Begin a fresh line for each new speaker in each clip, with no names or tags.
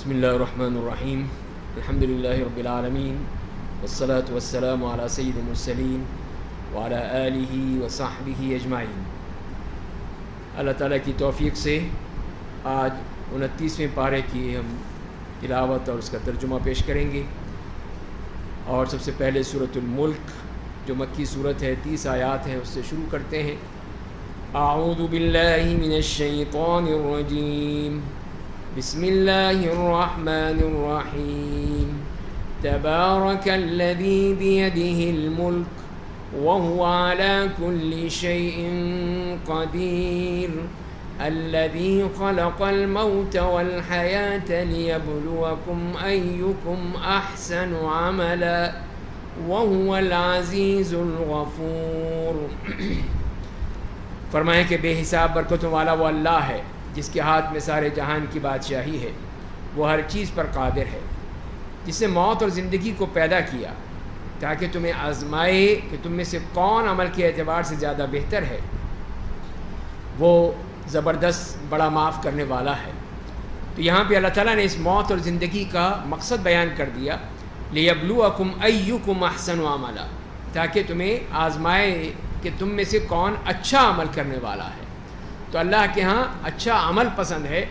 بسم اللہ الرحمن الرحیم الحمد للہ رب العالمین والصلاة والسلام علی سید المرسلین وعلی آلہ وصحبہ اجمعین۔ اللہ تعالیٰ کی توفیق سے آج 29ویں پارے کی ہم تلاوت اور اس کا ترجمہ پیش کریں گے، اور سب سے پہلے سورۃ الملک جو مکی صورت ہے، 30 آیات ہیں، اس سے شروع کرتے ہیں۔ اعوذ باللہ من الشیطان الرجیم، بسم اللہ الرحمن الرحیم، تبارک الذی بیدہ الملک وهو على كل شيء قدير الذي خلق الموت والحياة ليبلوكم أيكم أحسن عملا وهو العزيز الغفور۔ فرمائیں کہ بے حساب برکتوں والا وہ اللہ ہے جس کے ہاتھ میں سارے جہان کی بادشاہی ہے، وہ ہر چیز پر قادر ہے، جس نے موت اور زندگی کو پیدا کیا تاکہ تمہیں آزمائے کہ تم میں سے کون عمل کے اعتبار سے زیادہ بہتر ہے۔ وہ زبردست بڑا معاف کرنے والا ہے۔ تو یہاں پہ اللہ تعالیٰ نے اس موت اور زندگی کا مقصد بیان کر دیا، لِيَبْلُوَكُمْ أَيُّكُمْ أَحْسَنُ عَمَلًا، تاکہ تمہیں آزمائے کہ تم میں سے کون اچھا عمل کرنے والا ہے۔ تو اللہ کے ہاں اچھا عمل پسند ہے،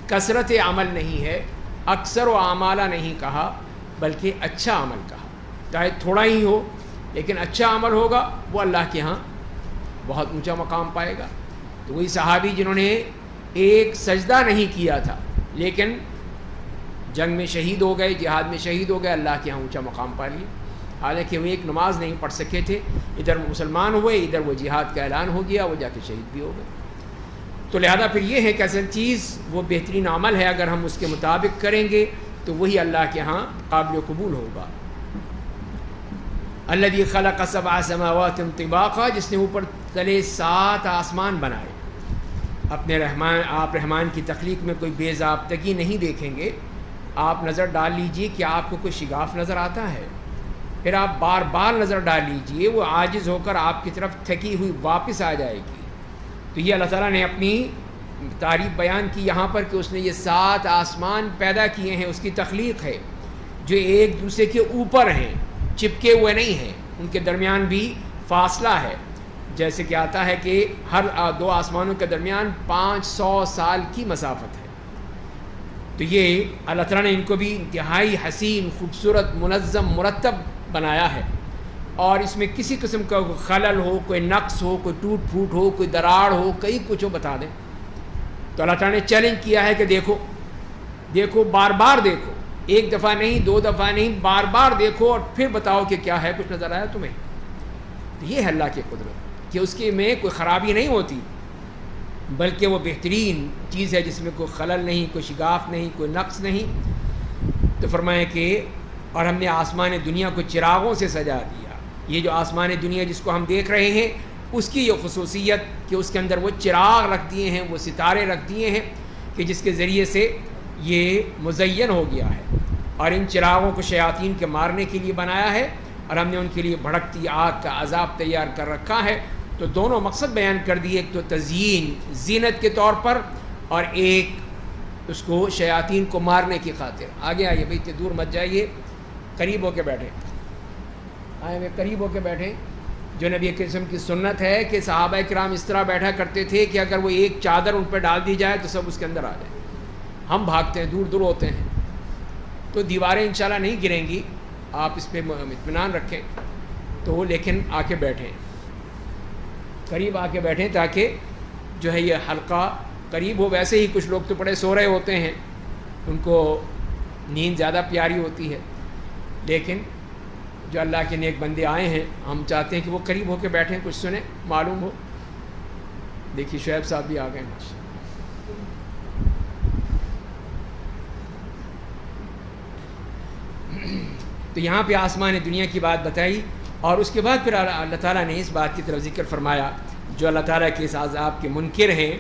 کثرت عمل نہیں ہے، اکثر و اعمالہ نہیں کہا بلکہ اچھا عمل کہا، چاہے تھوڑا ہی ہو لیکن اچھا عمل ہوگا وہ اللہ کے ہاں بہت اونچا مقام پائے گا۔ تو وہی صحابی جنہوں نے ایک سجدہ نہیں کیا تھا لیکن جنگ میں شہید ہو گئے، جہاد میں شہید ہو گئے، اللہ کے ہاں اونچا مقام پا لیے، حالانکہ وہ ایک نماز نہیں پڑھ سکے تھے، ادھر مسلمان ہوئے، ادھر وہ جہاد کا اعلان ہو گیا، وہ جا کے شہید بھی ہو گئے۔ تو لہذا پھر یہ ہے کہ اصل چیز وہ بہترین عمل ہے، اگر ہم اس کے مطابق کریں گے تو وہی اللہ کے ہاں قابل قبول ہوگا۔ الذی خلق سبع سماوات طباقا، جس نے اوپر تلے 7 آسمان بنائے۔ اپنے آپ رحمان کی تخلیق میں کوئی بے ضابطگی نہیں دیکھیں گے۔ آپ نظر ڈال لیجئے کہ آپ کو کوئی شگاف نظر آتا ہے، پھر آپ بار بار نظر ڈال لیجئے، وہ عاجز ہو کر آپ کی طرف تھکی ہوئی واپس آ جائے گی۔ تو یہ اللہ تعالیٰ نے اپنی تعریف بیان کی یہاں پر کہ اس نے یہ 7 آسمان پیدا کیے ہیں، اس کی تخلیق ہے، جو ایک دوسرے کے اوپر ہیں، چپکے ہوئے نہیں ہیں، ان کے درمیان بھی فاصلہ ہے۔ جیسے کہ آتا ہے کہ ہر 2 آسمانوں کے درمیان 500 سال کی مسافت ہے۔ تو یہ اللہ تعالیٰ نے ان کو بھی انتہائی حسین، خوبصورت، منظم، مرتب بنایا ہے، اور اس میں کسی قسم کا کوئی خلل ہو، کوئی نقص ہو، کوئی ٹوٹ پھوٹ ہو، کوئی دراڑ ہو، کئی کچھ ہو بتا دیں۔ تو اللہ تعالیٰ نے چیلنج کیا ہے کہ دیکھو بار بار دیکھو، ایک دفعہ نہیں، 2 دفعہ نہیں، بار بار دیکھو اور پھر بتاؤ کہ کیا ہے، کچھ نظر آیا تمہیں؟ تو یہ ہے اللہ کی قدرت کہ اس کے میں کوئی خرابی نہیں ہوتی، بلکہ وہ بہترین چیز ہے جس میں کوئی خلل نہیں، کوئی شگاف نہیں، کوئی نقص نہیں۔ تو فرمایا کہ اور ہم نے آسمان دنیا کو چراغوں سے سجا دیا۔ یہ جو آسمان دنیا جس کو ہم دیکھ رہے ہیں، اس کی یہ خصوصیت کہ اس کے اندر وہ چراغ رکھ دیے ہیں، وہ ستارے رکھ دیے ہیں کہ جس کے ذریعے سے یہ مزین ہو گیا ہے، اور ان چراغوں کو شیاطین کے مارنے کے لیے بنایا ہے، اور ہم نے ان کے لیے بھڑکتی آگ کا عذاب تیار کر رکھا ہے۔ تو دونوں مقصد بیان کر دیے، ایک تو تزیین، زینت کے طور پر، اور ایک اس کو شیاطین کو مارنے کی خاطر۔ آگے آئیے بھائی، اتنے دور مت جائیے، قریب ہو کے بیٹھیں، آئے ہوئے قریب ہو کے بیٹھیں۔ جو نبی قسم کی سنت ہے کہ صحابہ کرام اس طرح بیٹھا کرتے تھے کہ اگر وہ ایک چادر ان پہ ڈال دی جائے تو سب اس کے اندر آ جائیں۔ ہم بھاگتے ہیں، دور دور ہوتے ہیں، تو دیواریں انشاءاللہ نہیں گریں گی، آپ اس پہ اطمینان رکھیں۔ تو لیکن آ کے بیٹھیں، قریب آ کے بیٹھیں تاکہ جو ہے یہ حلقہ قریب ہو۔ ویسے ہی کچھ لوگ تو بڑے سو رہے ہوتے ہیں، ان کو نیند زیادہ پیاری ہوتی ہے، لیکن جو اللہ کے نیک بندے آئے ہیں، ہم چاہتے ہیں کہ وہ قریب ہو کے بیٹھیں، کچھ سنیں، معلوم ہو۔ دیکھیے شعیب صاحب بھی آ گئے ہیں۔ تو یہاں پہ آسمان دنیا کی بات بتائی، اور اس کے بعد پھر اللہ تعالیٰ نے اس بات کی طرف ذکر فرمایا جو اللہ تعالیٰ کے اس عذاب کے منکر ہیں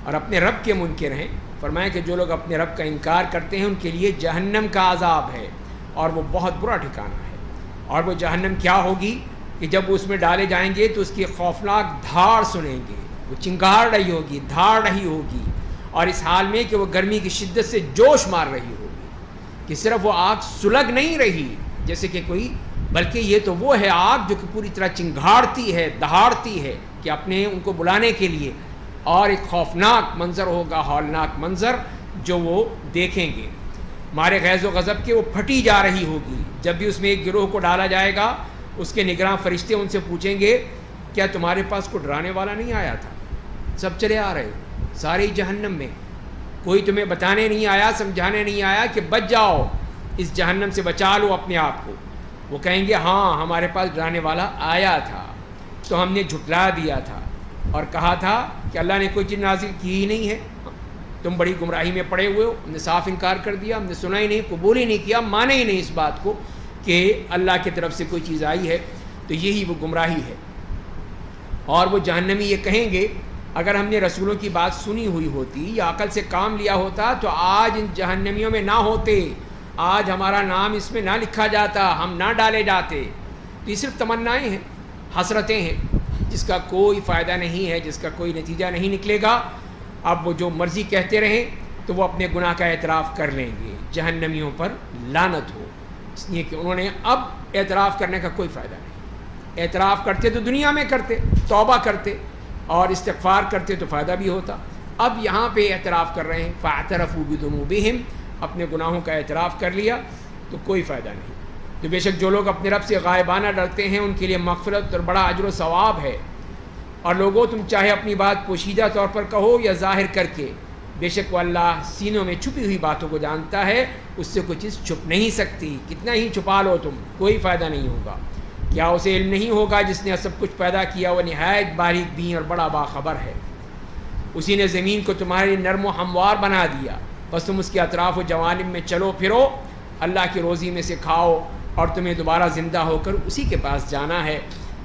اور اپنے رب کے منکر ہیں۔ فرمایا کہ جو لوگ اپنے رب کا انکار کرتے ہیں ان کے لیے جہنم کا عذاب ہے، اور وہ بہت برا ٹھکانہ ہے۔ اور وہ جہنم کیا ہوگی کہ جب وہ اس میں ڈالے جائیں گے تو اس کی خوفناک دھاڑ سنیں گے، وہ چنگار رہی ہوگی، دھاڑ رہی ہوگی، اور اس حال میں کہ وہ گرمی کی شدت سے جوش مار رہی ہوگی۔ کہ صرف وہ آگ سلگ نہیں رہی جیسے کہ کوئی، بلکہ یہ تو وہ ہے آگ جو کہ پوری طرح چنگھاڑتی ہے، دہاڑتی ہے کہ اپنے ان کو بلانے کے لیے، اور ایک خوفناک منظر ہوگا، ہولناک منظر جو وہ دیکھیں گے مارے غیظ و غضب کے، وہ پھٹی جا رہی ہوگی۔ جب بھی اس میں ایک گروہ کو ڈالا جائے گا، اس کے نگراں فرشتے ان سے پوچھیں گے کیا تمہارے پاس کوئی ڈرانے والا نہیں آیا تھا؟ سب چلے آ رہے، سارے جہنم میں، کوئی تمہیں بتانے نہیں آیا، سمجھانے نہیں آیا کہ بچ جاؤ، اس جہنم سے بچا لو اپنے آپ کو۔ وہ کہیں گے ہاں ہمارے پاس ڈرانے والا آیا تھا، تو ہم نے جھٹلا دیا تھا اور کہا تھا کہ اللہ نے کوئی چیز نازل کی ہی نہیں ہے، تم بڑی گمراہی میں پڑے ہوئے ہو، ہم نے صاف انکار کر دیا، ہم نے سنا ہی نہیں، قبول ہی نہیں کیا، مانا ہی نہیں اس بات کو کہ اللہ کی طرف سے کوئی چیز آئی ہے۔ تو یہی وہ گمراہی ہے۔ اور وہ جہنمی یہ کہیں گے اگر ہم نے رسولوں کی بات سنی ہوئی ہوتی یا عقل سے کام لیا ہوتا تو آج ان جہنمیوں میں نہ ہوتے، آج ہمارا نام اس میں نہ لکھا جاتا، ہم نہ ڈالے جاتے۔ تو یہ صرف تمنائیں ہیں، حسرتیں ہیں، جس کا کوئی فائدہ نہیں ہے، جس کا کوئی نتیجہ نہیں نکلے گا۔ اب وہ جو مرضی کہتے رہیں تو وہ اپنے گناہ کا اعتراف کر لیں گے۔ جہنمیوں پر لعنت ہو، اس لیے کہ انہوں نے اب اعتراف کرنے کا کوئی فائدہ نہیں۔ اعتراف کرتے تو دنیا میں کرتے، توبہ کرتے اور استغفار کرتے تو فائدہ بھی ہوتا۔ اب یہاں پہ اعتراف کر رہے ہیں، فاعترفوا بذنوبہم، اپنے گناہوں کا اعتراف کر لیا تو کوئی فائدہ نہیں۔ تو بے شک جو لوگ اپنے رب سے غائبانہ ڈرتے ہیں ان کے لیے مغفرت اور بڑا اجر و ثواب ہے۔ اور لوگوں تم چاہے اپنی بات پوشیدہ طور پر کہو یا ظاہر کر کے، بے شک وہ اللہ سینوں میں چھپی ہوئی باتوں کو جانتا ہے، اس سے کوئی چیز چھپ نہیں سکتی۔ کتنا ہی چھپا لو تم، کوئی فائدہ نہیں ہوگا۔ کیا اسے علم نہیں ہوگا جس نے سب کچھ پیدا کیا؟ وہ نہایت باریک بین اور بڑا باخبر ہے۔ اسی نے زمین کو تمہارے نرم و ہموار بنا دیا، بس تم اس کے اطراف و جوانب میں چلو پھرو، اللہ کی روزی میں سے کھاؤ، اور تمہیں دوبارہ زندہ ہو کر اسی کے پاس جانا ہے۔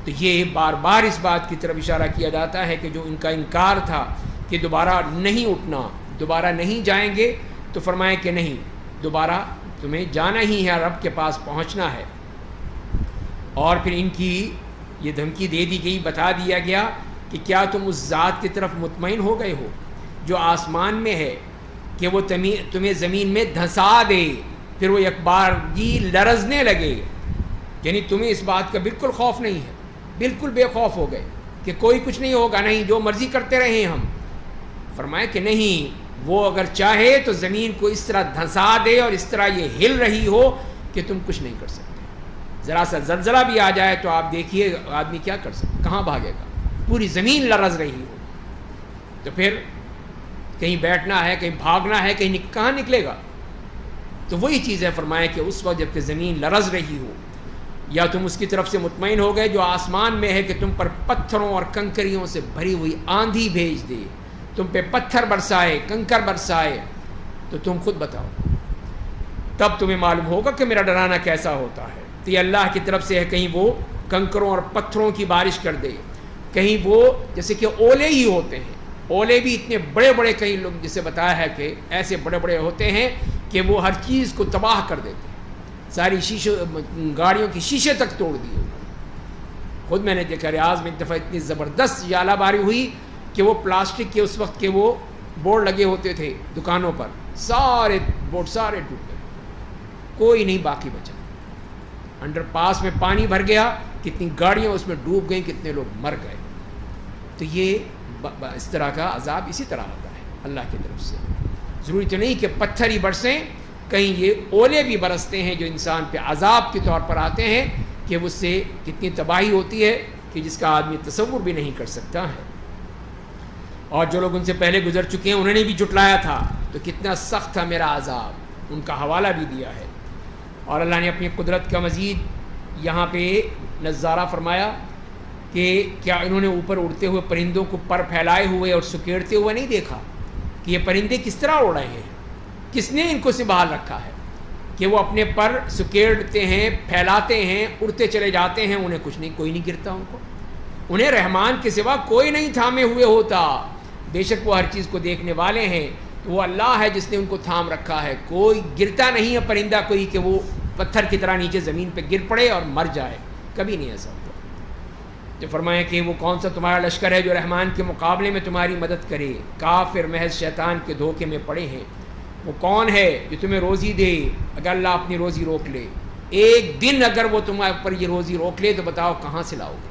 تو یہ بار بار اس بات کی طرف اشارہ کیا جاتا ہے کہ جو ان کا انکار تھا کہ دوبارہ نہیں اٹھنا، دوبارہ نہیں جائیں گے، تو فرمائے کہ نہیں، دوبارہ تمہیں جانا ہی ہے، رب کے پاس پہنچنا ہے۔ اور پھر ان کی یہ دھمکی دے دی گئی، بتا دیا گیا کہ کیا تم اس ذات کی طرف مطمئن ہو گئے ہو جو آسمان میں ہے کہ وہ تمہیں زمین میں دھسا دے، پھر وہ ایک بار لرزنے لگے؟ یعنی تمہیں اس بات کا بالکل خوف نہیں ہے، بالکل بے خوف ہو گئے کہ کوئی کچھ نہیں ہوگا، نہیں جو مرضی کرتے رہیں ہم؟ فرمایا کہ نہیں، وہ اگر چاہے تو زمین کو اس طرح دھسا دے اور اس طرح یہ ہل رہی ہو کہ تم کچھ نہیں کر سکتے۔ ذرا سا زلزلہ بھی آ جائے تو آپ دیکھیے آدمی کیا کر سکتا، کہاں بھاگے گا؟ پوری زمین لرز رہی ہو تو پھر کہیں بیٹھنا ہے، کہیں بھاگنا ہے، کہاں نکلے گا؟ تو وہی چیز ہے، فرمایا کہ اس وقت جب کہ زمین لرز رہی ہو، یا تم اس کی طرف سے مطمئن ہو گئے جو آسمان میں ہے کہ تم پر پتھروں اور کنکریوں سے بھری ہوئی آندھی بھیج دے، تم پہ پتھر برسائے، کنکر برسائے، تو تم خود بتاؤ، تب تمہیں معلوم ہوگا کہ میرا ڈرانا کیسا ہوتا ہے۔ تو یہ اللہ کی طرف سے ہے، کہیں وہ کنکروں اور پتھروں کی بارش کر دے، کہیں وہ جیسے کہ اولے ہی ہوتے ہیں، اولے بھی اتنے بڑے بڑے، کئی لوگ جسے بتایا ہے کہ ایسے بڑے بڑے ہوتے ہیں کہ وہ ہر چیز کو تباہ کر دیتے ہیں، ساری گاڑیوں کی شیشے تک توڑ دیے۔ خود میں نے دیکھا ریاض میں ایک دفعہ اتنی زبردست ژالہ باری ہوئی کہ وہ پلاسٹک کے اس وقت کے وہ بورڈ لگے ہوتے تھے دکانوں پر، سارے بورڈ سارے ٹوٹ گئے، کوئی نہیں باقی بچا۔ انڈر پاس میں پانی بھر گیا، کتنی گاڑیاں اس میں ڈوب گئیں، کتنے لوگ مر گئے۔ تو یہ اس طرح کا عذاب اسی طرح ہوتا ہے اللہ کی طرف سے۔ ضروری تو نہیں کہ پتھر ہی برسیں، کہیں یہ اولے بھی برستے ہیں جو انسان پہ عذاب کے طور پر آتے ہیں کہ اس سے کتنی تباہی ہوتی ہے کہ جس کا آدمی تصور بھی نہیں کر سکتا ہے۔ اور جو لوگ ان سے پہلے گزر چکے ہیں انہوں نے بھی جھٹلایا تھا، تو کتنا سخت تھا میرا عذاب، ان کا حوالہ بھی دیا ہے۔ اور اللہ نے اپنی قدرت کا مزید یہاں پہ نظارہ فرمایا کہ کیا انہوں نے اوپر اڑتے ہوئے پرندوں کو پر پھیلائے ہوئے اور سکیڑتے ہوئے نہیں دیکھا کہ یہ پرندے کس طرح اڑ رہے ہیں؟ کس نے ان کو سنبھال رکھا ہے کہ وہ اپنے پر سکیڑتے ہیں، پھیلاتے ہیں، اڑتے چلے جاتے ہیں، انہیں کچھ نہیں، کوئی نہیں گرتا ان کو، انہیں رحمان کے سوا کوئی نہیں تھامے ہوئے ہوتا۔ بے شک وہ ہر چیز کو دیکھنے والے ہیں، تو وہ اللہ ہے جس نے ان کو تھام رکھا ہے۔ کوئی گرتا نہیں ہے پرندہ کوئی کہ وہ پتھر کی طرح نیچے زمین پہ گر پڑے اور مر جائے، کبھی نہیں ایسا ہوتا۔ جو فرمایا کہ وہ کون سا تمہارا لشکر ہے جو رحمان کے مقابلے میں تمہاری مدد کرے؟ کافر محض شیطان کے دھوکے میں پڑے ہیں، وہ کون ہے جو تمہیں روزی دے اگر اللہ اپنی روزی روک لے؟ ایک دن اگر وہ تمہارے اوپر یہ روزی روک لے تو بتاؤ کہاں سے لاؤ گے؟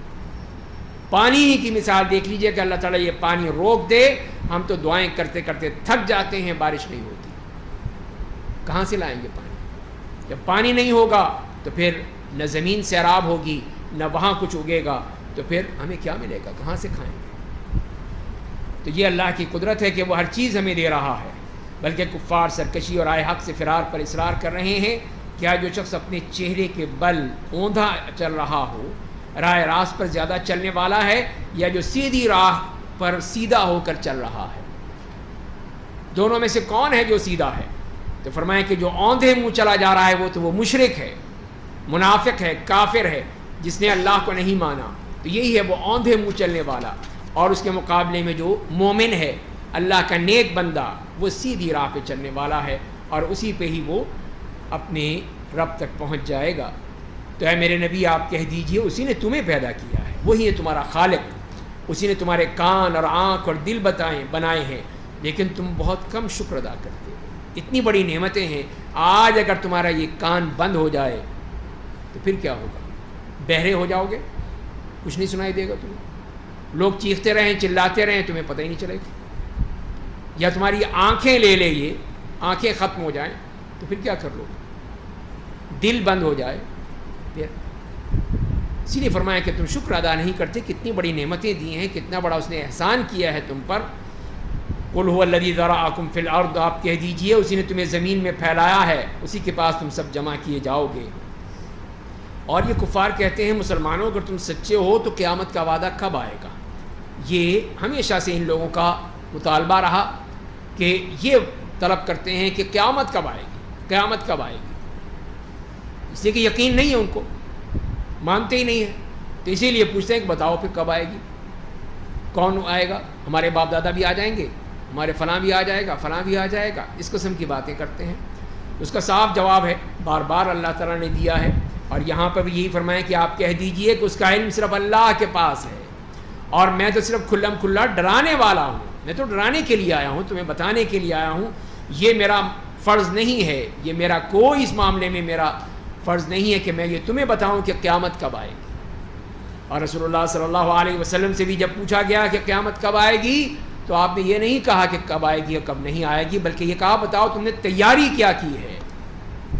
پانی کی مثال دیکھ لیجئے کہ اللہ تعالیٰ یہ پانی روک دے، ہم تو دعائیں کرتے کرتے تھک جاتے ہیں، بارش نہیں ہوتی، کہاں سے لائیں گے پانی؟ جب پانی نہیں ہوگا تو پھر نہ زمین سیراب ہوگی، نہ وہاں کچھ اگے گا، تو پھر ہمیں کیا ملے گا؟ کہاں سے کھائیں گے؟ تو یہ اللہ کی قدرت ہے کہ وہ ہر چیز ہمیں دے رہا ہے، بلکہ کفار سرکشی اور رائے حق سے فرار پر اصرار کر رہے ہیں۔ کیا جو شخص اپنے چہرے کے بل اوندھا چل رہا ہو راہ راست پر زیادہ چلنے والا ہے، یا جو سیدھی راہ پر سیدھا ہو کر چل رہا ہے؟ دونوں میں سے کون ہے جو سیدھا ہے؟ تو فرمائیں کہ جو اوندھے منہ چلا جا رہا ہے وہ تو وہ مشرک ہے، منافق ہے، کافر ہے، جس نے اللہ کو نہیں مانا، تو یہی ہے وہ اوندھے منہ چلنے والا۔ اور اس کے مقابلے میں جو مومن ہے، اللہ کا نیک بندہ، وہ سیدھی راہ پہ چلنے والا ہے اور اسی پہ ہی وہ اپنے رب تک پہنچ جائے گا۔ تو اے میرے نبی آپ کہہ دیجئے اسی نے تمہیں پیدا کیا ہے، وہی ہے تمہارا خالق، اسی نے تمہارے کان اور آنکھ اور دل بنائے ہیں، لیکن تم بہت کم شکر ادا کرتے ہو۔ اتنی بڑی نعمتیں ہیں، آج اگر تمہارا یہ کان بند ہو جائے تو پھر کیا ہوگا؟ بہرے ہو جاؤ گے، کچھ نہیں سنائی دے گا تمہیں، لوگ چیختے رہیں چلاتے رہیں تمہیں پتہ ہی نہیں چلے گا۔ یا تمہاری آنکھیں لے لے، یہ آنکھیں ختم ہو جائیں تو پھر کیا کر لو گے؟ دل بند ہو جائے پھر؟ اسی لیے فرمایا کہ تم شکر ادا نہیں کرتے، کتنی بڑی نعمتیں دی ہیں، کتنا بڑا اس نے احسان کیا ہے تم پر۔ قل هو الذی ذرأکم فی الارض، آپ کہہ دیجئے اسی نے تمہیں زمین میں پھیلایا ہے، اسی کے پاس تم سب جمع کیے جاؤ گے۔ اور یہ کفار کہتے ہیں مسلمانوں اگر تم سچے ہو تو قیامت کا وعدہ کب آئے گا؟ یہ ہمیشہ سے ان لوگوں کا مطالبہ رہا کہ یہ طلب کرتے ہیں کہ قیامت کب آئے گی، قیامت کب آئے گی، اس لیے کہ یقین نہیں ہے، ان کو مانتے ہی نہیں ہیں، تو اسی لیے پوچھتے ہیں کہ بتاؤ پھر کب آئے گی، کون آئے گا؟ ہمارے باپ دادا بھی آ جائیں گے، ہمارے فلاں بھی آ جائے گا، فلاں بھی آ جائے گا، اس قسم کی باتیں کرتے ہیں۔ اس کا صاف جواب ہے، بار بار اللہ تعالیٰ نے دیا ہے، اور یہاں پر بھی یہی فرمایا کہ آپ کہہ دیجئے کہ اس کا علم صرف اللہ کے پاس ہے، اور میں تو صرف کھلم کھلا ڈرانے والا ہوں، میں تو ڈرانے کے لیے آیا ہوں، تمہیں بتانے کے لیے آیا ہوں، یہ میرا فرض نہیں ہے، یہ میرا کوئی اس معاملے میں میرا فرض نہیں ہے کہ میں یہ تمہیں بتاؤں کہ قیامت کب آئے گی۔ اور رسول اللہ صلی اللہ علیہ وسلم سے بھی جب پوچھا گیا کہ قیامت کب آئے گی تو آپ نے یہ نہیں کہا کہ کب آئے گی اور کب نہیں آئے گی، بلکہ یہ کہا بتاؤ تم نے تیاری کیا کی ہے۔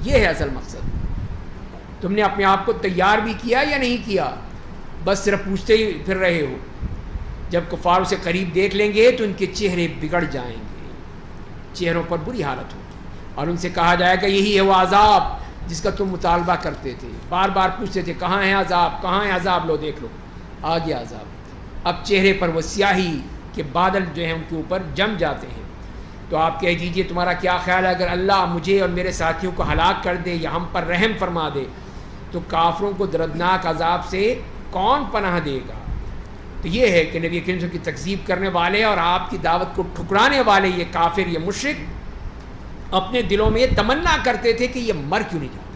یہ ہے اصل مقصد، تم نے اپنے آپ کو تیار بھی کیا یا نہیں کیا، بس صرف پوچھتے ہی پھر رہے ہو۔ جب کفار اسے قریب دیکھ لیں گے تو ان کے چہرے بگڑ جائیں گے، چہروں پر بری حالت ہوگی، اور ان سے کہا جائے گا یہی ہے وہ عذاب جس کا تم مطالبہ کرتے تھے، بار بار پوچھتے تھے کہاں ہے عذاب، کہاں ہے عذاب، لو دیکھ لو آ گیا عذاب۔ اب چہرے پر وہ سیاہی کے بادل جو ہیں ان کے اوپر جم جاتے ہیں۔ تو آپ کہہ دیجئے تمہارا کیا خیال ہے اگر اللہ مجھے اور میرے ساتھیوں کو ہلاک کر دے یا ہم پر رحم فرما دے تو کافروں کو دردناک عذاب سے کون پناہ دے گا؟ تو یہ ہے کہ نبی کریم صلی اللہ علیہ وسلم کی تکذیب کرنے والے اور آپ کی دعوت کو ٹھکرانے والے یہ کافر، یہ مشرک اپنے دلوں میں یہ تمنا کرتے تھے کہ یہ مر کیوں نہیں جاتے،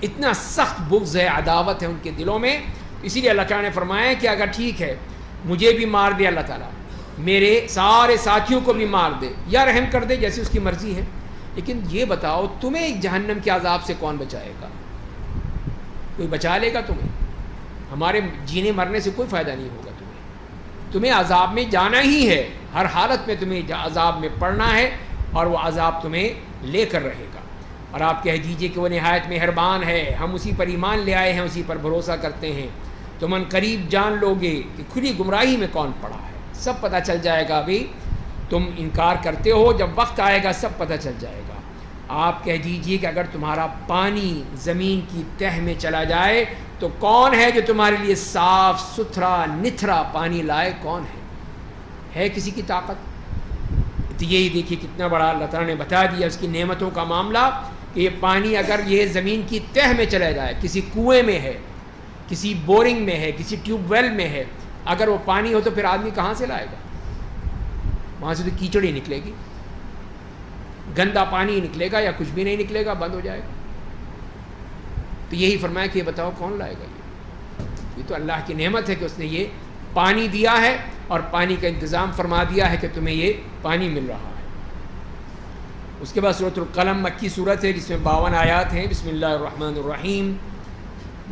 اتنا سخت بغض ہے، عداوت ہے ان کے دلوں میں۔ اسی لیے اللہ تعالیٰ نے فرمایا کہ اگر ٹھیک ہے مجھے بھی مار دے اللہ تعالیٰ، میرے سارے ساتھیوں کو بھی مار دے یا رحم کر دے جیسی اس کی مرضی ہے، لیکن یہ بتاؤ تمہیں جہنم کے عذاب سے کون بچائے گا؟ کوئی بچا لے گا تمہیں؟ ہمارے جینے مرنے سے کوئی فائدہ نہیں ہوگا تمہیں عذاب میں جانا ہی ہے، ہر حالت میں تمہیں عذاب میں پڑنا ہے، اور وہ عذاب تمہیں لے کر رہے گا۔ اور آپ کہہ دیجئے کہ وہ نہایت مہربان ہے، ہم اسی پر ایمان لے آئے ہیں، اسی پر بھروسہ کرتے ہیں، تم ان قریب جان لو گے کہ کھلی گمراہی میں کون پڑا ہے، سب پتہ چل جائے گا۔ ابھی تم انکار کرتے ہو، جب وقت آئے گا سب پتہ چل جائے گا۔ آپ کہہ دیجئے کہ اگر تمہارا پانی زمین کی تہ میں چلا جائے تو کون ہے جو تمہارے لیے صاف ستھرا نتھرا پانی لائے؟ کون ہے کسی کی طاقت؟ تو یہی دیکھیے کتنا بڑا اللہ تعالیٰ نے بتا دیا اس کی نعمتوں کا معاملہ کہ یہ پانی اگر یہ زمین کی تہ میں چلا جائے، کسی کنویں میں ہے، کسی بورنگ میں ہے، کسی ٹیوب ویل میں ہے، اگر وہ پانی ہو تو پھر آدمی کہاں سے لائے گا؟ وہاں سے تو کیچڑ ہی نکلے گی، گندا پانی ہی نکلے گا، یا کچھ بھی نہیں نکلے گا، بند ہو جائے گا۔ تو یہی فرمایا کہ یہ بتاؤ کون لائے گا؟ یہ تو اللہ کی نعمت ہے کہ اس نے یہ پانی دیا ہے اور پانی کا انتظام فرما دیا ہے کہ تمہیں یہ پانی مل رہا ہے۔ اس کے بعد سورۃ القلم مکی صورت ہے جس میں 52 آیات ہیں. بسم اللہ الرحمن الرحیم.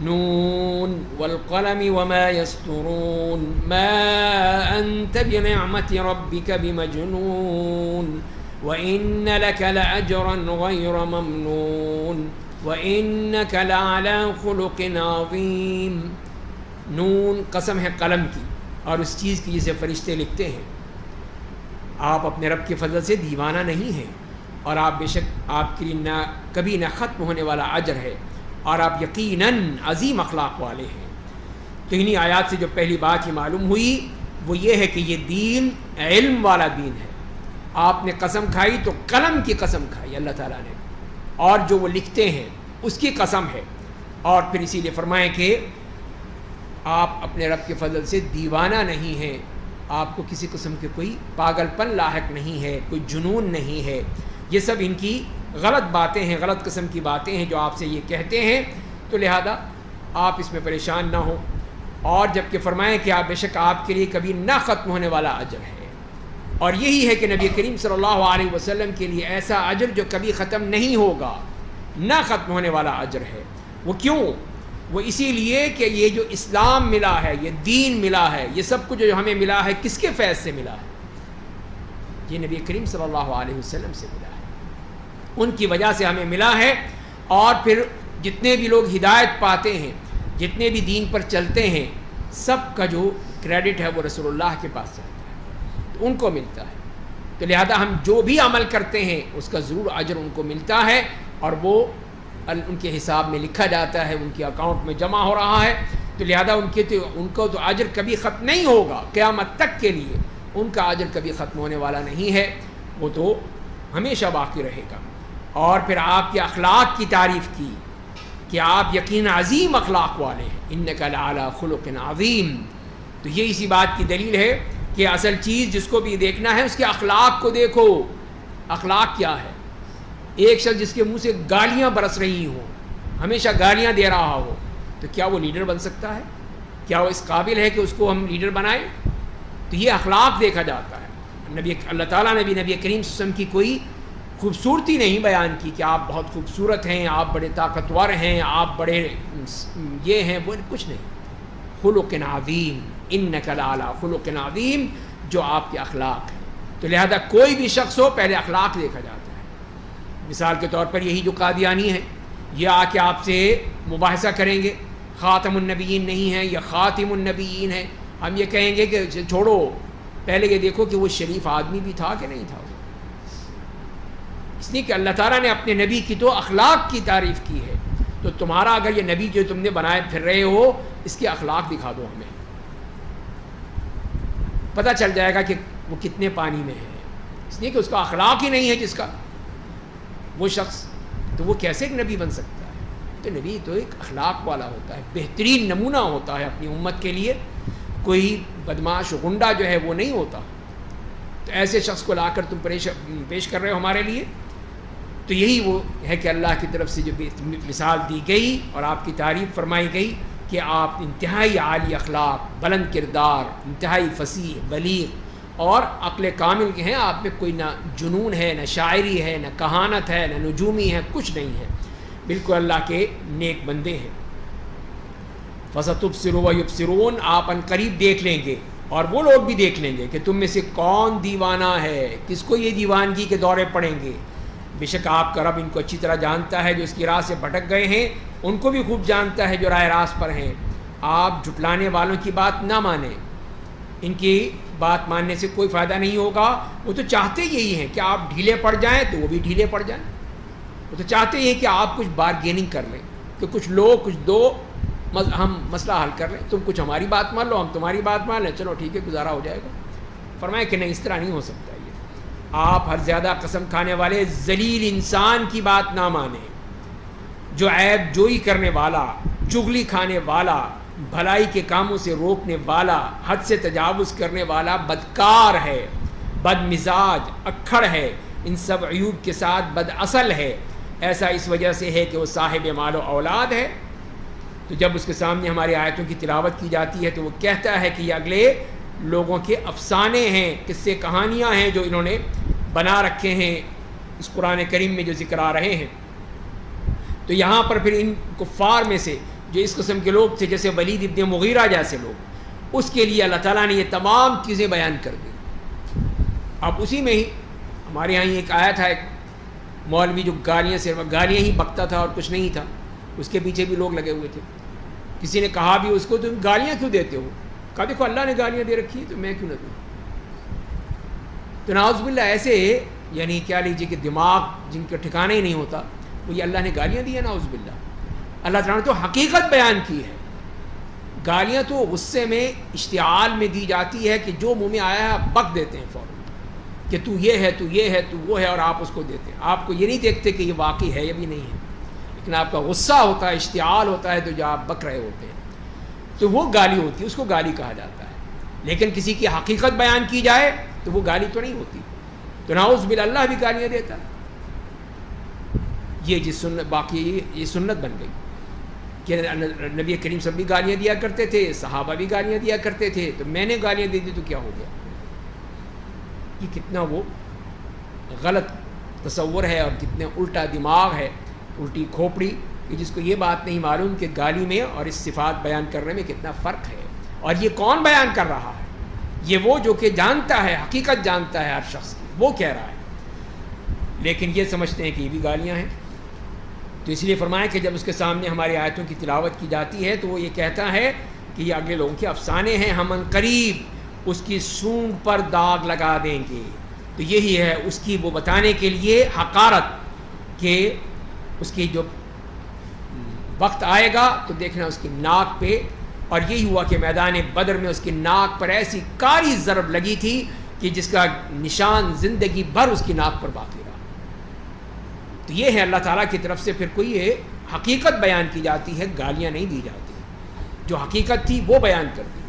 نون والقلم وما يسطرون ما أنت بنعمة ربك بمجنون وإن لك لأجرا غير ممنون وإنك لعلى خلق عظيم. نون قسم ہے قلم کی اور اس چیز کی جسے فرشتے لکھتے ہیں. آپ اپنے رب کے فضل سے دیوانہ نہیں ہیں اور آپ بے شک آپ کے لیے کبھی نہ ختم ہونے والا اجر ہے اور آپ یقیناً عظیم اخلاق والے ہیں. تو انہی آیات سے جو پہلی بات ہی معلوم ہوئی وہ یہ ہے کہ یہ دین علم والا دین ہے. آپ نے قسم کھائی تو قلم کی قسم کھائی اللہ تعالیٰ نے، اور جو وہ لکھتے ہیں اس کی قسم ہے. اور پھر اسی لیے فرمائیں کہ آپ اپنے رب کے فضل سے دیوانہ نہیں ہیں، آپ کو کسی قسم کے کوئی پاگل پن لاحق نہیں ہے، کوئی جنون نہیں ہے. یہ سب ان کی غلط باتیں ہیں، غلط قسم کی باتیں ہیں جو آپ سے یہ کہتے ہیں. تو لہذا آپ اس میں پریشان نہ ہوں. اور جب کہ فرمائیں کہ آپ بے شک آپ کے لیے کبھی نہ ختم ہونے والا اجر ہے. اور یہی ہے کہ نبی کریم صلی اللہ علیہ وسلم کے لیے ایسا اجر جو کبھی ختم نہیں ہوگا، نہ ختم ہونے والا اجر ہے. وہ کیوں؟ وہ اسی لیے کہ یہ جو اسلام ملا ہے، یہ دین ملا ہے، یہ سب کچھ جو ہمیں ملا ہے کس کے فیض سے ملا ہے؟ یہ نبی کریم صلی اللہ علیہ وسلم سے ملا ہے، ان کی وجہ سے ہمیں ملا ہے. اور پھر جتنے بھی لوگ ہدایت پاتے ہیں، جتنے بھی دین پر چلتے ہیں، سب کا جو کریڈٹ ہے وہ رسول اللہ کے پاس جاتا ہے، تو ان کو ملتا ہے. تو لہذا ہم جو بھی عمل کرتے ہیں اس کا ضرور اجر ان کو ملتا ہے، اور وہ ان کے حساب میں لکھا جاتا ہے، ان کے اکاؤنٹ میں جمع ہو رہا ہے. تو لہذا ان کو تو اجر کبھی ختم نہیں ہوگا قیامت تک کے لیے. ان کا اجر کبھی ختم ہونے والا نہیں ہے، وہ تو ہمیشہ باقی رہے گا. اور پھر آپ کے اخلاق کی تعریف کی کہ آپ یقین عظیم اخلاق والے ہیں. انک لعلی خلق عظیم. تو یہ اسی بات کی دلیل ہے کہ اصل چیز جس کو بھی دیکھنا ہے اس کے اخلاق کو دیکھو. اخلاق کیا ہے؟ ایک شخص جس کے منہ سے گالیاں برس رہی ہوں، ہمیشہ گالیاں دے رہا ہو، تو کیا وہ لیڈر بن سکتا ہے؟ کیا وہ اس قابل ہے کہ اس کو ہم لیڈر بنائیں؟ تو یہ اخلاق دیکھا جاتا ہے. اللہ تعالیٰ نے بھی نبی کریم صلی اللہ علیہ وسلم کی کوئی خوبصورتی نہیں بیان کی کہ آپ بہت خوبصورت ہیں، آپ بڑے طاقتور ہیں، آپ بڑے یہ ہیں، وہ کچھ نہیں. خلق عظیم، انک لعلی خلق عظیم، جو آپ کے اخلاق ہیں. تو لہذا کوئی بھی شخص ہو پہلے اخلاق دیکھا جاتا ہے. مثال کے طور پر یہی جو قادیانی ہیں، یہ آ کے آپ سے مباحثہ کریں گے، خاتم النبیین نہیں ہیں، یہ خاتم النبیین ہیں. ہم یہ کہیں گے کہ چھوڑو، پہلے یہ دیکھو کہ وہ شریف آدمی بھی تھا کہ نہیں تھا. اس لیے کہ اللہ تعالیٰ نے اپنے نبی کی تو اخلاق کی تعریف کی ہے. تو تمہارا اگر یہ نبی جو تم نے بنائے پھر رہے ہو، اس کے اخلاق دکھا دو ہمیں، پتہ چل جائے گا کہ وہ کتنے پانی میں ہے. اس لیے کہ اس کا اخلاق ہی نہیں ہے جس کا وہ شخص، تو وہ کیسے ایک نبی بن سکتا ہے؟ تو نبی تو ایک اخلاق والا ہوتا ہے، بہترین نمونہ ہوتا ہے اپنی امت کے لیے. کوئی بدماش غنڈہ جو ہے وہ نہیں ہوتا. تو ایسے شخص کو لا کر تم پیش کر رہے ہو ہمارے لیے. تو یہی وہ ہے کہ اللہ کی طرف سے جو مثال دی گئی اور آپ کی تعریف فرمائی گئی کہ آپ انتہائی عالی اخلاق، بلند کردار، انتہائی فصیح، بلیغ اور عقل کامل کے ہیں. آپ میں کوئی نہ جنون ہے، نہ شاعری ہے، نہ کہانت ہے، نہ نجومی ہے، کچھ نہیں ہے. بالکل اللہ کے نیک بندے ہیں. فَسَتُبْصِرُ وَيُبْصِرُونَ، آپ ان قریب دیکھ لیں گے اور وہ لوگ بھی دیکھ لیں گے کہ تم میں سے کون دیوانہ ہے، کس کو یہ دیوانگی کے دورے پڑیں گے. بے شک آپ کا رب ان کو اچھی طرح جانتا ہے جو اس کی راہ سے بھٹک گئے ہیں، ان کو بھی خوب جانتا ہے جو راہ راست پر ہیں. آپ جھٹلانے والوں کی بات نہ مانیں، ان کی بات ماننے سے کوئی فائدہ نہیں ہوگا. وہ تو چاہتے یہی ہیں کہ آپ ڈھیلے پڑ جائیں تو وہ بھی ڈھیلے پڑ جائیں. وہ تو چاہتے ہی ہیں کہ آپ کچھ بارگیننگ کر لیں، کہ کچھ لو کچھ دو، ہم مسئلہ حل کر لیں، تم کچھ ہماری بات مان لو، ہم تمہاری بات مان لیں، چلو ٹھیک ہے گزارا ہو جائے گا. فرمایا کہ نہیں، اس طرح نہیں ہو سکتا. یہ آپ ہر زیادہ قسم کھانے والے ذلیل انسان کی بات نہ مانیں، جو عیب جوئی کرنے والا، چغلی کھانے والا، بھلائی کے کاموں سے روکنے والا، حد سے تجاوز کرنے والا بدکار ہے، بد مزاج، اکھڑ ہے، ان سب عیوب کے ساتھ بد اصل ہے. ایسا اس وجہ سے ہے کہ وہ صاحب مال و اولاد ہے. تو جب اس کے سامنے ہماری آیتوں کی تلاوت کی جاتی ہے تو وہ کہتا ہے کہ یہ اگلے لوگوں کے افسانے ہیں، قصے کہانیاں ہیں جو انہوں نے بنا رکھے ہیں اس قرآن کریم میں جو ذکر آ رہے ہیں. تو یہاں پر پھر ان کفار میں سے جو اس قسم کے لوگ تھے جیسے ولید ابن مغیرہ جیسے لوگ، اس کے لیے اللہ تعالیٰ نے یہ تمام چیزیں بیان کر دی. اب اسی میں ہی ہمارے یہاں ایک آیا تھا، ایک مولوی جو گالیاں ہی بکتا تھا اور کچھ نہیں تھا، اس کے پیچھے بھی لوگ لگے ہوئے تھے. کسی نے کہا بھی اس کو تم گالیاں کیوں دیتے ہو؟ کہا دیکھو اللہ نے گالیاں دے رکھی ہیں تو میں کیوں نہ دوں. تو نعوذ باللہ ایسے یعنی کیا لیجیے کہ دماغ جن کا ٹھکانہ ہی نہیں ہوتا، وہ یہ اللہ نے گالیاں دی ہیں. نعوذ باللہ اللہ تعالیٰ نے تو حقیقت بیان کی ہے. گالیاں تو غصے میں اشتعال میں دی جاتی ہے کہ جو منہ میں آیا ہے بک دیتے ہیں فوراً کہ تو یہ ہے تو یہ ہے تو وہ ہے، اور آپ اس کو دیتے ہیں. آپ کو یہ نہیں دیکھتے کہ یہ واقعی ہے یا بھی نہیں ہے، لیکن آپ کا غصہ ہوتا ہے، اشتعال ہوتا ہے، تو جو آپ بک رہے ہوتے ہیں تو وہ گالی ہوتی ہے، اس کو گالی کہا جاتا ہے. لیکن کسی کی حقیقت بیان کی جائے تو وہ گالی تو نہیں ہوتی. تو نعوذ باللہ اللہ بھی گالیاں دیتا. یہ جس سنت باقی یہ سنت بن گئی کہ نبی کریم صلی بھی گالیاں دیا کرتے تھے، صحابہ بھی گالیاں دیا کرتے تھے، تو میں نے گالیاں دے دی تو کیا ہو گیا؟ یہ کتنا وہ غلط تصور ہے اور کتنے الٹا دماغ ہے، الٹی کھوپڑی، کہ جس کو یہ بات نہیں معلوم کہ گالی میں اور اس صفات بیان کرنے میں کتنا فرق ہے. اور یہ کون بیان کر رہا ہے؟ یہ وہ جو کہ جانتا ہے، حقیقت جانتا ہے ہر شخص کی، وہ کہہ رہا ہے. لیکن یہ سمجھتے ہیں کہ یہ بھی گالیاں ہیں. تو اس لیے فرمایا کہ جب اس کے سامنے ہماری آیتوں کی تلاوت کی جاتی ہے تو وہ یہ کہتا ہے کہ یہ اگلے لوگوں کے افسانے ہیں، ہم عنقریب اس کی سونگ پر داغ لگا دیں گے. تو یہی ہے اس کی وہ بتانے کے لیے حقارت کہ اس کی جو وقت آئے گا تو دیکھنا اس کی ناک پہ. اور یہی ہوا کہ میدان بدر میں اس کی ناک پر ایسی کاری ضرب لگی تھی کہ جس کا نشان زندگی بھر اس کی ناک پر باقی رہا. تو یہ ہے اللہ تعالیٰ کی طرف سے پھر کوئی یہ حقیقت بیان کی جاتی ہے، گالیاں نہیں دی جاتی. جو حقیقت تھی وہ بیان کر دی.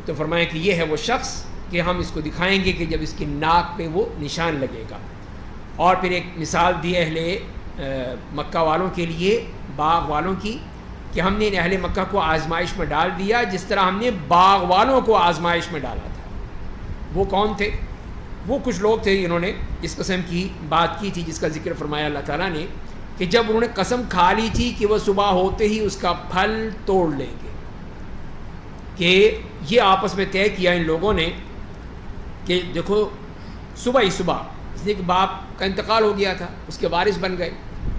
تو فرمایا کہ یہ ہے وہ شخص کہ ہم اس کو دکھائیں گے کہ جب اس کی ناک پہ وہ نشان لگے گا. اور پھر ایک مثال دی اہل مکہ والوں کے لیے، باغ والوں کی، کہ ہم نے اہل مکہ کو آزمائش میں ڈال دیا جس طرح ہم نے باغ والوں کو آزمائش میں ڈالا تھا. وہ کون تھے؟ وہ کچھ لوگ تھے جنہوں نے اس قسم کی بات کی تھی جس کا ذکر فرمایا اللہ تعالیٰ نے کہ جب انہوں نے قسم کھا لی تھی کہ وہ صبح ہوتے ہی اس کا پھل توڑ لیں گے. کہ یہ آپس میں طے کیا ان لوگوں نے کہ دیکھو صبح ہی صبح اس لیے کہ باپ کا انتقال ہو گیا تھا، اس کے وارث بن گئے.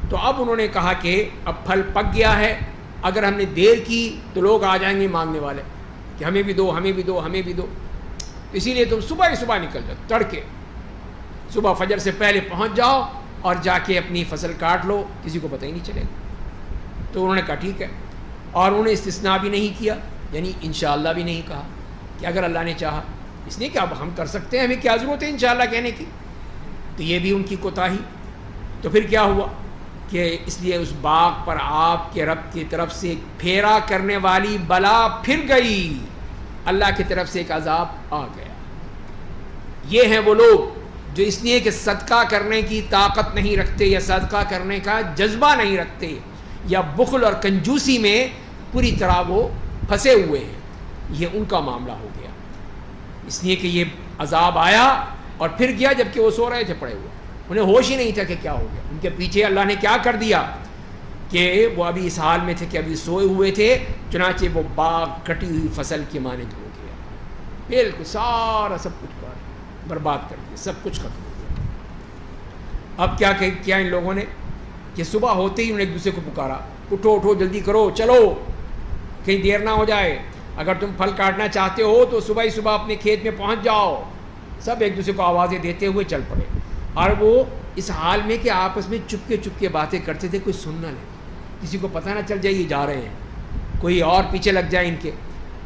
تو اب انہوں نے کہا کہ اب پھل پک گیا ہے، اگر ہم نے دیر کی تو لوگ آ جائیں گے مانگنے والے کہ ہمیں بھی دو ہمیں بھی دو ہمیں بھی دو. اسی لیے تم صبح ہی صبح نکل جاؤ، تڑکے صبح فجر سے پہلے پہنچ جاؤ اور جا کے اپنی فصل کاٹ لو، کسی کو پتہ ہی نہیں چلے گا. تو انہوں نے کہا ٹھیک ہے. اور انہوں نے استثناء بھی نہیں کیا، یعنی انشاءاللہ بھی نہیں کہا کہ اگر اللہ نے چاہا. اس لیے کہ اب ہم کر سکتے ہیں، ہمیں کیا ضرورت ہے انشاءاللہ کہنے کی. تو یہ بھی ان کی کوتاہی. تو پھر کیا ہوا کہ اس لیے اس باغ پر آپ کے رب کی طرف سے پھیرا کرنے والی بلا پھر گئی، اللہ کی طرف سے ایک عذاب آ گیا. یہ ہیں وہ لوگ جو اس لیے کہ صدقہ کرنے کی طاقت نہیں رکھتے یا صدقہ کرنے کا جذبہ نہیں رکھتے یا بخل اور کنجوسی میں پوری طرح وہ پھنسے ہوئے ہیں، یہ ان کا معاملہ ہو گیا. اس لیے کہ یہ عذاب آیا اور پھر گیا جبکہ وہ سو رہے تھے پڑے ہوئے، انہیں ہوش ہی نہیں تھا کہ کیا ہو گیا. ان کے پیچھے اللہ نے کیا کر دیا کہ وہ ابھی اس حال میں تھے کہ ابھی سوئے ہوئے تھے، چنانچہ وہ باغ کٹی ہوئی فصل کی مانند ہو گیا. بالکل سارا سب کچھ برباد کر دیا، سب کچھ ختم ہو گیا. اب کیا ان لوگوں نے کہ صبح ہوتے ہی انہوں نے ایک دوسرے کو پکارا، اٹھو اٹھو جلدی کرو، چلو کہیں دیر نہ ہو جائے، اگر تم پھل کاٹنا چاہتے ہو تو صبح ہی صبح اپنے کھیت میں پہنچ جاؤ. سب ایک دوسرے کو آوازیں دیتے ہوئے چل پڑے. اور وہ اس حال میں کہ آپس میں چپکے باتیں کرتے تھے، کوئی سن نہ لے، کسی کو پتہ نہ چل جائے یہ جا رہے ہیں، کوئی اور پیچھے لگ جائے ان کے.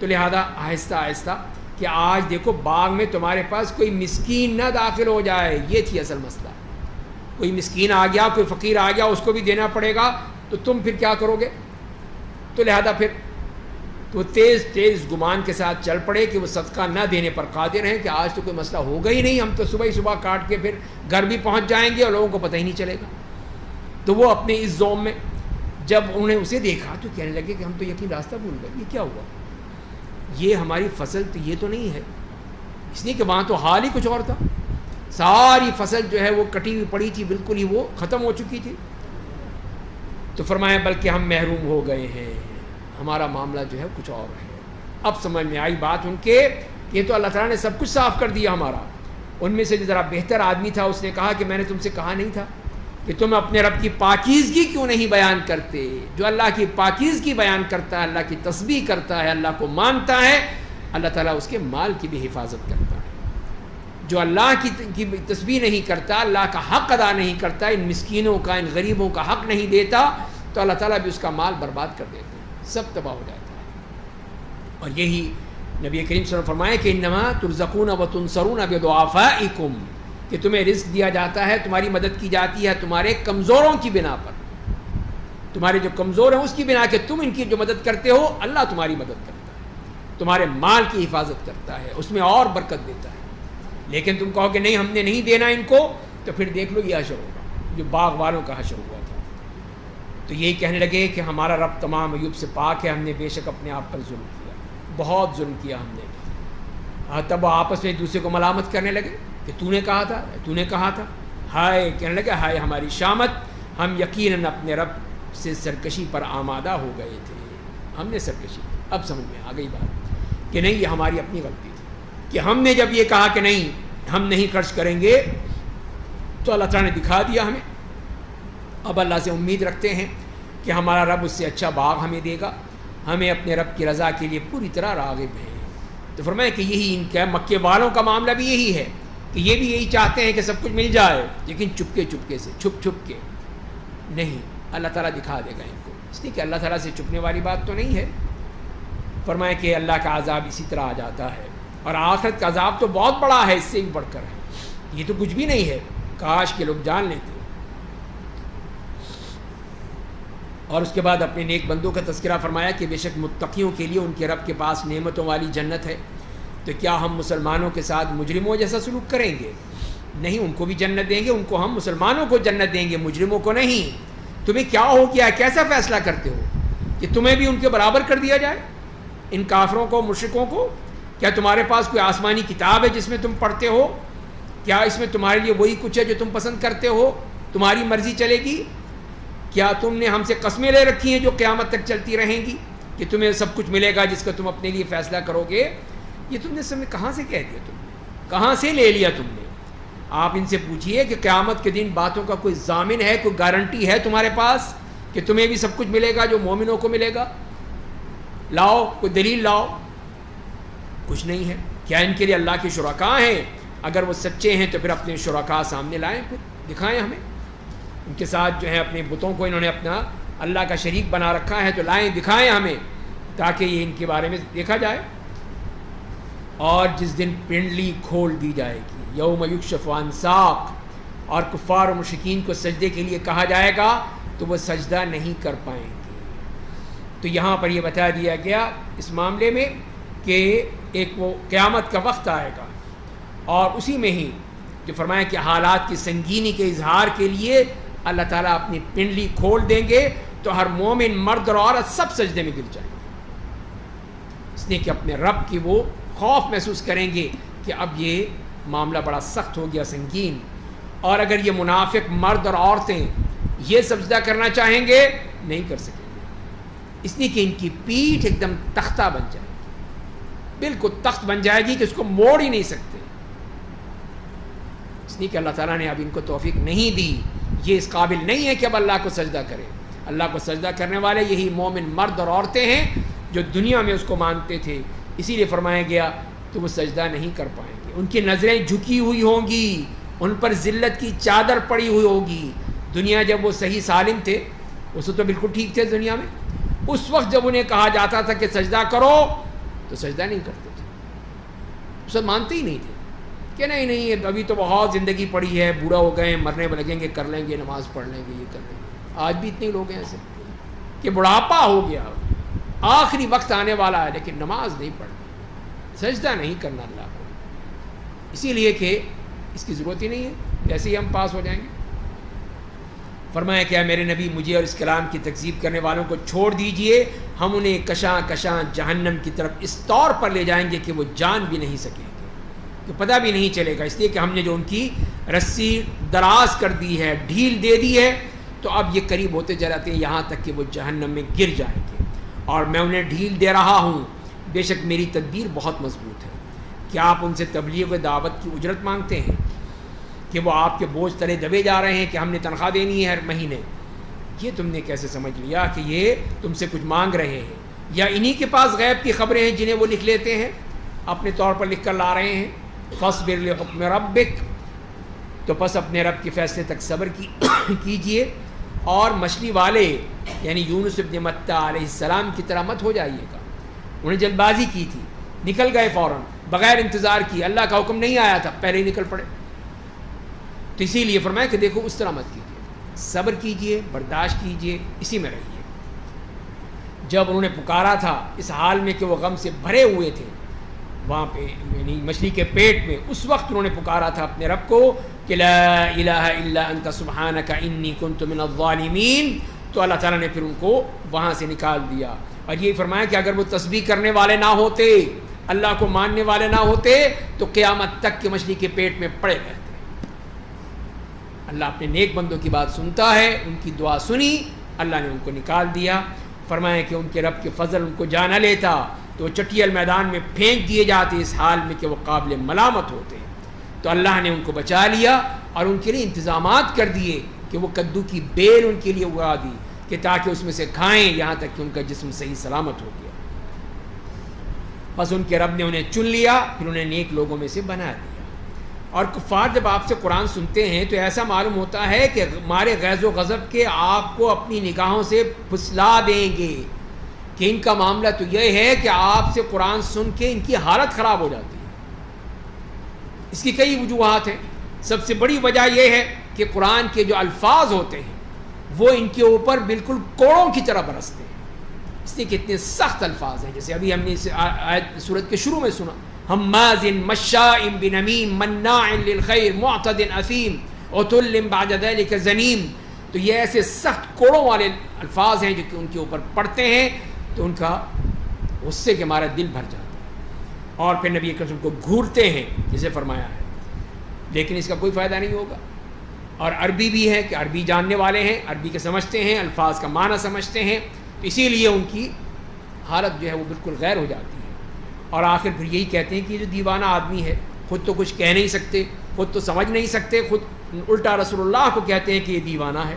تو لہذا آہستہ آہستہ کہ آج دیکھو باغ میں تمہارے پاس کوئی مسکین نہ داخل ہو جائے، یہ تھی اصل مسئلہ. کوئی مسکین آ گیا، کوئی فقیر آ گیا، اس کو بھی دینا پڑے گا، تو تم پھر کیا کرو گے؟ تو لہذا پھر تو تیز گمان کے ساتھ چل پڑے کہ وہ صدقہ نہ دینے پر قادر ہیں کہ آج تو کوئی مسئلہ ہوگا ہی نہیں، ہم تو صبح ہی صبح کاٹ کے پھر گھر بھی پہنچ جائیں گے اور لوگوں کو پتہ ہی نہیں چلے گا. تو وہ اپنے اس زوم میں جب انہوں نے اسے دیکھا تو کہنے لگے کہ ہم تو یقین راستہ بھول گئے، یہ کیا ہوا؟ یہ ہماری فصل تو یہ تو نہیں ہے. اس لیے کہ وہاں تو حال ہی کچھ اور تھا. ساری فصل جو ہے وہ کٹی ہوئی پڑی تھی، بالکل ہی وہ ختم ہو چکی تھی. تو فرمایا بلکہ ہم محروم ہو گئے ہیں، ہمارا معاملہ جو ہے کچھ اور ہے. اب سمجھ میں آئی بات ان کے، یہ تو اللہ تعالیٰ نے سب کچھ صاف کر دیا ہمارا. ان میں سے جو ذرا بہتر آدمی تھا اس نے کہا کہ میں نے تم سے کہا نہیں تھا کہ تم اپنے رب کی پاکیزگی کیوں نہیں بیان کرتے؟ جو اللہ کی پاکیزگی بیان کرتا ہے، اللہ کی تسبیح کرتا ہے، اللہ کو مانتا ہے، اللہ تعالیٰ اس کے مال کی بھی حفاظت کرتا ہے. جو اللہ کی تسبیح نہیں کرتا، اللہ کا حق ادا نہیں کرتا، ان مسکینوں کا، ان غریبوں کا حق نہیں دیتا، تو اللہ تعالیٰ بھی اس کا مال برباد کر دیتا ہے، سب تباہ ہو جاتا ہے. اور یہی نبی کریم صلی اللہ علیہ وسلم فرمائے کہ انما ترزقون وتنصرون بضعفائکم، کہ تمہیں رزق دیا جاتا ہے، تمہاری مدد کی جاتی ہے تمہارے کمزوروں کی بنا پر. تمہارے جو کمزور ہیں اس کی بنا کہ تم ان کی جو مدد کرتے ہو، اللہ تمہاری مدد کرتا ہے، تمہارے مال کی حفاظت کرتا ہے، اس میں اور برکت دیتا ہے. لیکن تم کہو کہ نہیں ہم نے نہیں دینا ان کو، تو پھر دیکھ لو یہ حشر ہوگا جو باغ والوں کا حشر ہوا تھا. تو یہی کہنے لگے کہ ہمارا رب تمام عیوب سے پاک ہے، ہم نے بے شک اپنے آپ پر ظلم کیا، بہت ظلم کیا ہم نے. تب وہ آپس میں ایک دوسرے کو ملامت کرنے لگے کہ تو نے کہا تھا، تو نے کہا تھا. ہائے کہنے لگے ہائے ہماری شامت، ہم یقیناً اپنے رب سے سرکشی پر آمادہ ہو گئے تھے، ہم نے سرکشی. اب سمجھ میں آ گئی بات کہ نہیں یہ ہماری اپنی غلطی تھی کہ ہم نے جب یہ کہا کہ نہیں ہم نہیں خرچ کریں گے، تو اللہ تعالیٰ نے دکھا دیا ہمیں. اب اللہ سے امید رکھتے ہیں کہ ہمارا رب اس سے اچھا باغ ہمیں دے گا، ہمیں اپنے رب کی رضا کے لیے پوری طرح راغب ہیں. تو فرمایا کہ یہی ان کا مکے والوں کا معاملہ بھی یہی ہے کہ یہ بھی یہی چاہتے ہیں کہ سب کچھ مل جائے، لیکن چپکے چپکے سے، چھپ چھپ کے نہیں. اللہ تعالیٰ دکھا دے گا ان کو، اس لیے کہ اللہ تعالیٰ سے چھپنے والی بات تو نہیں ہے. فرمایا کہ اللہ کا عذاب اسی طرح آ جاتا ہے، اور آخرت کا عذاب تو بہت بڑا ہے، اس سے بھی بڑھ کر ہے. یہ تو کچھ بھی نہیں ہے، کاش کے لوگ جان لیتے. اور اس کے بعد اپنے نیک بندوں کا تذکرہ فرمایا کہ بے شک متقیوں کے لیے ان کے رب کے پاس نعمتوں والی جنت ہے. تو کیا ہم مسلمانوں کے ساتھ مجرموں جیسا سلوک کریں گے؟ نہیں، ان کو بھی جنت دیں گے، ان کو ہم مسلمانوں کو جنت دیں گے، مجرموں کو نہیں. تمہیں کیا ہو گیا، کیسا فیصلہ کرتے ہو کہ تمہیں بھی ان کے برابر کر دیا جائے، ان کافروں کو، مشرکوں کو؟ کیا تمہارے پاس کوئی آسمانی کتاب ہے جس میں تم پڑھتے ہو؟ کیا اس میں تمہارے لیے وہی کچھ ہے جو تم پسند کرتے ہو؟ تمہاری مرضی چلے گی؟ کیا تم نے ہم سے قسمیں لے رکھی ہیں جو قیامت تک چلتی رہیں گی کہ تمہیں سب کچھ ملے گا جس کا تم اپنے لیے فیصلہ کرو گے؟ یہ تم نے سب کہاں سے کہہ دیا، تم نے کہاں سے لے لیا تم نے؟ آپ ان سے پوچھئے کہ قیامت کے دن باتوں کا کوئی ضامن ہے، کوئی گارنٹی ہے تمہارے پاس کہ تمہیں بھی سب کچھ ملے گا جو مومنوں کو ملے گا؟ لاؤ کوئی دلیل لاؤ. کچھ نہیں ہے. کیا ان کے لیے اللہ کے شرکاء ہیں؟ اگر وہ سچے ہیں تو پھر اپنے شرکاء سامنے لائیں، پھر دکھائیں ہمیں. ان کے ساتھ جو ہے اپنے بتوں کو انہوں نے اپنا اللہ کا شریک بنا رکھا ہے، تو لائیں دکھائیں ہمیں تاکہ یہ ان کے بارے میں دیکھا جائے. اور جس دن پنڈلی کھول دی جائے گی، یوم یکشف عن ساق، اور کفار و مشرکین کو سجدے کے لیے کہا جائے گا تو وہ سجدہ نہیں کر پائیں گے. تو یہاں پر یہ بتا دیا گیا اس معاملے میں کہ ایک وہ قیامت کا وقت آئے گا، اور اسی میں ہی جو فرمایا کہ حالات کی سنگینی کے اظہار کے لیے اللہ تعالیٰ اپنی پنڈلی کھول دیں گے، تو ہر مومن مرد اور عورت سب سجدے میں گر جائیں گے، اس لیے کہ اپنے رب کی وہ خوف محسوس کریں گے کہ اب یہ معاملہ بڑا سخت ہو گیا، سنگین. اور اگر یہ منافق مرد اور عورتیں یہ سجدہ کرنا چاہیں گے نہیں کر سکیں گے، اس لیے کہ ان کی پیٹھ ایک دم تختہ بن جائے گی، بالکل تخت بن جائے گی کہ اس کو موڑ ہی نہیں سکتے. اس لیے کہ اللہ تعالیٰ نے اب ان کو توفیق نہیں دی، یہ اس قابل نہیں ہے کہ اب اللہ کو سجدہ کرے. اللہ کو سجدہ کرنے والے یہی مومن مرد اور عورتیں ہیں جو دنیا میں اس کو مانتے تھے. اسی لیے فرمایا گیا کہ وہ سجدہ نہیں کر پائیں گے، ان کی نظریں جھکی ہوئی ہوں گی، ان پر ذلت کی چادر پڑی ہوئی ہوگی. دنیا جب وہ صحیح سالم تھے، اس تو بالکل ٹھیک تھے دنیا میں، اس وقت جب انہیں کہا جاتا تھا کہ سجدہ کرو تو سجدہ نہیں کرتے تھے، اس وقت مانتے ہی نہیں تھے کہ نہیں ابھی تو بہت زندگی پڑی ہے، بوڑھا ہو گئے ہیں، مرنے لگیں گے، کر لیں گے، نماز پڑھ لیں گے، یہ کر لیں گے. آج بھی اتنے لوگ ہیں ایسے کہ بڑھاپا ہو گیا، آخری وقت آنے والا ہے لیکن نماز نہیں پڑھنا، سجدہ نہیں کرنا اللہ کو، اسی لیے کہ اس کی ضرورت ہی نہیں ہے، ویسے ہی ہم پاس ہو جائیں گے. فرمایا کہ میرے نبی مجھے اور اس کلام کی تکذیب کرنے والوں کو چھوڑ دیجئے، ہم انہیں کشاں کشاں جہنم کی طرف اس طور پر لے جائیں گے کہ وہ جان بھی نہیں سکیں گے. کہ پتہ بھی نہیں چلے گا، اس لیے کہ ہم نے جو ان کی رسی دراز کر دی ہے، ڈھیل دے دی ہے، تو اب یہ قریب ہوتے جاتے ہیں یہاں تک کہ وہ جہنم میں گر جائیں گے، اور میں انہیں ڈھیل دے رہا ہوں، بے شک میری تدبیر بہت مضبوط ہے۔ کیا آپ ان سے تبلیغ و دعوت کی اجرت مانگتے ہیں کہ وہ آپ کے بوجھ تلے دبے جا رہے ہیں کہ ہم نے تنخواہ دینی ہے ہر مہینے؟ یہ تم نے کیسے سمجھ لیا کہ یہ تم سے کچھ مانگ رہے ہیں، یا انہی کے پاس غیب کی خبریں ہیں جنہیں وہ لکھ لیتے ہیں، اپنے طور پر لکھ کر لا رہے ہیں؟ فاصبر لحکم ربک، تو پس اپنے رب کے فیصلے تک صبر کیجئے، اور مچھلی والے یعنی یونس ابن متى علیہ السلام کی طرح مت ہو جائیے گا۔ انہیں جلد بازی کی تھی، نکل گئے فوراً بغیر انتظار کیے، اللہ کا حکم نہیں آیا تھا، پہلے ہی نکل پڑے۔ تو اسی لیے فرمایا کہ دیکھو اس طرح مت کیجیے، صبر کیجیے، برداشت کیجیے، اسی میں رہیے۔ جب انہوں نے پکارا تھا اس حال میں کہ وہ غم سے بھرے ہوئے تھے وہاں پہ یعنی مچھلی کے پیٹ میں، اس وقت انہوں نے پکارا تھا اپنے رب کو کہ لا الہ الا انت سبحانک انی کنت من الظالمین، تو اللہ تعالیٰ نے پھر ان کو وہاں سے نکال دیا۔ اور یہ فرمایا کہ اگر وہ تسبیح کرنے والے نہ ہوتے، اللہ کو ماننے والے نہ ہوتے، تو قیامت تک کے مچھلی کے پیٹ میں پڑے رہتے۔ اللہ اپنے نیک بندوں کی بات سنتا ہے، ان کی دعا سنی، اللہ نے ان کو نکال دیا۔ فرمایا کہ ان کے رب کے فضل ان کو جانا لیتا تو وہ چٹیل میدان میں پھینک دیے جاتے اس حال میں کہ وہ قابل ملامت ہوتے، تو اللہ نے ان کو بچا لیا اور ان کے لیے انتظامات کر دیے کہ وہ کدو کی بیل ان کے لیے اگا دی کہ تاکہ اس میں سے کھائیں یہاں تک کہ ان کا جسم صحیح سلامت ہو گیا۔ بس ان کے رب نے انہیں چن لیا، پھر انہیں نیک لوگوں میں سے بنا دیا۔ اور کفار جب آپ سے قرآن سنتے ہیں تو ایسا معلوم ہوتا ہے کہ ہمارے غیظ و غضب کے آپ کو اپنی نگاہوں سے پھسلا دیں گے، کہ ان کا معاملہ تو یہ ہے کہ آپ سے قرآن سن کے ان کی حالت خراب ہو جاتی ہے۔ اس کی کئی وجوہات ہیں، سب سے بڑی وجہ یہ ہے کہ قرآن کے جو الفاظ ہوتے ہیں وہ ان کے اوپر بالکل کوڑوں کی طرح برستے ہیں، اس لیے کہ اتنے سخت الفاظ ہیں۔ جیسے ابھی ہم نے اس آیت سورت کے شروع میں سنا، ہماز مشاء بنمیم مناع للخیر معتد اثیم عتل بعد ذلک زنیم، تو یہ ایسے سخت کوڑوں والے الفاظ ہیں جو کہ ان کے اوپر پڑھتے ہیں تو ان کا غصے کے مارے دل بھر جاتا ہے، اور پھر نبی کریم کو گھورتے ہیں جسے فرمایا ہے، لیکن اس کا کوئی فائدہ نہیں ہوگا۔ اور عربی بھی ہے کہ عربی جاننے والے ہیں، عربی کے سمجھتے ہیں، الفاظ کا معنی سمجھتے ہیں، تو اسی لیے ان کی حالت جو ہے وہ بالکل غیر ہو جاتی ہے، اور آخر پھر یہی کہتے ہیں کہ یہ جو دیوانہ آدمی ہے خود تو کچھ کہہ نہیں سکتے، خود تو سمجھ نہیں سکتے، خود الٹا رسول اللہ کو کہتے ہیں کہ یہ دیوانہ ہے،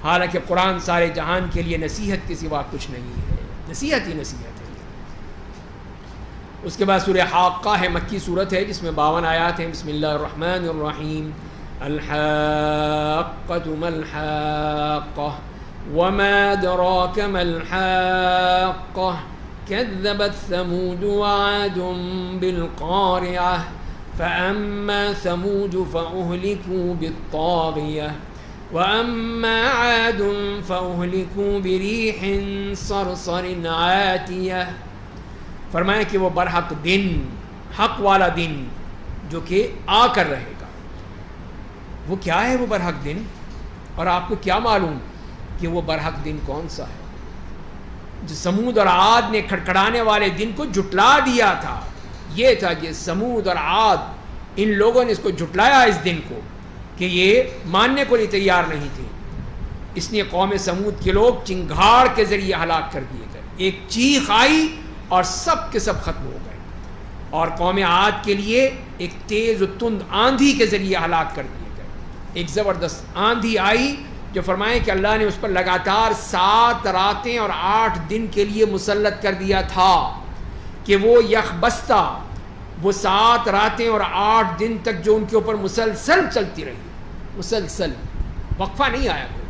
حالانکہ قرآن سارے جہان کے لیے نصیحت کے سوا کچھ نہیں ہے، نصیحت ہی نصیحت ہے۔ اس کے بعد سورہ حاقہ ہے، مکی صورت ہے جس میں 52 آیات ہیں۔ بسم اللہ الرحمن الرحیم، الحاقۃ ما الحاقہ وما ادراک ما الحاقہ كذبت ثمود وعاد بالقارعة فأما ثمود فأهلكوا بالطاغية وأما عاد فأهلكوا بريح صرصر عاتية۔ فرمایا کہ وہ برحق دن، حق والا دن جو کہ آ کر رہے گا، وہ کیا ہے وہ برحق دن؟ اور آپ کو کیا معلوم کہ وہ برحق دن کون سا ہے؟ جو سمود اور عاد نے کھڑکھڑانے والے دن کو جھٹلا دیا تھا، یہ تھا کہ سمود اور عاد ان لوگوں نے اس کو جھٹلایا، اس دن کو، کہ یہ ماننے کو لیے تیار نہیں تھے، اس لیے قوم سمود کے لوگ چنگھاڑ کے ذریعے ہلاک کر دیے گئے، ایک چیخ آئی اور سب کے سب ختم ہو گئے، اور قوم عاد کے لیے ایک تیز و تند آندھی کے ذریعے ہلاک کر دیے گئے، ایک زبردست آندھی آئی جو فرمائیں کہ اللہ نے اس پر لگاتار 7 راتیں اور 8 دن کے لیے مسلط کر دیا تھا کہ وہ یک بستہ، وہ 7 راتیں اور 8 دن تک جو ان کے اوپر مسلسل چلتی رہی، مسلسل وقفہ نہیں آیا کوئی۔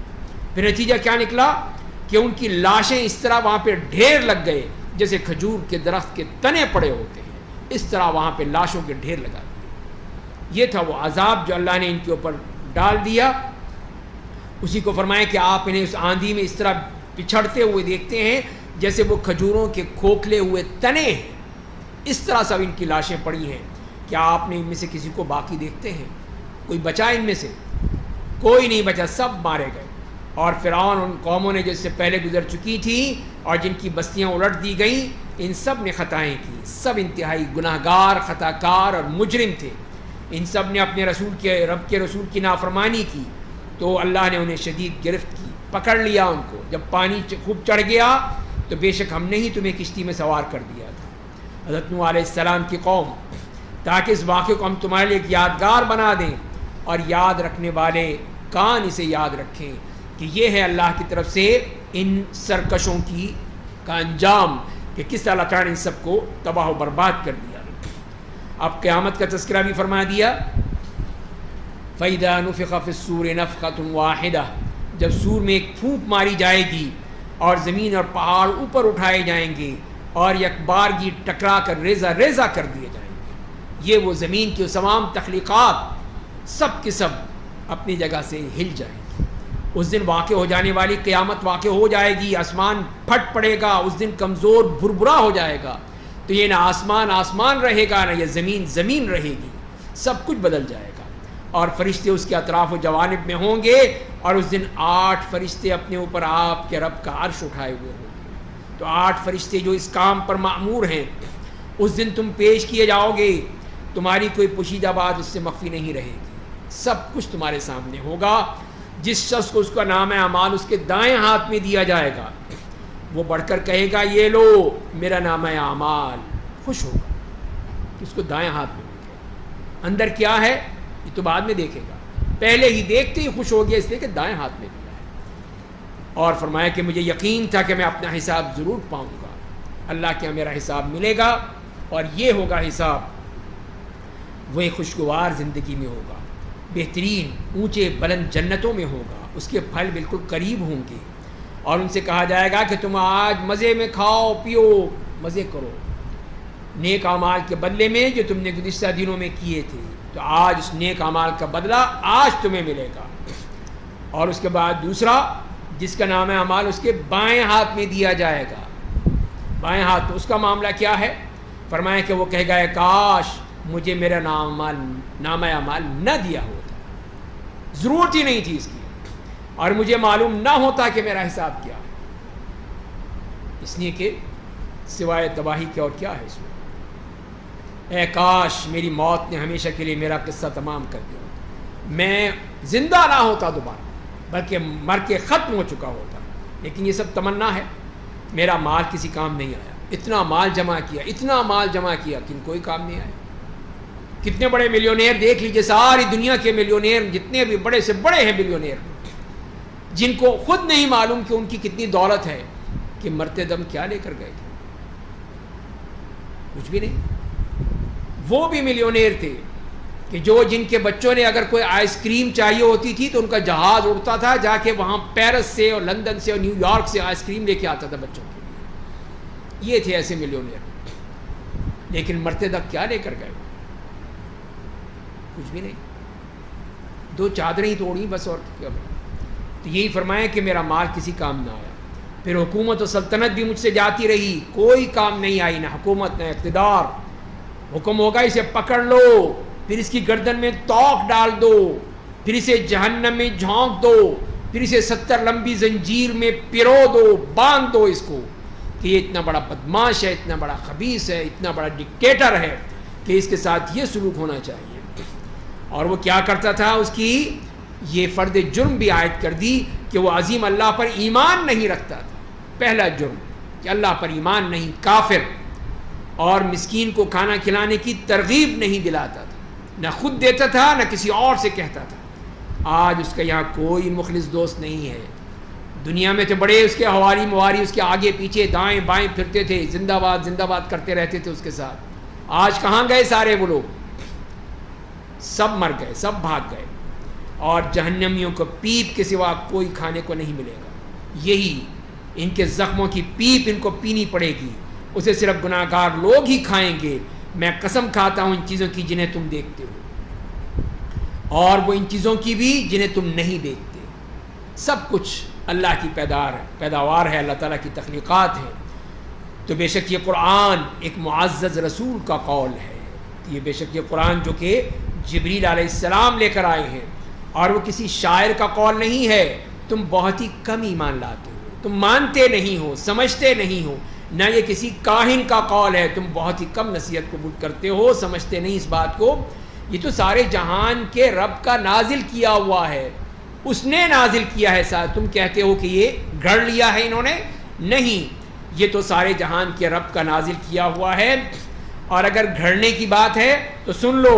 پھر نتیجہ کیا نکلا کہ ان کی لاشیں اس طرح وہاں پہ ڈھیر لگ گئے جیسے کھجور کے درخت کے تنے پڑے ہوتے ہیں، اس طرح وہاں پہ لاشوں کے ڈھیر لگا دیے۔ یہ تھا وہ عذاب جو اللہ نے ان کے اوپر ڈال دیا۔ اسی کو فرمائے کہ آپ انہیں اس آندھی میں اس طرح پچھڑتے ہوئے دیکھتے ہیں جیسے وہ کھجوروں کے کھوکھلے ہوئے تنے ہیں، اس طرح سب ان کی لاشیں پڑی ہیں۔ کیا آپ نے ان میں سے کسی کو باقی دیکھتے ہیں؟ کوئی بچا ان میں سے؟ کوئی نہیں بچا، سب مارے گئے۔ اور فرعون ان قوموں نے جس سے پہلے گزر چکی تھیں اور جن کی بستیاں الٹ دی گئیں، ان سب نے خطائیں کی، سب انتہائی گناہ گار، خطا کار اور مجرم تھے. ان سب نے اپنے رب کے رسول کی نافرمانی کی تو اللہ نے انہیں شدید گرفت کی، پکڑ لیا ان کو. جب پانی خوب چڑھ گیا تو بے شک ہم نے ہی تمہیں کشتی میں سوار کر دیا تھا. حضرت نوح علیہ السلام کی قوم، تاکہ اس واقعے کو ہم تمہارے لیے ایک یادگار بنا دیں اور یاد رکھنے والے کان اسے یاد رکھیں کہ یہ ہے اللہ کی طرف سے ان سرکشوں کا انجام کہ کس طرح اللہ تعالیٰ نے ان سب کو تباہ و برباد کر دیا. اب قیامت کا تذکرہ بھی فرما دیا. فَإِذَا نُفِخَ فِي الصُّورِ نَفْخَةٌ وَاحِدَةٌ، جب سور میں ایک پھونک ماری جائے گی اور زمین اور پہاڑ اوپر اٹھائے جائیں گے اور یکبارگی ٹکرا کر ریزہ ریزہ کر دیے جائیں گے. یہ وہ زمین کی تمام تخلیقات سب کے سب اپنی جگہ سے ہل جائیں گے. اس دن واقع ہو جانے والی قیامت واقع ہو جائے گی، آسمان پھٹ پڑے گا، اس دن کمزور بھربھرا ہو جائے گا. تو یہ نہ آسمان آسمان رہے گا نہ یہ زمین زمین رہے گی، سب کچھ بدل جائے گا. اور فرشتے اس کے اطراف و جوانب میں ہوں گے اور اس دن 8 فرشتے اپنے اوپر آپ کے رب کا عرش اٹھائے ہوئے ہوں گے. تو 8 فرشتے جو اس کام پر مأمور ہیں، اس دن تم پیش کیے جاؤ گے. تمہاری کوئی پوشیدہ بات اس سے مخفی نہیں رہے گی، سب کچھ تمہارے سامنے ہوگا. جس شخص کو اس کا نام اعمال اس کے دائیں ہاتھ میں دیا جائے گا، وہ بڑھ کر کہے گا یہ لو میرا نام اعمال. خوش ہوگا کہ اس کو دائیں ہاتھ میں مل گیا. اندر کیا ہے یہ تو بعد میں دیکھے گا، پہلے ہی دیکھتے ہی خوش ہو گیا اس لیے کہ دائیں ہاتھ میں دیا ہے. اور فرمایا کہ مجھے یقین تھا کہ میں اپنا حساب ضرور پاؤں گا. اللہ کے میرا حساب ملے گا اور یہ ہوگا حساب وہی خوشگوار زندگی میں ہوگا، بہترین اونچے بلند جنتوں میں ہوگا. اس کے پھل بالکل قریب ہوں گے اور ان سے کہا جائے گا کہ تم آج مزے میں کھاؤ پیو، مزے کرو نیک اعمال کے بدلے میں جو تم نے گزشتہ دنوں میں کیے تھے. تو آج اس نیک اعمال کا بدلہ آج تمہیں ملے گا. اور اس کے بعد دوسرا جس کا نام اعمال اس کے بائیں ہاتھ میں دیا جائے گا. بائیں ہاتھ اس کا معاملہ کیا ہے؟ فرمایا کہ وہ کہے گا کاش مجھے میرا نام اعمال نہ دیا ہوتا، ضرورت ہی نہیں تھی اس کی، اور مجھے معلوم نہ ہوتا کہ میرا حساب کیا ہے. اس لیے کہ سوائے تباہی کے اور کیا ہے اس میں. اے کاش میری موت نے ہمیشہ کے لیے میرا قصہ تمام کر دیا ہوتا، میں زندہ نہ ہوتا دوبارہ بلکہ مر کے ختم ہو چکا ہوتا. لیکن یہ سب تمنا ہے، میرا مال کسی کام نہیں آیا. اتنا مال جمع کیا، اتنا مال جمع کیا لیکن کوئی کام نہیں آیا. کتنے بڑے ملینئر دیکھ لیجئے، ساری دنیا کے ملینئر جتنے بھی بڑے سے بڑے ہیں ملینئر، جن کو خود نہیں معلوم کہ ان کی کتنی دولت ہے، کہ مرتے دم کیا لے کر گئے تھے؟ کچھ بھی نہیں. وہ بھی ملینئر تھے کہ جن کے بچوں نے اگر کوئی آئس کریم چاہیے ہوتی تھی تو ان کا جہاز اڑتا تھا، جا کے وہاں پیرس سے اور لندن سے اور نیو یارک سے آئس کریم لے کے آتا تھا بچوں کے لیے. یہ تھے ایسے ملینئر. لیکن مرتے دم کیا لے کر گئے؟ کچھ بھی نہیں. 2 چادریں ہی توڑی بس، اور کیا بنا. تو یہی فرمایا کہ میرا مال کسی کام نہ آیا. پھر حکومت و سلطنت بھی مجھ سے جاتی رہی، کوئی کام نہیں آئی، نہ حکومت نہ اقتدار. حکم ہوگا اسے پکڑ لو، پھر اس کی گردن میں توق ڈال دو، پھر اسے جہنم میں جھونک دو، پھر اسے 70 لمبی زنجیر میں پرو دو، باندھ دو اس کو کہ یہ اتنا بڑا بدماش ہے، اتنا بڑا خبیث ہے، اتنا بڑا ڈکٹیٹر ہے کہ اس کے ساتھ یہ سلوک ہونا چاہیے. اور وہ کیا کرتا تھا، اس کی یہ فرد جرم بھی عائد کر دی کہ وہ عظیم اللہ پر ایمان نہیں رکھتا تھا. پہلا جرم کہ اللہ پر ایمان نہیں، کافر. اور مسکین کو کھانا کھلانے کی ترغیب نہیں دلاتا تھا، نہ خود دیتا تھا نہ کسی اور سے کہتا تھا. آج اس کا یہاں کوئی مخلص دوست نہیں ہے. دنیا میں تو بڑے اس کے حوالی مواری اس کے آگے پیچھے دائیں بائیں پھرتے تھے، زندہ باد کرتے رہتے تھے اس کے ساتھ. آج کہاں گئے سارے وہ لوگ؟ سب مر گئے، سب بھاگ گئے. اور جہنمیوں کو پیپ کے سوا کوئی کھانے کو نہیں ملے گا. یہی ان کے زخموں کی پیپ ان کو پینی پڑے گی، اسے صرف گناہ گار لوگ ہی کھائیں گے. میں قسم کھاتا ہوں ان چیزوں کی جنہیں تم دیکھتے ہو، اور وہ ان چیزوں کی بھی جنہیں تم نہیں دیکھتے. سب کچھ اللہ کی پیداوار ہے، اللہ تعالیٰ کی تخلیقات ہیں. تو بے شک یہ قرآن ایک معزز رسول کا قول ہے. یہ بے شک یہ قرآن جو کہ جبریل علیہ السلام لے کر آئے ہیں، اور وہ کسی شاعر کا قول نہیں ہے. تم بہت ہی کم ایمان لاتے ہو، تم مانتے نہیں ہو، سمجھتے نہیں ہو. نہ یہ کسی کاہن کا قول ہے. تم بہت ہی کم نصیحت قبول کرتے ہو, سمجھتے نہیں اس بات کو. یہ تو سارے جہان کے رب کا نازل کیا ہوا ہے, اس نے نازل کیا ہے. تم کہتے ہو کہ یہ گھڑ لیا ہے انہوں نے, نہیں, یہ تو سارے جہان کے رب کا نازل کیا ہوا ہے. اور اگر گھڑنے کی بات ہے تو سن لو,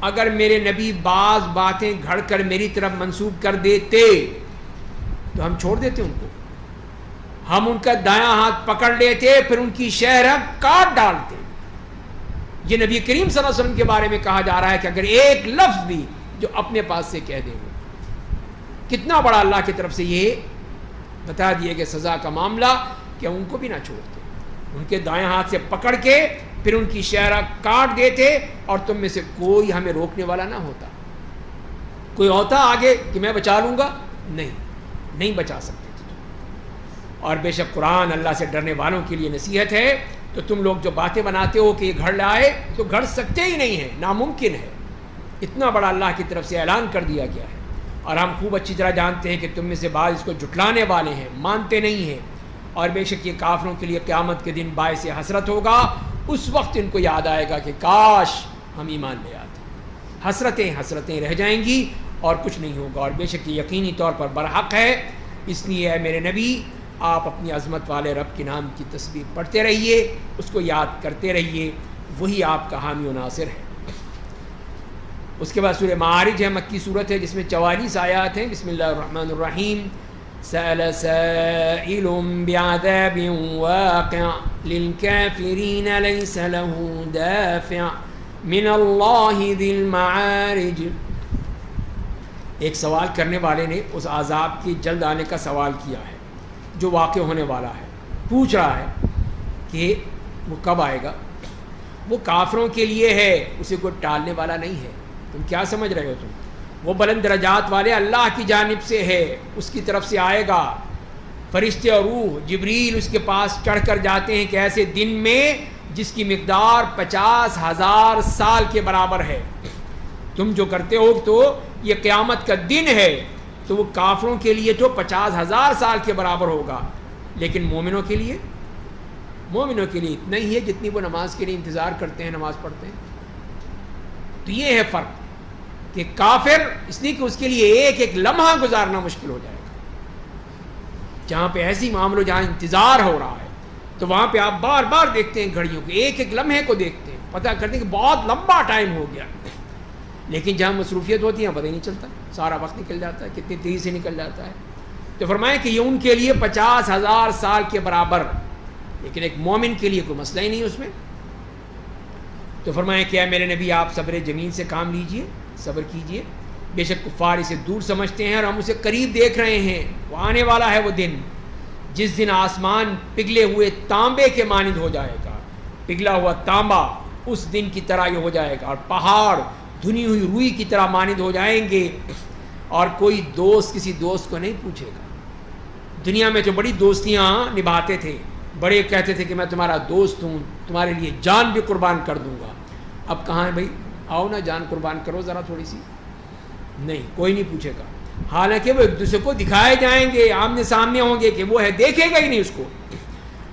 اگر میرے نبی بعض باتیں گھڑ کر میری طرف منسوب کر دیتے تو ہم چھوڑ دیتے ان کو, ہم ان کا دایاں ہاتھ پکڑ لیتے, پھر ان کی شہرت کاٹ ڈالتے. یہ نبی کریم صلی اللہ علیہ وسلم کے بارے میں کہا جا رہا ہے کہ اگر ایک لفظ بھی جو اپنے پاس سے کہہ دیں, کتنا بڑا اللہ کی طرف سے یہ بتا دیے کہ سزا کا معاملہ, کہ ان کو بھی نہ چھوڑتے, ان کے دائیں ہاتھ سے پکڑ کے پھر ان کی شہرہ کاٹ دیتے, اور تم میں سے کوئی ہمیں روکنے والا نہ ہوتا. کوئی ہوتا آگے کہ میں بچا لوں گا, نہیں بچا سکتے تھے. اور بے شک قرآن اللہ سے ڈرنے والوں کے لیے نصیحت ہے. تو تم لوگ جو باتیں بناتے ہو کہ یہ گھڑ لائے, تو گھڑ سکتے ہی نہیں ہیں, ناممکن ہے. اتنا بڑا اللہ کی طرف سے اعلان کر دیا گیا ہے. اور ہم خوب اچھی طرح جانتے ہیں کہ تم میں سے بعض اس کو جھٹلانے والے ہیں, مانتے نہیں ہیں. اور بے شک یہ کافروں کے لیے قیامت کے دن باعث حسرت ہوگا. اس وقت ان کو یاد آئے گا کہ کاش ہم ایمان لے آتے. حسرتیں رہ جائیں گی اور کچھ نہیں ہوگا. اور بے شک یہ یقینی طور پر برحق ہے. اس لیے اے میرے نبی, آپ اپنی عظمت والے رب کے نام کی تسبیح پڑھتے رہیے, اس کو یاد کرتے رہیے, وہی آپ کا حامی و ناصر ہے. اس کے بعد سورہ معارج ہے, مکی صورت ہے جس میں 44 آیات ہیں. بسم اللہ الرحمن الرحیم. سأل سائل بعذاب واقع للكافرين ليس له دافع من الله ذي المعارج. ایک سوال کرنے والے نے اس عذاب کی جلد آنے کا سوال کیا ہے جو واقع ہونے والا ہے. پوچھ رہا ہے کہ وہ کب آئے گا. وہ کافروں کے لیے ہے, اسے کوئی ٹالنے والا نہیں ہے. تم کیا سمجھ رہے ہو تم؟ وہ بلند درجات والے اللہ کی جانب سے ہے, اس کی طرف سے آئے گا. فرشتے اور روح جبریل اس کے پاس چڑھ کر جاتے ہیں کہ ایسے دن میں جس کی مقدار 50,000 سال کے برابر ہے. تم جو کرتے ہو تو یہ قیامت کا دن ہے, تو وہ کافروں کے لیے تو 50,000 سال کے برابر ہوگا, لیکن مومنوں کے لیے اتنا ہی ہے جتنی وہ نماز کے لیے انتظار کرتے ہیں, نماز پڑھتے ہیں. تو یہ ہے فرق کہ کافر اس لیے کہ اس کے لیے ایک ایک لمحہ گزارنا مشکل ہو جائے گا. جہاں پہ ایسی معاملوں جہاں انتظار ہو رہا ہے, تو وہاں پہ آپ بار بار دیکھتے ہیں گھڑیوں کے ایک ایک لمحے کو دیکھتے ہیں, پتہ کرتے ہیں کہ بہت لمبا ٹائم ہو گیا. لیکن جہاں مصروفیت ہوتی ہے پتہ ہی نہیں چلتا, سارا وقت نکل جاتا ہے, کتنی تیزی سے نکل جاتا ہے. تو فرمائیں کہ یہ ان کے لیے 50,000 سال کے برابر, لیکن ایک مومن کے لیے کوئی مسئلہ ہی نہیں اس میں. تو فرمائیں کہ اے میرے نبی, آپ صبر جمیل سے کام لیجئے, صبر کیجئے. بے شک کفار اسے دور سمجھتے ہیں اور ہم اسے قریب دیکھ رہے ہیں. وہ آنے والا ہے وہ دن جس دن آسمان پگھلے ہوئے تانبے کے مانند ہو جائے گا. پگھلا ہوا تانبا اس دن کی طرح یہ ہو جائے گا, اور پہاڑ دھنی ہوئی روئی کی طرح مانند ہو جائیں گے. اور کوئی دوست کسی دوست کو نہیں پوچھے گا. دنیا میں تو بڑی دوستیاں نبھاتے تھے, بڑے کہتے تھے کہ میں تمہارا دوست ہوں, تمہارے لیے جان بھی قربان کر دوں گا. اب کہاں ہے بھائی, آؤ نا جان قربان کرو ذرا تھوڑی سی. نہیں, کوئی نہیں پوچھے گا. حالانکہ وہ ایک دوسرے کو دکھائے جائیں گے, آمنے سامنے ہوں گے, کہ وہ ہے دیکھے گا ہی نہیں اس کو.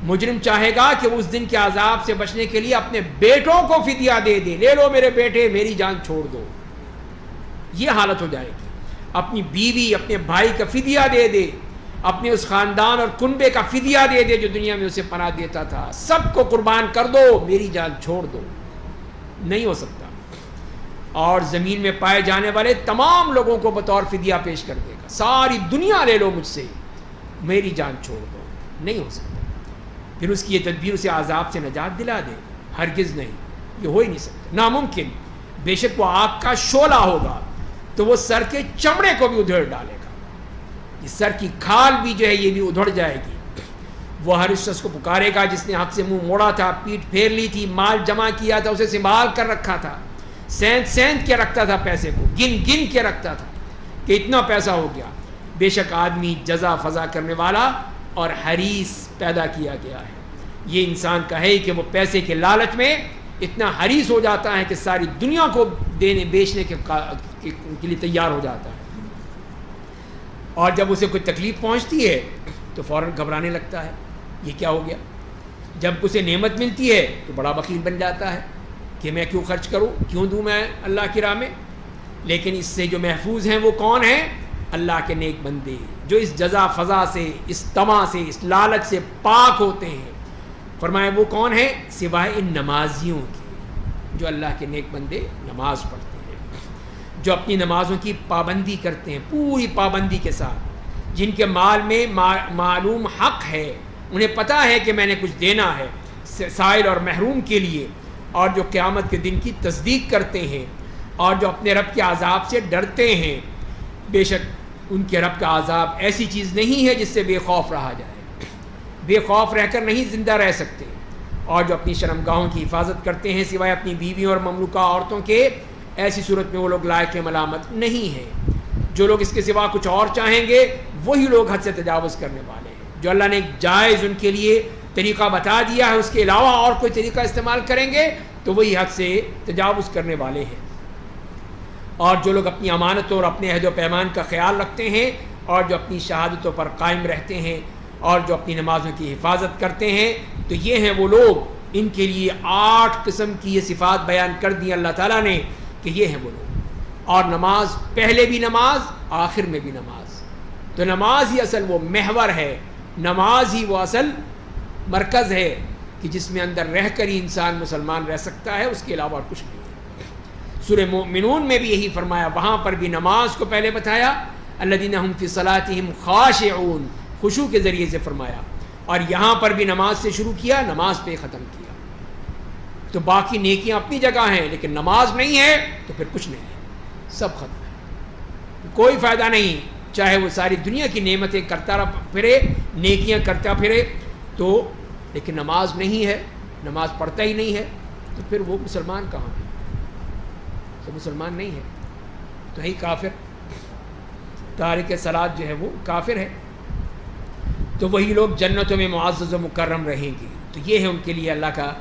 مجرم چاہے گا کہ اس دن کے عذاب سے بچنے کے لیے اپنے بیٹوں کو فدیہ دے دے, لے لو میرے بیٹے, میری جان چھوڑ دو. یہ حالت ہو جائے گی. اپنی بیوی, اپنے بھائی کا فدیہ دے دے, اپنے اس خاندان اور کنبے کا فدیہ دے دے جو دنیا میں اسے پناہ دیتا تھا. سب کو قربان کر دو, میری جان چھوڑ دو. نہیں ہو سکتا. اور زمین میں پائے جانے والے تمام لوگوں کو بطور فدیہ پیش کر دے گا. ساری دنیا لے لو مجھ سے, میری جان چھوڑ دو. نہیں ہو سکتا. پھر اس کی یہ تدبیر اسے عذاب سے نجات دلا دے. ہرگز نہیں, یہ ہو ہی نہیں سکتا, ناممکن. بے شک وہ آگ کا شعلہ ہوگا تو وہ سر کے چمڑے کو بھی ادھیڑ ڈالے گا. یہ سر کی کھال بھی جو ہے یہ بھی ادھڑ جائے گی. وہ ہر اس شخص کو پکارے گا جس نے حق سے منہ موڑا تھا, پیٹ پھیر لی تھی, مال جمع کیا تھا, اسے سنبھال کر رکھا تھا, سینت کے رکھتا تھا, پیسے کو گن کے رکھتا تھا کہ اتنا پیسہ ہو گیا. بے شک آدمی جزا فضا کرنے والا اور حریص پیدا کیا گیا ہے. یہ انسان کا ہے کہ وہ پیسے کے لالچ میں اتنا حریص ہو جاتا ہے کہ ساری دنیا کو دینے بیچنے کے لیے تیار ہو جاتا ہے. اور جب اسے کوئی تکلیف پہنچتی ہے تو فوراً گھبرانے لگتا ہے, یہ کیا ہو گیا, جب اسے نعمت ملتی ہے تو بڑا بخیل بن جاتا ہے کہ میں کیوں خرچ کروں، کیوں دوں میں اللہ کی راہ میں. لیکن اس سے جو محفوظ ہیں وہ کون ہیں؟ اللہ کے نیک بندے جو اس جزا فضا سے، اس طمع سے، اس لالچ سے پاک ہوتے ہیں. فرمایا وہ کون ہیں؟ سوائے ان نمازیوں کے جو اللہ کے نیک بندے نماز پڑھتے ہیں، جو اپنی نمازوں کی پابندی کرتے ہیں پوری پابندی کے ساتھ، جن کے مال میں معلوم حق ہے، انہیں پتہ ہے کہ میں نے کچھ دینا ہے سائل اور محروم کے لیے، اور جو قیامت کے دن کی تصدیق کرتے ہیں اور جو اپنے رب کے عذاب سے ڈرتے ہیں. بے شک ان کے رب کا عذاب ایسی چیز نہیں ہے جس سے بے خوف رہا جائے، بے خوف رہ کر نہیں زندہ رہ سکتے. اور جو اپنی شرمگاہوں کی حفاظت کرتے ہیں سوائے اپنی بیویوں اور مملوکہ عورتوں کے، ایسی صورت میں وہ لوگ لائق ملامت نہیں ہیں. جو لوگ اس کے سوا کچھ اور چاہیں گے وہی لوگ حد سے تجاوز کرنے والے ہیں. جو اللہ نے ایک جائز ان کے لیے طریقہ بتا دیا ہے، اس کے علاوہ اور کوئی طریقہ استعمال کریں گے تو وہی حد سے تجاوز کرنے والے ہیں. اور جو لوگ اپنی امانتوں اور اپنے عہد و پیمان کا خیال رکھتے ہیں، اور جو اپنی شہادتوں پر قائم رہتے ہیں، اور جو اپنی نمازوں کی حفاظت کرتے ہیں، تو یہ ہیں وہ لوگ. ان کے لیے 8 قسم کی یہ صفات بیان کر دی اللہ تعالیٰ نے کہ یہ ہیں وہ لوگ. اور نماز، پہلے بھی نماز، آخر میں بھی نماز. تو نماز ہی اصل وہ محور ہے، نماز ہی وہ اصل مرکز ہے کہ جس میں اندر رہ کر ہی انسان مسلمان رہ سکتا ہے، اس کے علاوہ اور کچھ نہیں ہے. سورہ مومنون میں بھی یہی فرمایا، وہاں پر بھی نماز کو پہلے بتایا، الذین هم فی صلاتہم خاشعون، خشوع کے ذریعے سے فرمایا. اور یہاں پر بھی نماز سے شروع کیا، نماز پہ ختم کیا. تو باقی نیکیاں اپنی جگہ ہیں، لیکن نماز نہیں ہے تو پھر کچھ نہیں ہے، سب ختم ہے، کوئی فائدہ نہیں. چاہے وہ ساری دنیا کی نعمتیں کرتا پھرے، نیکیاں کرتا پھرے، تو لیکن نماز نہیں ہے، نماز پڑھتا ہی نہیں ہے، تو پھر وہ مسلمان کہاں ہے؟ تو مسلمان نہیں ہے، تو ہی کافر. تارک صلاۃ جو ہے وہ کافر ہے. تو وہی لوگ جنتوں میں معزز و مکرم رہیں گے. تو یہ ہے ان کے لیے اللہ کا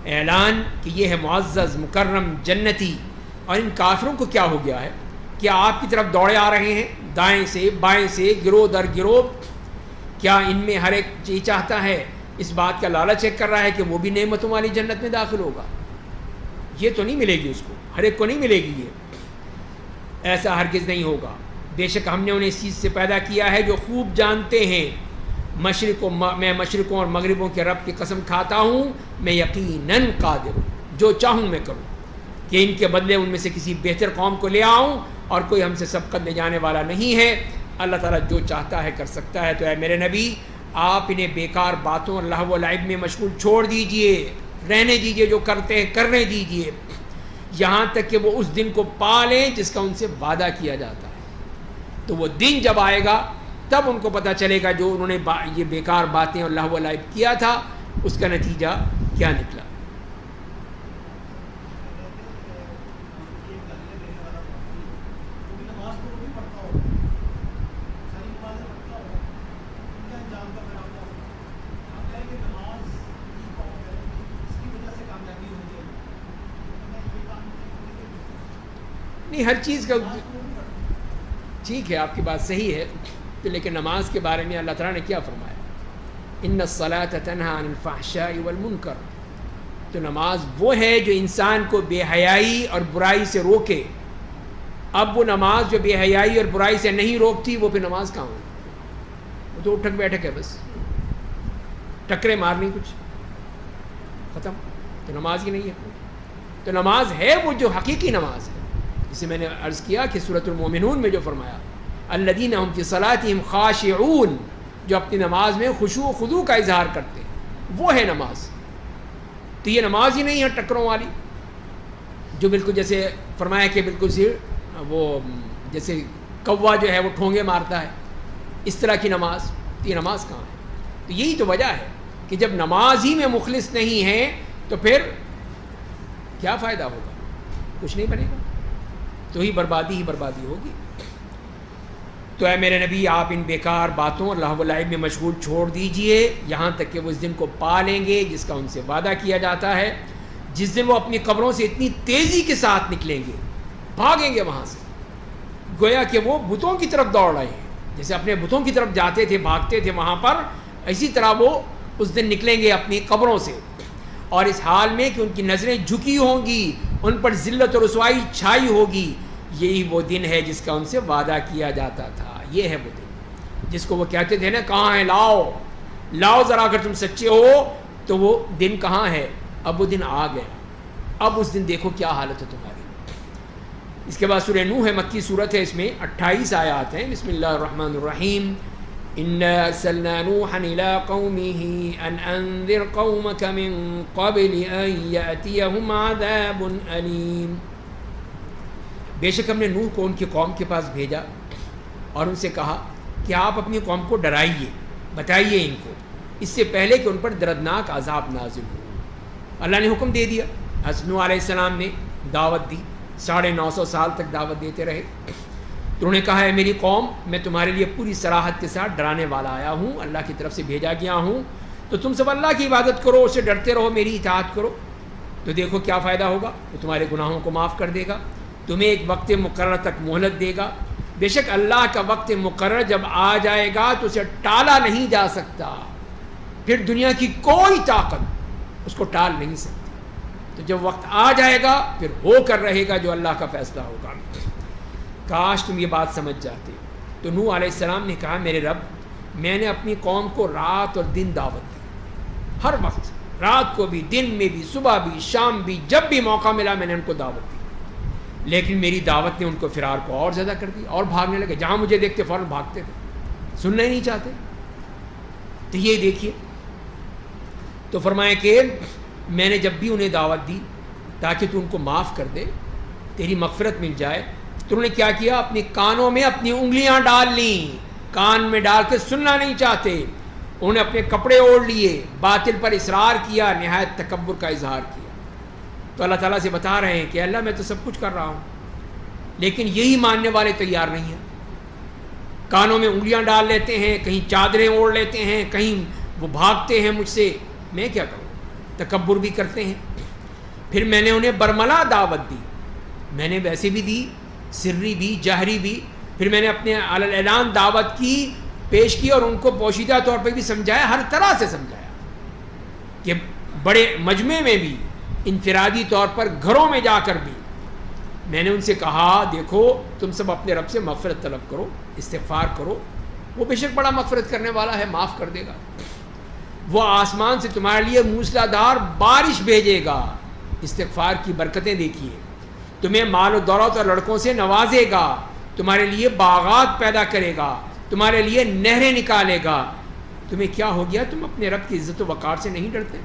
اعلان کہ یہ ہے معزز مکرم جنتی. اور ان کافروں کو کیا ہو گیا ہے کہ آپ کی طرف دوڑے آ رہے ہیں دائیں سے بائیں سے، گروہ در گروہ. کیا ان میں ہر ایک یہ چاہتا ہے، اس بات کا لالچ چیک کر رہا ہے کہ وہ بھی نعمتوں والی جنت میں داخل ہوگا؟ یہ تو نہیں ملے گی اس کو، ہر ایک کو نہیں ملے گی. یہ ایسا ہرگز نہیں ہوگا. بے شک ہم نے انہیں اس چیز سے پیدا کیا ہے جو خوب جانتے ہیں. میں مشرقوں اور مغربوں کے رب کی قسم کھاتا ہوں، میں یقیناً قادر ہوں، جو چاہوں میں کروں، کہ ان کے بدلے ان میں سے کسی بہتر قوم کو لے آؤں، اور کوئی ہم سے سبقت لے جانے والا نہیں ہے. اللہ تعالیٰ جو چاہتا ہے کر سکتا ہے. تو اے میرے نبی، آپ انہیں بیکار باتوں اور لہو و لعب میں مشغول چھوڑ دیجئے، رہنے دیجئے، جو کرتے ہیں کرنے دیجئے، یہاں تک کہ وہ اس دن کو پا لیں جس کا ان سے وعدہ کیا جاتا ہے. تو وہ دن جب آئے گا تب ان کو پتہ چلے گا جو انہوں نے یہ بیکار باتیں اور لہو و لعب کیا تھا اس کا نتیجہ کیا نکلا. نہیں، ہر چیز کا ٹھیک ہے، آپ کی بات صحیح ہے، لیکن نماز کے بارے میں اللہ تعالیٰ نے کیا فرمایا؟ ان الصلاۃ تنہی عن الفحشاء والمنکر. تو نماز وہ ہے جو انسان کو بے حیائی اور برائی سے روکے. اب وہ نماز جو بے حیائی اور برائی سے نہیں روکتی، وہ پھر نماز کہاں ہوئی؟ وہ تو اٹھک بیٹھک ہے، بس ٹکرے مارنی، کچھ ختم. تو نماز ہی نہیں ہے. تو نماز ہے وہ جو حقیقی نماز ہے، جسے میں نے عرض کیا کہ سورۃ المومنون میں جو فرمایا، الذین هم فی صلاتہم خاشعون، جو اپنی نماز میں خشوع و خضوع کا اظہار کرتے ہیں، وہ ہے نماز. تو یہ نماز ہی نہیں ہے ٹکروں والی، جو بالکل جیسے فرمایا کہ بالکل وہ جیسے کوا جو ہے وہ ٹھونگے مارتا ہے، اس طرح کی نماز. تو یہ نماز کہاں ہے؟ تو یہی تو وجہ ہے کہ جب نماز ہی میں مخلص نہیں ہے تو پھر کیا فائدہ ہوگا؟ کچھ نہیں بنے گا، تو ہی بربادی ہوگی. تو اے میرے نبی، آپ ان بیکار باتوں اور لہو و لعب میں مشغول چھوڑ دیجئے، یہاں تک کہ وہ اس دن کو پا لیں گے جس کا ان سے وعدہ کیا جاتا ہے، جس دن وہ اپنی قبروں سے اتنی تیزی کے ساتھ نکلیں گے، بھاگیں گے وہاں سے، گویا کہ وہ بتوں کی طرف دوڑ رہے ہیں. جیسے اپنے بتوں کی طرف جاتے تھے، بھاگتے تھے وہاں پر، اسی طرح وہ اس دن نکلیں گے اپنی قبروں سے اور اس حال میں کہ ان کی نظریں جھکی ہوں گی، ان پر ذلت اور رسوائی چھائی ہوگی. یہی وہ دن ہے جس کا ان سے وعدہ کیا جاتا تھا. یہ ہے وہ دن جس کو وہ کہتے تھے نا کہاں ہے، لاؤ لاؤ ذرا، اگر تم سچے ہو تو وہ دن کہاں ہے. اب وہ دن آ گیا. اب اس دن دیکھو کیا حالت ہے تمہاری. اس کے بعد سورہ نوح ہے، مکی صورت ہے، اس میں 28 آیات ہیں. بسم اللہ الرحمن الرحیم. اِنَّا أَرْسَلْنَا نُوحًا إِلَىٰ قَوْمِهِ أَنْ أَنذِرْ قَوْمَكَ مِنْ قَبْلِ أَنْ يَأْتِيَهُمْ عَذَابٌ أَلِيمٌ. بے شک ہم نے نوح کو ان کی قوم کے پاس بھیجا اور ان سے کہا کہ آپ اپنی قوم کو ڈرائیے، بتائیے ان کو اس سے پہلے کہ ان پر دردناک عذاب نازل ہو. اللہ نے حکم دے دیا. حضرت نوح علیہ السلام نے دعوت دی، 950 سال تک دعوت دیتے رہے. تو انہوں نے کہا ہے میری قوم، میں تمہارے لیے پوری صراحت کے ساتھ ڈرانے والا آیا ہوں، اللہ کی طرف سے بھیجا گیا ہوں. تو تم سب اللہ کی عبادت کرو، اسے ڈرتے رہو، میری اطاعت کرو. تو دیکھو کیا فائدہ ہوگا. وہ تمہارے گناہوں کو معاف کر دے گا، تمہیں ایک وقت مقرر تک مہلت دے گا. بے شک اللہ کا وقت مقرر جب آ جائے گا تو اسے ٹالا نہیں جا سکتا. پھر دنیا کی کوئی طاقت اس کو ٹال نہیں سکتی. تو جب وقت آ جائے گا پھر ہو کر رہے گا جو اللہ کا فیصلہ ہوگا. کاش تم یہ بات سمجھ جاتے. تو نوح علیہ السلام نے کہا میرے رب، میں نے اپنی قوم کو رات اور دن دعوت دی، ہر وقت، رات کو بھی، دن میں بھی، صبح بھی، شام بھی، جب بھی موقع ملا میں نے ان کو دعوت دی. لیکن میری دعوت نے ان کو فرار کو اور زیادہ کر دی اور بھاگنے لگے. جہاں مجھے دیکھتے فوراً بھاگتے تھے، سننا ہی نہیں چاہتے. تو یہ دیکھیے. تو فرمایا کہ میں نے جب بھی انہیں دعوت دی تاکہ تو ان کو معاف کر دے، تیری مغفرت مل جائے، تو انہوں نے کیا کیا، اپنے کانوں میں اپنی انگلیاں ڈال لیں، کان میں ڈال کے سننا نہیں چاہتے. انہوں نے اپنے کپڑے اوڑھ لیے، باطل پر اصرار کیا، نہایت تکبر کا اظہار کیا. تو اللہ تعالیٰ سے بتا رہے ہیں کہ اللہ میں تو سب کچھ کر رہا ہوں، لیکن یہی ماننے والے تیار نہیں ہیں. کانوں میں انگلیاں ڈال لیتے ہیں، کہیں چادریں اوڑھ لیتے ہیں، کہیں وہ بھاگتے ہیں مجھ سے. میں کیا کروں؟ تکبر بھی کرتے ہیں. پھر میں نے انہیں برملا دعوت دی، میں نے ویسے بھی دی، سری بھی، جہری بھی. پھر میں نے اپنے علی اعلان دعوت کی، پیش کی، اور ان کو پوشیدہ طور پہ بھی سمجھایا، ہر طرح سے سمجھایا کہ بڑے مجمع میں بھی، انفرادی طور پر گھروں میں جا کر بھی. میں نے ان سے کہا دیکھو تم سب اپنے رب سے مغفرت طلب کرو، استغفار کرو، وہ بے شک بڑا مغفرت کرنے والا ہے، معاف کر دے گا. وہ آسمان سے تمہارے لیے موسلا دھار بارش بھیجے گا. استغفار کی برکتیں دیکھیے. تمہیں مال و دولت اور لڑکوں سے نوازے گا، تمہارے لیے باغات پیدا کرے گا، تمہارے لیے نہریں نکالے گا. تمہیں کیا ہو گیا؟ تم اپنے رب کی عزت و وقار سے نہیں ڈرتے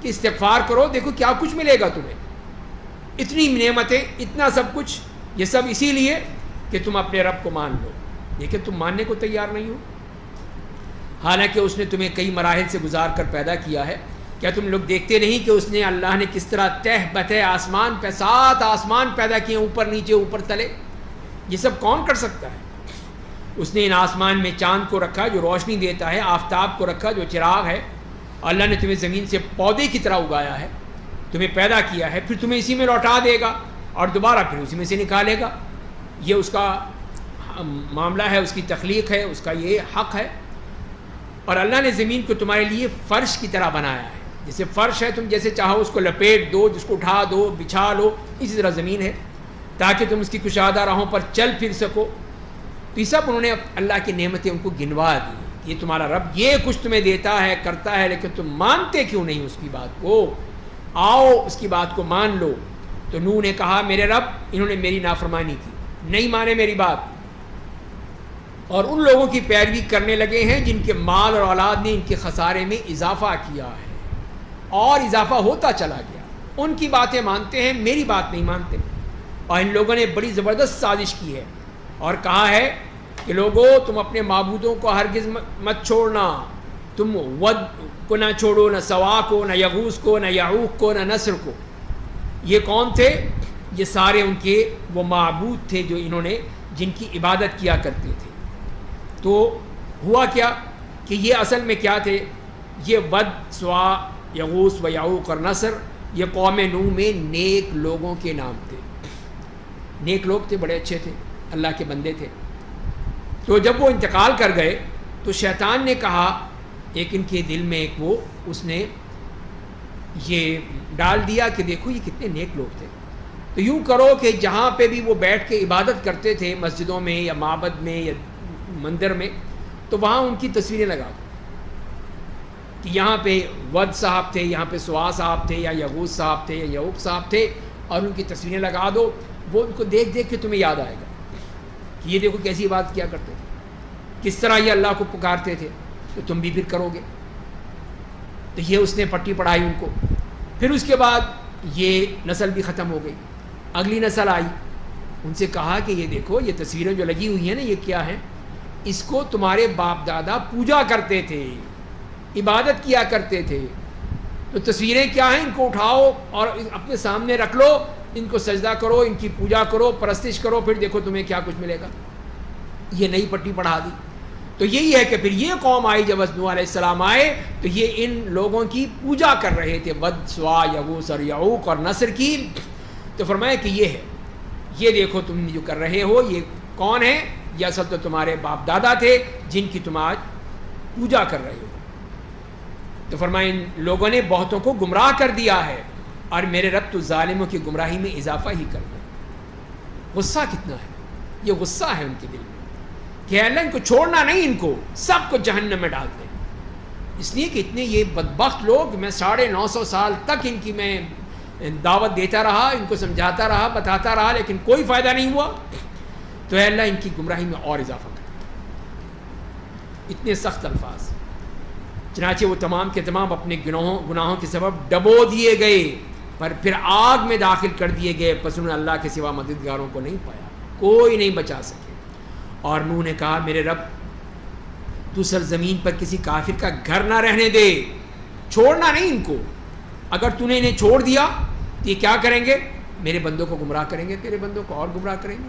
کہ استغفار کرو، دیکھو کیا کچھ ملے گا تمہیں. اتنی نعمتیں، اتنا سب کچھ، یہ سب اسی لیے کہ تم اپنے رب کو مان لو. لیکن تم ماننے کو تیار نہیں ہو، حالانکہ اس نے تمہیں کئی مراحل سے گزار کر پیدا کیا ہے. کیا تم لوگ دیکھتے نہیں کہ اس نے، اللہ نے کس طرح تہ بتہ آسمان پہ 7 آسمان پیدا کیے، اوپر نیچے اوپر تلے. یہ سب کون کر سکتا ہے؟ اس نے ان آسمان میں چاند کو رکھا جو روشنی دیتا ہے، آفتاب کو رکھا جو چراغ ہے. اللہ نے تمہیں زمین سے پودے کی طرح اگایا ہے، تمہیں پیدا کیا ہے، پھر تمہیں اسی میں لوٹا دے گا اور دوبارہ پھر اسی میں سے نکالے گا. یہ اس کا معاملہ ہے، اس کی تخلیق ہے، اس کا یہ حق ہے. اور اللہ نے زمین کو تمہارے لیے فرش کی طرح بنایا ہے. جیسے فرش ہے، تم جیسے چاہو اس کو لپیٹ دو، جس کو اٹھا دو، بچھا لو، اسی طرح زمین ہے تاکہ تم اس کی کشادہ راہوں پر چل پھر سکو. تو یہ سب انہوں نے اللہ کی نعمتیں ان کو گنوا دی. یہ تمہارا رب یہ کچھ تمہیں دیتا ہے، کرتا ہے، لیکن تم مانتے کیوں نہیں اس کی بات کو؟ آؤ اس کی بات کو مان لو. تو نوح نے کہا میرے رب، انہوں نے میری نافرمانی کی، نہیں مانے میری بات، اور ان لوگوں کی پیروی کرنے لگے ہیں جن کے مال اور اولاد نے ان کے خسارے میں اضافہ کیا ہے، اور اضافہ ہوتا چلا گیا. ان کی باتیں مانتے ہیں، میری بات نہیں مانتے. اور ان لوگوں نے بڑی زبردست سازش کی ہے اور کہا ہے کہ لوگوں تم اپنے معبودوں کو ہرگز مت چھوڑنا. تم ود کو نہ چھوڑو، نہ سوا کو، نہ یغوث کو، نہ یعوق کو، نہ نصر کو. یہ کون تھے؟ یہ سارے ان کے وہ معبود تھے جو انہوں نے، جن کی عبادت کیا کرتے تھے. تو ہوا کیا کہ یہ اصل میں کیا تھے؟ یہ ود، سوا، یغوث و یعوق اور نصر، یہ قوم نوح میں نیک لوگوں کے نام تھے. نیک لوگ تھے، بڑے اچھے تھے، اللہ کے بندے تھے. تو جب وہ انتقال کر گئے تو شیطان نے کہا ایک ان کے دل میں ایک وہ اس نے یہ ڈال دیا کہ دیکھو یہ کتنے نیک لوگ تھے، تو یوں کرو کہ جہاں پہ بھی وہ بیٹھ کے عبادت کرتے تھے مسجدوں میں یا معبد میں یا مندر میں، تو وہاں ان کی تصویریں لگا دو کہ یہاں پہ ود صاحب تھے، یہاں پہ سوا صاحب تھے، یا یغوث صاحب تھے، یا یعوق صاحب تھے، اور ان کی تصویریں لگا دو. وہ ان کو دیکھ دیکھ کے تمہیں یاد آئے گا کہ یہ دیکھو کیسی بات کیا کرتے تھے، کس طرح یہ اللہ کو پکارتے تھے، تو تم بھی پھر کرو گے. تو یہ اس نے پٹی پڑھائی ان کو. پھر اس کے بعد یہ نسل بھی ختم ہو گئی، اگلی نسل آئی، ان سے کہا کہ یہ دیکھو یہ تصویریں جو لگی ہوئی ہیں نا، یہ کیا ہیں؟ اس کو تمہارے باپ دادا پوجا کرتے تھے، عبادت کیا کرتے تھے، تو تصویریں کیا ہیں؟ ان کو اٹھاؤ اور اپنے سامنے رکھ لو، ان کو سجدہ کرو، ان کی پوجا کرو، پرستش کرو، پھر دیکھو تمہیں کیا کچھ ملے گا. یہ نئی پٹی پڑھا دی. تو یہی ہے کہ پھر یہ قوم آئی جب نوح علیہ السلام آئے تو یہ ان لوگوں کی پوجا کر رہے تھے، ود، سوا، یغوث اور یعوق اور نصر کی. تو فرمایا کہ یہ ہے، یہ دیکھو تم جو کر رہے ہو یہ کون ہے؟ یہ اصل تو تمہارے باپ دادا تھے جن کی تم آج پوجا کر رہے ہو. تو فرمایا ان لوگوں نے بہتوں کو گمراہ کر دیا ہے، اور میرے رب تو ظالموں کی گمراہی میں اضافہ ہی کر دے. غصہ کتنا ہے، یہ غصہ ہے ان کے دل میں کہ اللہ ان کو چھوڑنا نہیں، ان کو سب کو جہنم میں ڈال دیں. اس لیے کہ اتنے یہ بدبخت لوگ، میں 950 سال تک ان کی میں دعوت دیتا رہا، ان کو سمجھاتا رہا، بتاتا رہا، لیکن کوئی فائدہ نہیں ہوا. تو اے اللہ ان کی گمراہی میں اور اضافہ کر. اتنے سخت الفاظ. چنانچہ وہ تمام کے تمام اپنے گناہوں کے سبب ڈبو دیے گئے، پر پھر آگ میں داخل کر دیے گئے. پس انہوں نے اللہ کے سوا مددگاروں کو نہیں پایا، کوئی نہیں بچا سکے. اور نوح نے کہا میرے رب تو سرزمین پر کسی کافر کا گھر نہ رہنے دے، چھوڑنا نہیں ان کو. اگر تو نے انہیں چھوڑ دیا تو یہ کیا کریں گے؟ میرے بندوں کو گمراہ کریں گے، تیرے بندوں کو اور گمراہ کریں گے،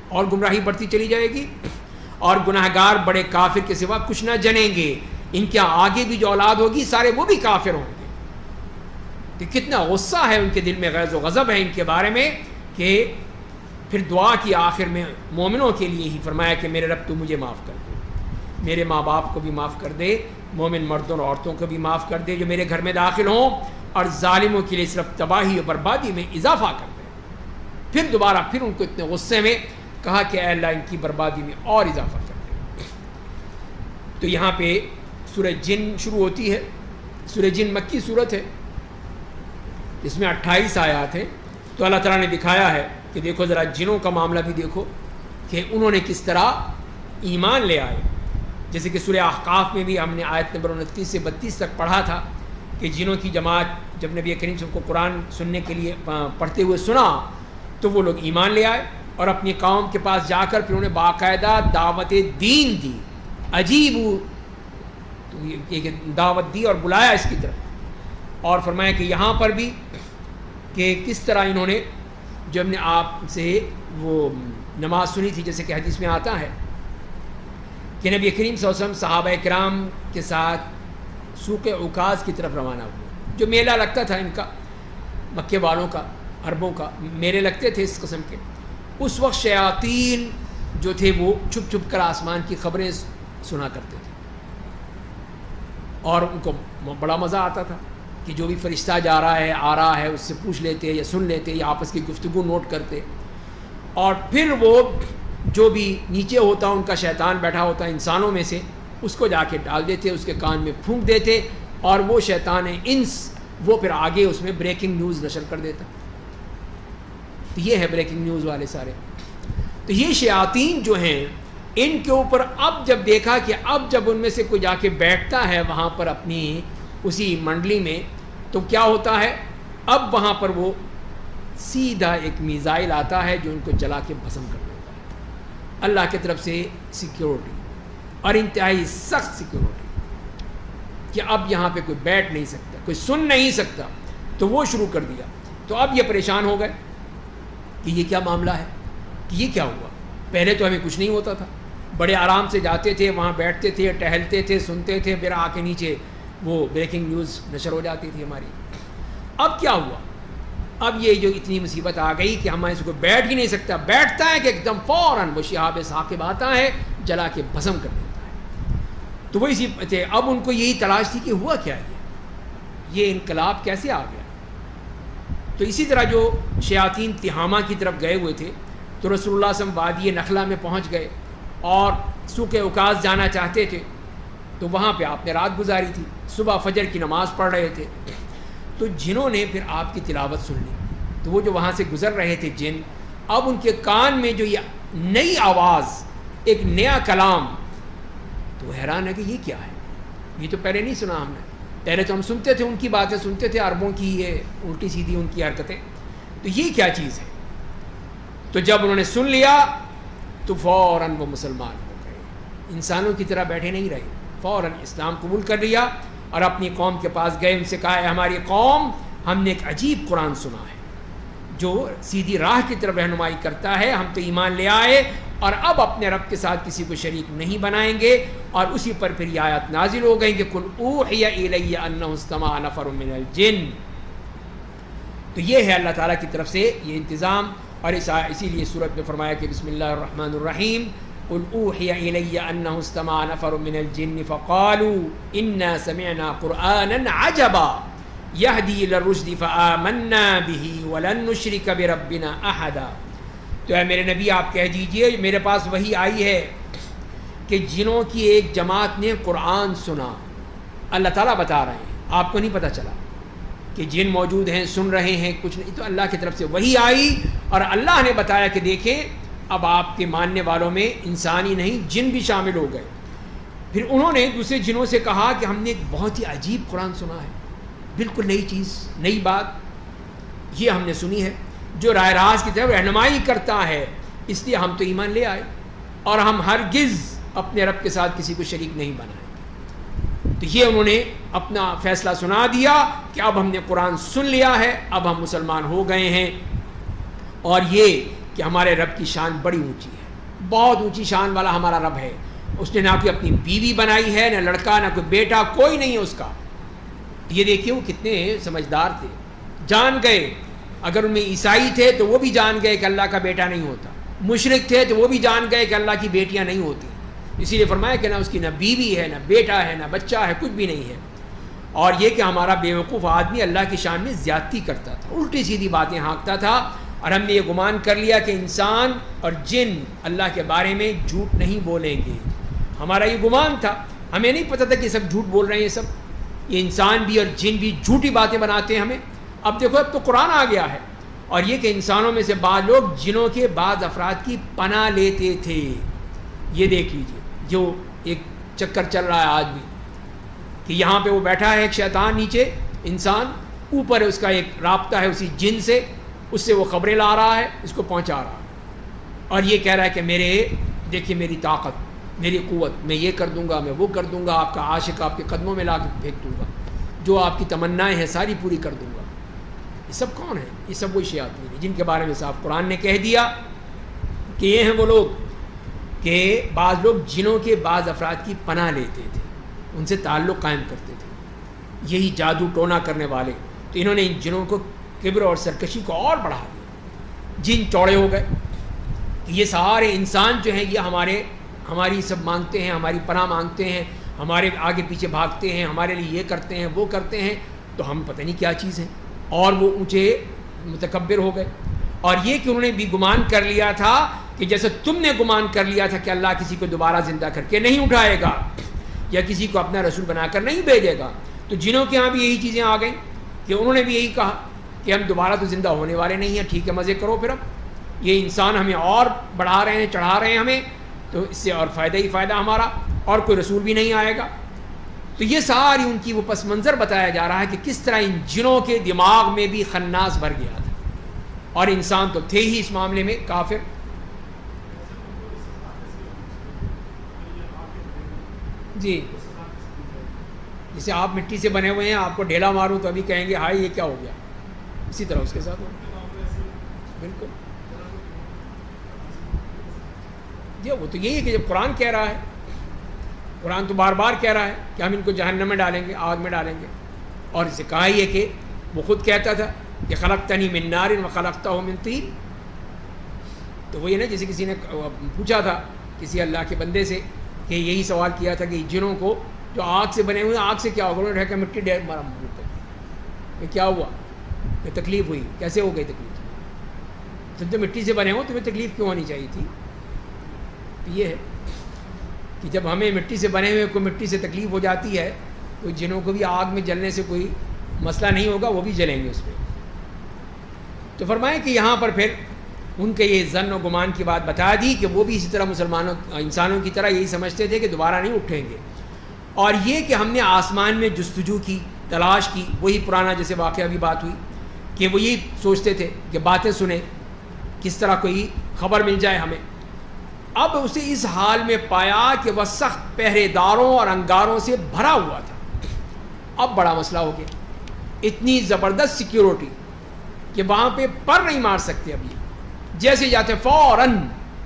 اور گمراہی بڑھتی چلی جائے گی، اور گناہگار بڑے کافر کے سوا کچھ نہ جنیں گے. ان کے آگے بھی جو اولاد ہوگی سارے وہ بھی کافر ہوں گے. کہ کتنا غصہ ہے ان کے دل میں، غیظ و غضب ہے ان کے بارے میں. کہ پھر دعا کی آخر میں مومنوں کے لیے ہی فرمایا کہ میرے رب تو مجھے معاف کر دے، میرے ماں باپ کو بھی معاف کر دے، مومن مردوں اور عورتوں کو بھی معاف کر دے جو میرے گھر میں داخل ہوں، اور ظالموں کے لیے صرف تباہی اور بربادی میں اضافہ کر دے. پھر دوبارہ پھر ان کو اتنے غصے میں کہا کہ اے اللہ ان کی بربادی میں اور اضافہ کر دے. تو یہاں پہ سورہ جن شروع ہوتی ہے. سورہ جن مکی صورت ہے، اس میں 28 آیات ہیں. تو اللہ تعالیٰ نے دکھایا ہے کہ دیکھو ذرا جنوں کا معاملہ بھی دیکھو کہ انہوں نے کس طرح ایمان لے آئے. جیسے کہ سورہ احقاف میں بھی ہم نے آیت نمبر 29 سے 32 تک پڑھا تھا کہ جنوں کی جماعت جب نبی کریم صلی اللہ علیہ وسلم کو قرآن سننے کے لیے پڑھتے ہوئے سنا تو وہ لوگ ایمان لے آئے، اور اپنی قوم کے پاس جا کر پھر انہیں باقاعدہ دعوت دین دی. عجیب دعوت دی اور بلایا اس کی طرف. اور فرمایا کہ یہاں پر بھی کہ کس طرح انہوں نے جو ہم نے آپ سے وہ نماز سنی تھی، جیسے کہ حدیث میں آتا ہے کہ نبی کریم صلی اللہ علیہ وسلم صحابہ کرام کے ساتھ سوق عکاظ کی طرف روانہ ہوئے، جو میلہ لگتا تھا ان کا، مکے والوں کا، عربوں کا میلے لگتے تھے اس قسم کے. اس وقت شیاطین جو تھے وہ چھپ چھپ کر آسمان کی خبریں سنا کرتے تھے، اور ان کو بڑا مزہ آتا تھا کہ جو بھی فرشتہ جا رہا ہے آ رہا ہے اس سے پوچھ لیتے یا سن لیتے یا آپس کی گفتگو نوٹ کرتے. اور پھر وہ جو بھی نیچے ہوتا ان کا شیطان بیٹھا ہوتا انسانوں میں سے، اس کو جا کے ڈال دیتے، اس کے کان میں پھونک دیتے، اور وہ شیطان انس وہ پھر آگے اس میں بریکنگ نیوز نشر کر دیتا. تو یہ ہے بریکنگ نیوز والے سارے. تو یہ شیاطین جو ہیں ان کے اوپر اب جب دیکھا کہ اب جب ان میں سے کوئی جا کے بیٹھتا ہے وہاں پر اپنی اسی منڈلی میں، تو کیا ہوتا ہے؟ اب وہاں پر وہ سیدھا ایک میزائل آتا ہے جو ان کو جلا کے بھسم کر دیتا ہے. اللہ کی طرف سے سیکیورٹی، اور انتہائی سخت سیکیورٹی، کہ اب یہاں پہ کوئی بیٹھ نہیں سکتا، کوئی سن نہیں سکتا. تو وہ شروع کر دیا. تو اب یہ پریشان ہو گئے کہ یہ کیا معاملہ ہے، کہ یہ کیا ہوا. پہلے تو ہمیں کچھ نہیں ہوتا تھا، بڑے آرام سے جاتے تھے، وہاں بیٹھتے تھے، ٹہلتے تھے، سنتے تھے، پھر آ کے نیچے وہ بریکنگ نیوز نشر ہو جاتی تھی ہماری. اب کیا ہوا؟ اب یہ جو اتنی مصیبت آ گئی کہ ہمارے سے کوئی بیٹھ ہی نہیں سکتا. بیٹھتا ہے کہ ایک دم فوراً وہ شہاب ثاقب آتا ہے، جلا کے بھسم کر دیتا ہے. تو وہ اسی تھے. اب ان کو یہی تلاش تھی کہ ہوا کیا یہ انقلاب کیسے آ گیا. تو اسی طرح جو شیاطین تہامہ کی طرف گئے ہوئے تھے تو رسول اللہ صلی اللہ علیہ وسلم وادی نخلا میں پہنچ گئے اور سوق عکاظ جانا چاہتے تھے. تو وہاں پہ آپ نے رات گزاری تھی, صبح فجر کی نماز پڑھ رہے تھے. تو جنہوں نے پھر آپ کی تلاوت سن لی, تو وہ جو وہاں سے گزر رہے تھے جن, اب ان کے کان میں جو یہ نئی آواز, ایک نیا کلام, تو حیران ہے کہ یہ کیا ہے, یہ تو پہلے نہیں سنا ہم نے. پہلے تو ہم سنتے تھے ان کی باتیں سنتے تھے, عربوں کی یہ الٹی سیدھی ان کی حرکتیں, تو یہ کیا چیز ہے. تو جب انہوں نے سن لیا تو فوراً وہ مسلمان ہو گئے, انسانوں کی طرح بیٹھے نہیں رہے, فوراً اسلام قبول کر لیا اور اپنی قوم کے پاس گئے. ان سے کہا ہے ہماری قوم, ہم نے ایک عجیب قرآن سنا ہے جو سیدھی راہ کی طرف رہنمائی کرتا ہے, ہم تو ایمان لے آئے اور اب اپنے رب کے ساتھ کسی کو شریک نہیں بنائیں گے. اور اسی پر پھر یہ آیت نازل ہو گئی کہ قل اوحی الی انہ استمع نفر من الجن. تو یہ ہے اللہ تعالیٰ کی طرف سے یہ انتظام. اور اسی لیے سورت میں فرمایا کہ بسم اللہ الرحمن الرحیم, قل اوحی الی انہ استمع نفر من الجن فقالوا انا سمعنا قرآنا عجبا یہدی الی الرشد فآمنا به ولن نشرک بربنا احدا. تو اے میرے نبی آپ کہہ دیجئے میرے پاس وحی آئی ہے کہ جنوں کی ایک جماعت نے قرآن سنا. اللہ تعالیٰ بتا رہے ہیں, آپ کو نہیں پتہ چلا کہ جن موجود ہیں سن رہے ہیں کچھ نہیں, تو اللہ کی طرف سے وحی آئی اور اللہ نے بتایا کہ دیکھیں اب آپ کے ماننے والوں میں انسانی نہیں جن بھی شامل ہو گئے. پھر انہوں نے دوسرے جنوں سے کہا کہ ہم نے ایک بہت ہی عجیب قرآن سنا ہے, بالکل نئی چیز, نئی بات یہ ہم نے سنی ہے جو راہ راست کی طرف رہنمائی کرتا ہے, اس لیے ہم تو ایمان لے آئے اور ہم ہرگز اپنے رب کے ساتھ کسی کو شریک نہیں بنائیں گے. تو یہ انہوں نے اپنا فیصلہ سنا دیا کہ اب ہم نے قرآن سن لیا ہے, اب ہم مسلمان ہو گئے ہیں. اور یہ کہ ہمارے رب کی شان بڑی اونچی ہے, بہت اونچی شان والا ہمارا رب ہے. اس نے نہ کوئی اپنی بیوی بنائی ہے, نہ لڑکا, نہ کوئی بیٹا, کوئی نہیں ہے اس کا. یہ دیکھیے وہ کتنے سمجھدار تھے, جان گئے. اگر ان میں عیسائی تھے تو وہ بھی جان گئے کہ اللہ کا بیٹا نہیں ہوتا, مشرک تھے تو وہ بھی جان گئے کہ اللہ کی بیٹیاں نہیں ہوتی. اسی لیے فرمایا کہ نہ اس کی نہ بیوی ہے, نہ بیٹا ہے, نہ بچہ ہے, کچھ بھی نہیں ہے. اور یہ کہ ہمارا بیوقوف آدمی اللہ کی شان میں زیادتی کرتا تھا, الٹی سیدھی باتیں ہانکتا تھا, اور ہم نے یہ گمان کر لیا کہ انسان اور جن اللہ کے بارے میں جھوٹ نہیں بولیں گے. ہمارا یہ گمان تھا, ہمیں نہیں پتہ تھا کہ سب جھوٹ بول رہے ہیں. یہ انسان بھی اور جن بھی جھوٹی باتیں بناتے ہیں ہمیں. اب دیکھو اب تو قرآن آ گیا ہے, اور یہ کہ انسانوں میں سے بعض لوگ جنوں کے بعض افراد کی پناہ لیتے تھے. یہ دیکھ لیجئے جو ایک چکر چل رہا ہے آج بھی کہ یہاں پہ وہ بیٹھا ہے ایک شیطان, نیچے انسان, اوپر اس کا ایک رابطہ ہے اسی جن سے, اس سے وہ خبریں لا رہا ہے, اس کو پہنچا رہا ہے, اور یہ کہہ رہا ہے کہ میرے دیکھیے میری طاقت, میری قوت, میں یہ کر دوں گا, میں وہ کر دوں گا, آپ کا عاشق آپ کے قدموں میں لا کے پھینک دوں گا, جو آپ کی تمنائیں ہیں ساری پوری کر دوں گا. یہ سب کون ہیں؟ یہ سب وہی شیاطین ہیں جن کے بارے میں صاحب قرآن نے کہہ دیا کہ یہ ہیں وہ لوگ کہ بعض لوگ جنوں کے بعض افراد کی پناہ لیتے تھے, ان سے تعلق قائم کرتے تھے, یہی جادو ٹونا کرنے والے. تو انہوں نے ان جنوں کو کبر اور سرکشی کو اور بڑھا دیا. جن چوڑے ہو گئے کہ یہ سارے انسان جو ہیں یہ ہماری سب مانگتے ہیں, ہماری پناہ مانگتے ہیں, ہمارے آگے پیچھے بھاگتے ہیں, ہمارے لیے یہ کرتے ہیں وہ کرتے ہیں, تو ہم پتہ نہیں کیا چیز ہیں. اور وہ اونچے متکبر ہو گئے. اور یہ کہ انہوں نے بھی گمان کر لیا تھا کہ جیسے تم نے گمان کر لیا تھا کہ اللہ کسی کو دوبارہ زندہ کر کے نہیں اٹھائے گا یا کسی کو اپنا رسول بنا کر نہیں بھیجے گا, تو جنوں کے ہاں بھی یہی چیزیں آ گئیں کہ انہوں نے بھی یہی کہا کہ ہم دوبارہ تو زندہ ہونے والے نہیں ہیں, ٹھیک ہے مزے کرو پھر, اب یہ انسان ہمیں اور بڑھا رہے ہیں, چڑھا رہے ہیں ہمیں, تو اس سے اور فائدہ ہی فائدہ ہمارا, اور کوئی رسول بھی نہیں آئے گا. تو یہ ساری ان کی وہ پس منظر بتایا جا رہا ہے کہ کس طرح ان جنوں کے دماغ میں بھی خناس بھر گیا تھا, اور انسان تو تھے ہی اس معاملے میں کافر. جی جیسے آپ مٹی سے بنے ہوئے ہیں, آپ کو ڈھیلا ماروں تو ابھی کہیں گے ہائے یہ کیا ہو گیا, اسی طرح اس کے ساتھ بالکل. جی وہ تو یہی ہے کہ جب قرآن کہہ رہا ہے, قرآن تو بار بار کہہ رہا ہے کہ ہم ان کو جہنم میں ڈالیں گے, آگ میں ڈالیں گے. اور اسے کہا ہی ہے کہ وہ خود کہتا تھا کہ خلقتنی من نار و خلقتہ من طین. تو وہ یہ نا جیسے کسی نے پوچھا تھا کسی اللہ کے بندے سے کہ یہی سوال کیا تھا کہ جنوں کو جو آگ سے بنے ہوئے آگ سے کیا ہوگا، انہوں نے کہا کہ مٹی ڈیر مارا منہ پہ، کیا ہوا کہ تکلیف ہوئی، کیسے ہو گئی تکلیف؟ تم تو مٹی سے بنے ہو، تمہیں تکلیف کیوں ہونی چاہیے تھی؟ یہ ہے کہ جب ہمیں مٹی سے بنے ہوئے کو مٹی سے تکلیف ہو جاتی ہے تو جنوں کو بھی آگ میں جلنے سے کوئی مسئلہ نہیں ہوگا، وہ بھی جلیں گے اس پہ۔ تو فرمائیں کہ یہاں پر پھر ان کے یہ ظن و گمان کی بات بتا دی کہ وہ بھی اسی طرح مسلمانوں انسانوں کی طرح یہی سمجھتے تھے کہ دوبارہ نہیں اٹھیں گے، اور یہ کہ ہم نے آسمان میں جستجو کی، تلاش کی، وہی پرانا جیسے واقعہ بھی بات ہوئی کہ وہ یہی سوچتے تھے کہ باتیں سنیں، کس طرح کوئی خبر مل جائے ہمیں۔ اب اسے اس حال میں پایا کہ وہ سخت پہرے داروں اور انگاروں سے بھرا ہوا تھا۔ اب بڑا مسئلہ ہو گیا، اتنی زبردست سیکیورٹی کہ وہاں پہ پر نہیں مار سکتے، ابھی جیسے جاتے فوراً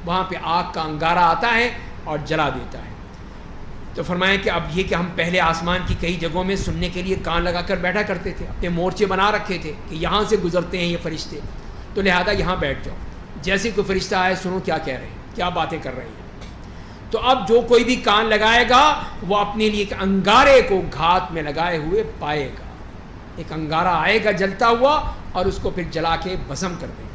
وہاں پہ آگ کا انگارہ آتا ہے اور جلا دیتا ہے۔ تو فرمایا کہ اب یہ کہ ہم پہلے آسمان کی کئی جگہوں میں سننے کے لیے کان لگا کر بیٹھا کرتے تھے، اپنے مورچے بنا رکھے تھے کہ یہاں سے گزرتے ہیں یہ فرشتے، تو لہذا یہاں بیٹھ جاؤ، جیسے کوئی فرشتہ آئے سنو کیا کہہ رہے ہیں، کیا باتیں کر رہے ہیں۔ تو اب جو کوئی بھی کان لگائے گا وہ اپنے لیے ایک انگارے کو گھات میں لگائے ہوئے پائے گا، ایک انگارہ آئے گا جلتا ہوا اور اس کو پھر جلا کے بھسم کر دے گا۔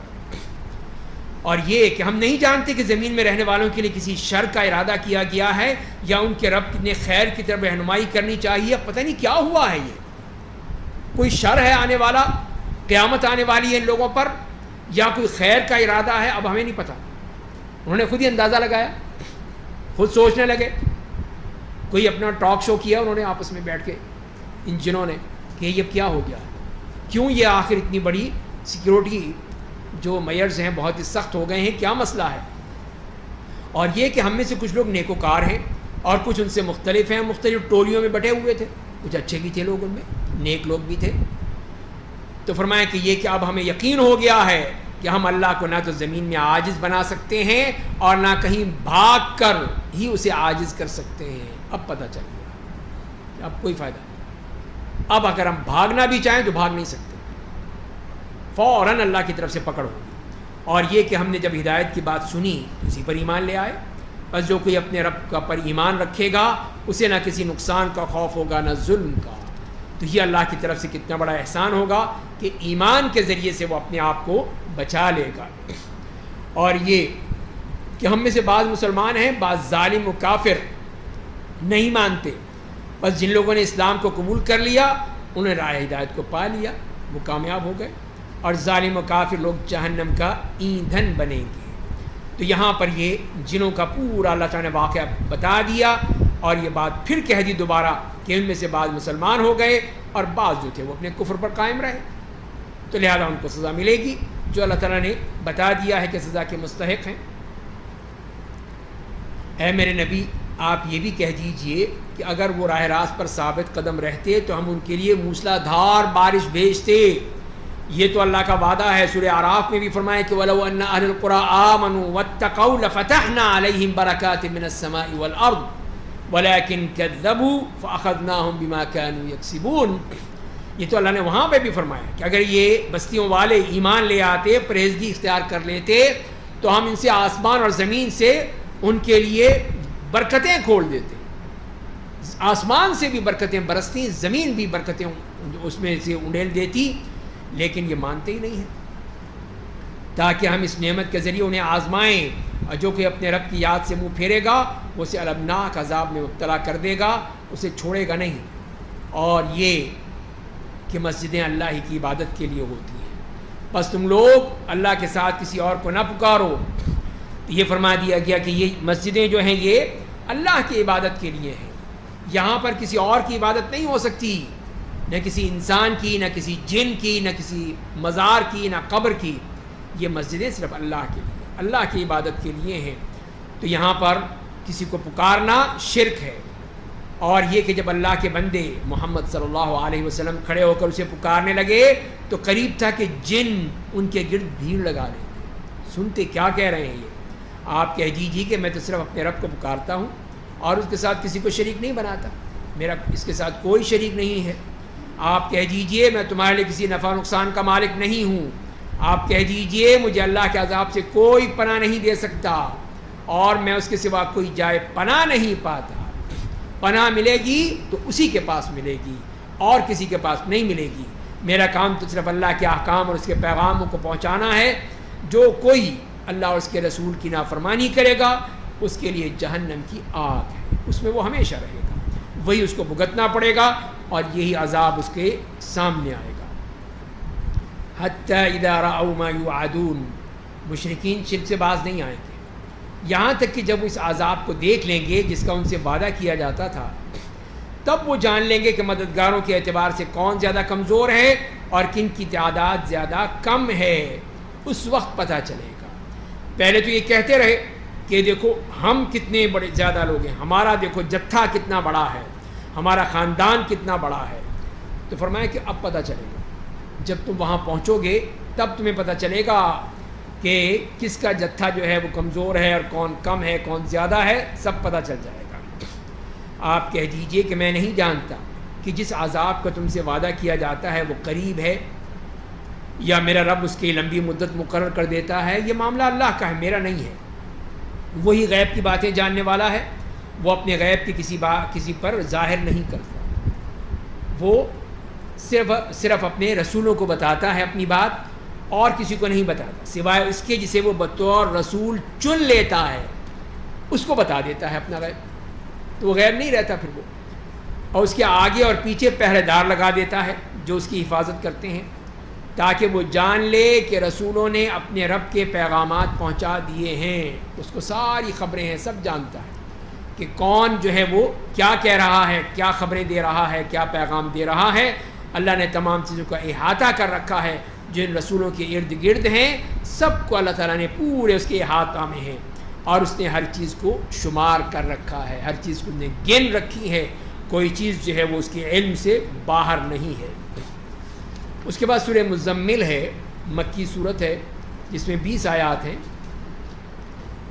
اور یہ کہ ہم نہیں جانتے کہ زمین میں رہنے والوں کے لیے کسی شر کا ارادہ کیا گیا ہے یا ان کے رب نے خیر کی طرف رہنمائی کرنی چاہیے، پتہ نہیں کیا ہوا ہے، یہ کوئی شر ہے آنے والا، قیامت آنے والی ہے ان لوگوں پر، یا کوئی خیر کا ارادہ ہے، اب ہمیں نہیں پتہ۔ انہوں نے خود ہی اندازہ لگایا، خود سوچنے لگے، کوئی اپنا ٹاک شو کیا انہوں نے آپس میں بیٹھ کے ان جنوں نے کہ یہ کیا ہو گیا، کیوں یہ آخر اتنی بڑی سیکیورٹی جو میئرز ہیں بہت ہی سخت ہو گئے ہیں، کیا مسئلہ ہے؟ اور یہ کہ ہم میں سے کچھ لوگ نیکوکار ہیں اور کچھ ان سے مختلف ہیں، مختلف ٹولیوں میں بٹے ہوئے تھے، کچھ اچھے بھی تھے لوگ، ان میں نیک لوگ بھی تھے۔ تو فرمایا کہ یہ کہ اب ہمیں یقین ہو گیا ہے کہ ہم اللہ کو نہ تو زمین میں عاجز بنا سکتے ہیں اور نہ کہیں بھاگ کر ہی اسے عاجز کر سکتے ہیں۔ اب پتہ چل گیا، اب کوئی فائدہ نہیں، اب اگر ہم بھاگنا بھی چاہیں تو بھاگ نہیں سکتے، فوراً اللہ کی طرف سے پکڑ ہوگی۔ اور یہ کہ ہم نے جب ہدایت کی بات سنی تو اسی پر ایمان لے آئے، بس جو کوئی اپنے رب کا پر ایمان رکھے گا اسے نہ کسی نقصان کا خوف ہوگا نہ ظلم کا۔ تو یہ اللہ کی طرف سے کتنا بڑا احسان ہوگا کہ ایمان کے ذریعے سے وہ اپنے آپ کو بچا لے گا۔ اور یہ کہ ہم میں سے بعض مسلمان ہیں، بعض ظالم و کافر نہیں مانتے، بس جن لوگوں نے اسلام کو قبول کر لیا انہوں نے راہ ہدایت کو پا لیا، وہ کامیاب ہو گئے، اور ظالم و کافر لوگ جہنم کا ایندھن بنیں گے۔ تو یہاں پر یہ جنوں کا پورا اللہ تعالیٰ نے واقعہ بتا دیا، اور یہ بات پھر کہہ دی دوبارہ کہ ان میں سے بعض مسلمان ہو گئے اور بعض جو تھے وہ اپنے کفر پر قائم رہے، تو لہذا ان کو سزا ملے گی جو اللہ تعالیٰ نے بتا دیا ہے کہ سزا کے مستحق ہیں۔ اے میرے نبی، آپ یہ بھی کہہ دیجئے کہ اگر وہ راہ راست پر ثابت قدم رہتے تو ہم ان کے لیے موسلا دھار بارش بھیجتے۔ یہ تو اللہ کا وعدہ ہے، سورہ اعراف میں بھی فرمایا کہ وَلَوْ أَنَّ أَهْلَ الْقُرَىٰ آمَنُوا وَاتَّقَوْا لَفَتَحْنَا عَلَيْهِمْ بَرَكَاتٍ مِّنَ السَّمَاءِ وَالْأَرْضِ وَلَٰكِن كَذَّبُوا فَأَخَذْنَاهُمْ بِمَا كَانُوا يَكْسِبُونَ۔ یہ تو اللہ نے وہاں پہ بھی فرمایا کہ اگر یہ بستیوں والے ایمان لے آتے، پرہیزگی اختیار کر لیتے، تو ہم ان سے آسمان اور زمین سے ان کے لیے برکتیں کھول دیتے، آسمان سے بھی برکتیں برستی، زمین بھی برکتیں اس میں سے انڈیل دیتی، لیکن یہ مانتے ہی نہیں ہیں، تاکہ ہم اس نعمت کے ذریعے انہیں آزمائیں، اور جو کہ اپنے رب کی یاد سے منہ پھیرے گا وہ اسے المناک عذاب میں مبتلا کر دے گا، اسے چھوڑے گا نہیں۔ اور یہ کہ مسجدیں اللہ ہی کی عبادت کے لیے ہوتی ہیں، بس تم لوگ اللہ کے ساتھ کسی اور کو نہ پکارو۔ تو یہ فرما دیا گیا کہ یہ مسجدیں جو ہیں یہ اللہ کی عبادت کے لیے ہیں، یہاں پر کسی اور کی عبادت نہیں ہو سکتی، نہ کسی انسان کی، نہ کسی جن کی، نہ کسی مزار کی، نہ قبر کی۔ یہ مسجدیں صرف اللہ کے لیے، اللہ کی عبادت کے لیے ہیں۔ تو یہاں پر کسی کو پکارنا شرک ہے، اور یہ کہ جب اللہ کے بندے محمد صلی اللہ علیہ وسلم کھڑے ہو کر اسے پکارنے لگے تو قریب تھا کہ جن ان کے گرد بھیڑ لگا لیتے، سنتے کیا کہہ رہے ہیں یہ۔ آپ کہہ دیجیے کہ میں تو صرف اپنے رب کو پکارتا ہوں اور اس کے ساتھ کسی کو شریک نہیں بناتا، میرا اس کے ساتھ کوئی شریک نہیں ہے۔ آپ کہہ دیجئے میں تمہارے لیے کسی نفع نقصان کا مالک نہیں ہوں، آپ کہہ دیجئے مجھے اللہ کے عذاب سے کوئی پناہ نہیں دے سکتا، اور میں اس کے سوا کوئی جائے پناہ نہیں پاتا. پناہ ملے گی تو اسی کے پاس ملے گی اور کسی کے پاس نہیں ملے گی. میرا کام تو صرف اللہ کے احکام اور اس کے پیغاموں کو پہنچانا ہے. جو کوئی اللہ اور اس کے رسول کی نافرمانی کرے گا اس کے لیے جہنم کی آگ ہے, اس میں وہ ہمیشہ رہے گا, وہی اس کو بھگتنا پڑے گا اور یہی عذاب اس کے سامنے آئے گا. حتی اذا رأوا ما یوعدون, مشرکین شرک سے باز نہیں آئیں گے یہاں تک کہ جب اس عذاب کو دیکھ لیں گے جس کا ان سے وعدہ کیا جاتا تھا, تب وہ جان لیں گے کہ مددگاروں کے اعتبار سے کون زیادہ کمزور ہے اور کن کی تعداد زیادہ کم ہے. اس وقت پتہ چلے گا. پہلے تو یہ کہتے رہے کہ دیکھو ہم کتنے بڑے زیادہ لوگ ہیں, ہمارا دیکھو جتھا کتنا بڑا ہے, ہمارا خاندان کتنا بڑا ہے. تو فرمایا کہ اب پتہ چلے گا, جب تم وہاں پہنچو گے تب تمہیں پتہ چلے گا کہ کس کا جتھا جو ہے وہ کمزور ہے اور کون کم ہے, کون زیادہ ہے, سب پتہ چل جائے گا. آپ کہہ دیجئے کہ میں نہیں جانتا کہ جس عذاب کا تم سے وعدہ کیا جاتا ہے وہ قریب ہے یا میرا رب اس کی لمبی مدت مقرر کر دیتا ہے. یہ معاملہ اللہ کا ہے, میرا نہیں ہے. وہی غیب کی باتیں جاننے والا ہے, وہ اپنے غیب کی کسی پر ظاہر نہیں کرتا. وہ صرف اپنے رسولوں کو بتاتا ہے اپنی بات اور کسی کو نہیں بتاتا سوائے اس کے جسے وہ بطور رسول چن لیتا ہے, اس کو بتا دیتا ہے اپنا غیب. تو وہ غیب نہیں رہتا پھر وہ, اور اس کے آگے اور پیچھے پہرے دار لگا دیتا ہے جو اس کی حفاظت کرتے ہیں تاکہ وہ جان لے کہ رسولوں نے اپنے رب کے پیغامات پہنچا دیے ہیں. اس کو ساری خبریں ہیں, سب جانتا ہے کہ کون جو ہے وہ کیا کہہ رہا ہے, کیا خبریں دے رہا ہے, کیا پیغام دے رہا ہے. اللہ نے تمام چیزوں کا احاطہ کر رکھا ہے. جن رسولوں کے ارد گرد ہیں سب کو اللہ تعالیٰ نے پورے اس کے احاطہ میں ہیں اور اس نے ہر چیز کو شمار کر رکھا ہے, ہر چیز کو نے گن رکھی ہے. کوئی چیز جو ہے وہ اس کے علم سے باہر نہیں ہے. اس کے بعد سورہ مزمل ہے, مکی صورت ہے جس میں 20 آیات ہیں.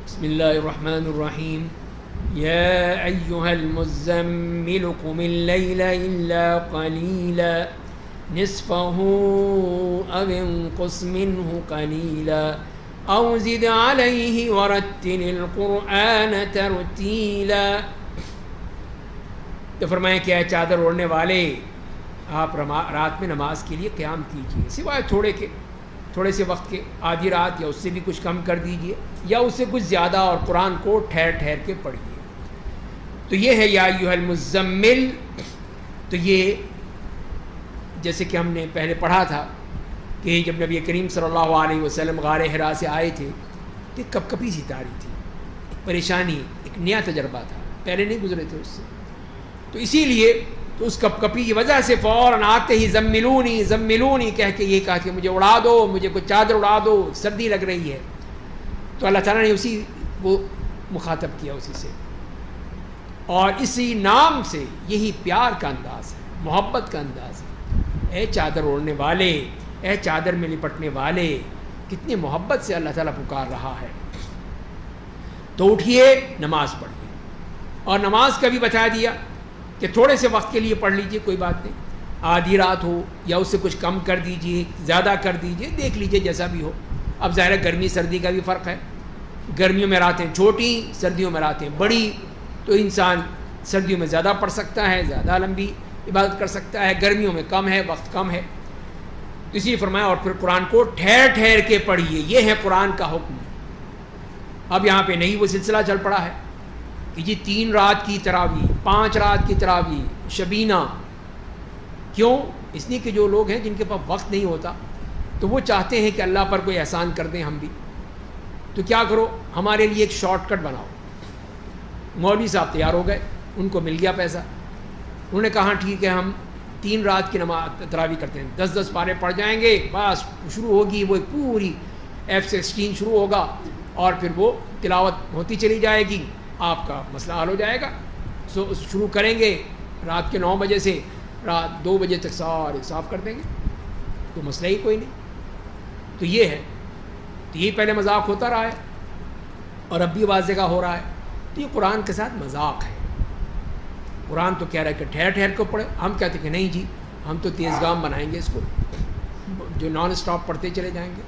بسم اللہ الرحمن الرحیم. یا ایہا المزمل قم اللیل الا قلیلا نصفه او انقص منه قلیلا او زد علیہ ورتل القرآن ترتیلا. تو فرمائیں کہ اے چادر اوڑھنے والے, آپ رات میں نماز کے لیے قیام کیجیے سوائے تھوڑے سے وقت کے, آدھی رات یا اس سے بھی کچھ کم کر دیجیے یا اس سے کچھ زیادہ, اور قرآن کو ٹھہر ٹھہر کے پڑھیے. تو یہ ہے یا ایھا المزمل. تو یہ جیسے کہ ہم نے پہلے پڑھا تھا کہ جب نبی کریم صلی اللہ علیہ وسلم غار حرا سے آئے تھے تو ایک کپ کپی سی تاری تھی, ایک پریشانی, ایک نیا تجربہ تھا, پہلے نہیں گزرے تھے اس سے. تو اسی لیے تو اس کپ کپی کی وجہ سے فوراً آتے ہی زملونی زملونی کہہ کے یہ کہا کہ مجھے اڑا دو, مجھے کوئی چادر اڑا دو, سردی لگ رہی ہے. تو اللہ تعالیٰ نے اسی وہ مخاطب کیا اسی سے, اور اسی نام سے یہی پیار کا انداز ہے, محبت کا انداز ہے. اے چادر اوڑھنے والے, اے چادر میں لپٹنے والے, کتنی محبت سے اللہ تعالیٰ پکار رہا ہے. تو اٹھیے, نماز پڑھیے. اور نماز کا بھی بتا دیا کہ تھوڑے سے وقت کے لیے پڑھ لیجئے, کوئی بات نہیں, آدھی رات ہو یا اس سے کچھ کم کر دیجئے, زیادہ کر دیجئے, دیکھ لیجئے جیسا بھی ہو. اب ظاہر ہے گرمی سردی کا بھی فرق ہے, گرمیوں میں راتیں چھوٹی, سردیوں میں راتیں بڑی. تو انسان سردیوں میں زیادہ پڑھ سکتا ہے, زیادہ لمبی عبادت کر سکتا ہے, گرمیوں میں کم ہے, وقت کم ہے. تو اسی لیے فرمایا اور پھر قرآن کو ٹھہر ٹھہر کے پڑھیے. یہ ہے قرآن کا حکم. اب یہاں پہ نہیں وہ سلسلہ چل پڑا ہے کہ جی 3 رات کی تراویح, 5 رات کی تراویح, شبینہ. کیوں؟ اس لیے کہ جو لوگ ہیں جن کے پاس وقت نہیں ہوتا تو وہ چاہتے ہیں کہ اللہ پر کوئی احسان کر دیں ہم بھی. تو کیا کرو, ہمارے لیے ایک شارٹ کٹ بناؤ. مولوی صاحب تیار ہو گئے, ان کو مل گیا پیسہ. انہوں نے کہا ٹھیک ہے ہم 3 رات کی نماز تراویح کرتے ہیں, 10 پارے پڑھ جائیں گے, بس شروع ہوگی وہ پوری F-16 شروع ہوگا اور پھر وہ تلاوت ہوتی چلی جائے گی, آپ کا مسئلہ حل ہو جائے گا. شروع کریں گے رات کے 9 بجے سے رات 2 بجے تک سارے صاف کر دیں گے, تو مسئلہ ہی کوئی نہیں. تو یہ ہے, تو یہ پہلے مذاق ہوتا رہا ہے اور اب بھی واضح ہو رہا ہے. تو یہ قرآن کے ساتھ مذاق ہے. قرآن تو کہہ رہا ہے کہ ٹھہر ٹھہر کو پڑھے, ہم کہتے ہیں کہ نہیں جی ہم تو تیز گام بنائیں گے اس کو, جو نان اسٹاپ پڑھتے چلے جائیں گے.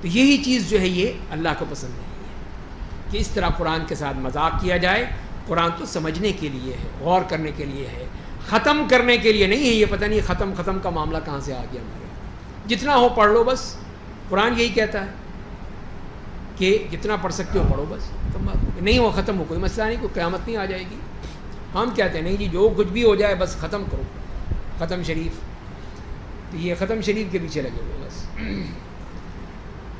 تو یہی چیز جو ہے یہ اللہ کو پسند نہیں ہے. کہ اس طرح قرآن کے ساتھ مذاق کیا جائے. قرآن تو سمجھنے کے لیے ہے، غور کرنے کے لیے ہے، ختم کرنے کے لیے نہیں ہے. یہ پتہ نہیں ختم کا معاملہ کہاں سے آ گیا ہمارے. جتنا ہو پڑھ لو بس. قرآن یہی کہتا ہے کہ جتنا پڑھ سکتے ہو پڑھو بس. نہیں ہو ختم ہو، کوئی مسئلہ نہیں، کوئی قیامت نہیں آ جائے گی. ہم کہتے ہیں نہیں جی جو کچھ بھی ہو جائے بس ختم کرو. ختم شریف، تو یہ ختم شریف کے پیچھے لگے ہوئے بس.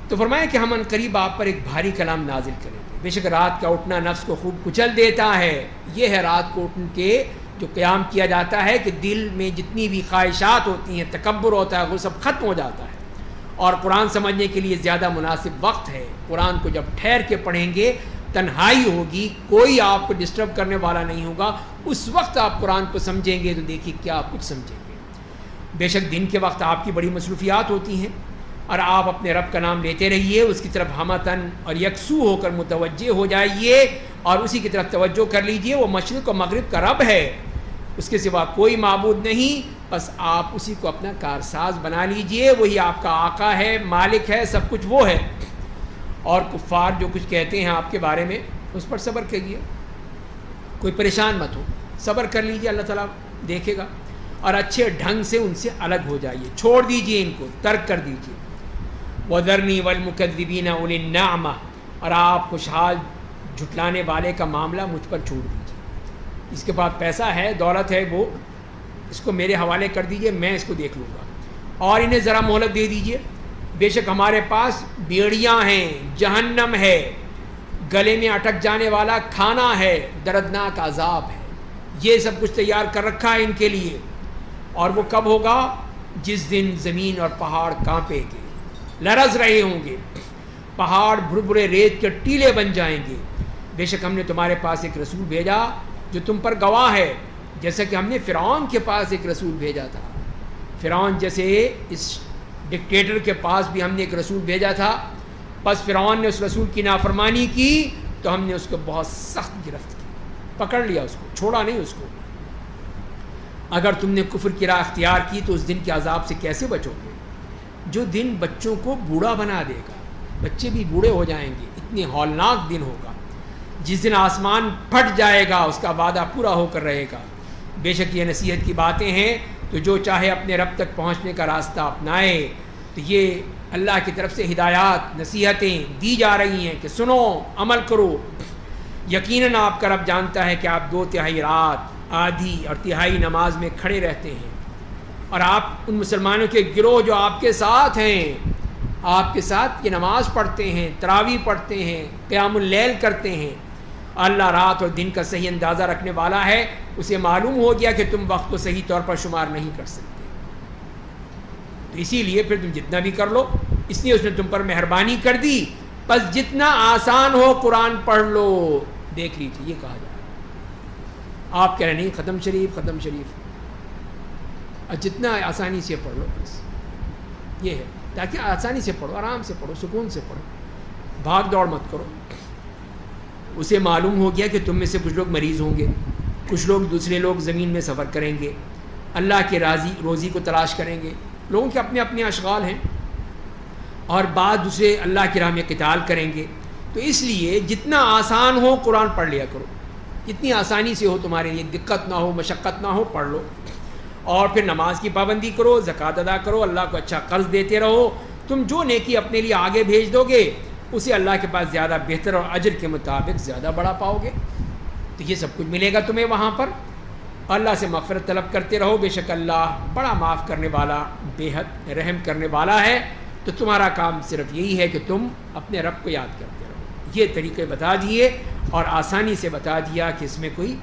تو فرمایا کہ ہم ان قریب آپ پر ایک بھاری کلام نازل کریں گے. بے شک رات کا اٹھنا نفس کو خوب کچل دیتا ہے. یہ ہے رات کو اٹھ کے جو قیام کیا جاتا ہے کہ دل میں جتنی بھی خواہشات ہوتی ہیں، تکبر ہوتا ہے، وہ سب ختم ہو جاتا ہے. اور قرآن سمجھنے کے لیے زیادہ مناسب وقت ہے. قرآن کو جب ٹھہر کے پڑھیں گے، تنہائی ہوگی، کوئی آپ کو ڈسٹرب کرنے والا نہیں ہوگا، اس وقت آپ قرآن کو سمجھیں گے تو دیکھیے کیا کچھ سمجھیں گے. بے شک دن کے وقت آپ کی بڑی مصروفیات ہوتی ہیں اور آپ اپنے رب کا نام لیتے رہیے، اس کی طرف ہمتن اور یکسو ہو کر متوجہ ہو جائیے اور اسی کی طرف توجہ کر لیجئے. وہ مشرق و مغرب کا رب ہے، اس کے سوا کوئی معبود نہیں، بس آپ اسی کو اپنا کارساز بنا لیجئے. وہی آپ کا آقا ہے، مالک ہے، سب کچھ وہ ہے. اور کفار جو کچھ کہتے ہیں آپ کے بارے میں، اس پر صبر کریے، کوئی پریشان مت ہو، صبر کر لیجئے، اللہ تعالیٰ دیکھے گا. اور اچھے ڈھنگ سے ان سے الگ ہو جائیے، چھوڑ دیجئے، ان کو ترک کر دیجئے. وَذَرْنِي وَالْمُكَذِّبِينَ أُولِي النَّعْمَةِ، اور آپ خوشحال جھٹلانے والے کا معاملہ مجھ پر چھوڑ دیجئے. اس کے پاس پیسہ ہے، دولت ہے، وہ اس کو میرے حوالے کر دیجئے، میں اس کو دیکھ لوں گا. اور انہیں ذرا مہلت دے دیجئے. بے شک ہمارے پاس بیڑیاں ہیں، جہنم ہے، گلے میں اٹک جانے والا کھانا ہے، دردناک عذاب ہے. یہ سب کچھ تیار کر رکھا ہے ان کے لیے. اور وہ کب ہوگا؟ جس دن زمین اور پہاڑ کانپے گے، لرز رہے ہوں گے، پہاڑ بھربھرے ریت کے ٹیلے بن جائیں گے. بے شک ہم نے تمہارے پاس ایک رسول بھیجا جو تم پر گواہ ہے، جیسا کہ ہم نے فرعون کے پاس ایک رسول بھیجا تھا. فرعون جیسے اس ڈکٹیٹر کے پاس بھی ہم نے ایک رسول بھیجا تھا. بس فرعون نے اس رسول کی نافرمانی کی تو ہم نے اس کو بہت سخت گرفت کی، پکڑ لیا، اس کو چھوڑا نہیں. اس کو اگر تم نے کفر کی راہ اختیار کی تو اس دن کے عذاب سے کیسے بچو گے؟ جو دن بچوں کو بوڑھا بنا دے گا، بچے بھی بوڑھے ہو جائیں گے، اتنی ہولناک دن ہوگا. جس دن آسمان پھٹ جائے گا، اس کا وعدہ پورا ہو کر رہے گا. بے شک یہ نصیحت کی باتیں ہیں، تو جو چاہے اپنے رب تک پہنچنے کا راستہ اپنائے. تو یہ اللہ کی طرف سے ہدایات، نصیحتیں دی جا رہی ہیں کہ سنو، عمل کرو. یقیناً آپ کا رب جانتا ہے کہ آپ 2/3 رات، آدھی اور تہائی نماز میں کھڑے رہتے ہیں. اور آپ ان مسلمانوں کے گروہ جو آپ کے ساتھ ہیں، آپ کے ساتھ یہ نماز پڑھتے ہیں، تراویح پڑھتے ہیں، قیام اللیل کرتے ہیں. اللہ رات اور دن کا صحیح اندازہ رکھنے والا ہے. اسے معلوم ہو گیا کہ تم وقت کو صحیح طور پر شمار نہیں کر سکتے، تو اسی لیے پھر تم جتنا بھی کر لو، اس لیے اس نے تم پر مہربانی کر دی. بس جتنا آسان ہو قرآن پڑھ لو. دیکھ لیجیے، یہ کہا جا رہا ہے. آپ کہہ رہے نہیں ختم شریف، ختم شریف، اور جتنا آسانی سے پڑھ لو بس یہ ہے. تاکہ آسانی سے پڑھو، آرام سے پڑھو، سکون سے پڑھو، بھاگ دوڑ مت کرو. اسے معلوم ہو گیا کہ تم میں سے کچھ لوگ مریض ہوں گے، کچھ لوگ، دوسرے لوگ زمین میں سفر کریں گے، اللہ کے روزی کو تلاش کریں گے. لوگوں کے اپنے اپنے اشغال ہیں، اور بعض دوسرے اللہ کی راہ میں قتال کریں گے. تو اس لیے جتنا آسان ہو قرآن پڑھ لیا کرو، جتنی آسانی سے ہو، تمہارے لیے دقت نہ ہو، مشقت نہ ہو، پڑھ لو. اور پھر نماز کی پابندی کرو، زکوٰۃ ادا کرو، اللہ کو اچھا قرض دیتے رہو. تم جو نیکی اپنے لیے آگے بھیج دو گے، اسے اللہ کے پاس زیادہ بہتر اور اجر کے مطابق زیادہ بڑا پاؤ گے. تو یہ سب کچھ ملے گا تمہیں وہاں پر. اللہ سے مغفرت طلب کرتے رہو، بے شک اللہ بڑا معاف کرنے والا، بے حد رحم کرنے والا ہے. تو تمہارا کام صرف یہی ہے کہ تم اپنے رب کو یاد کرتے رہو. یہ طریقے بتا دیے اور آسانی سے بتا دیا کہ اس میں کوئی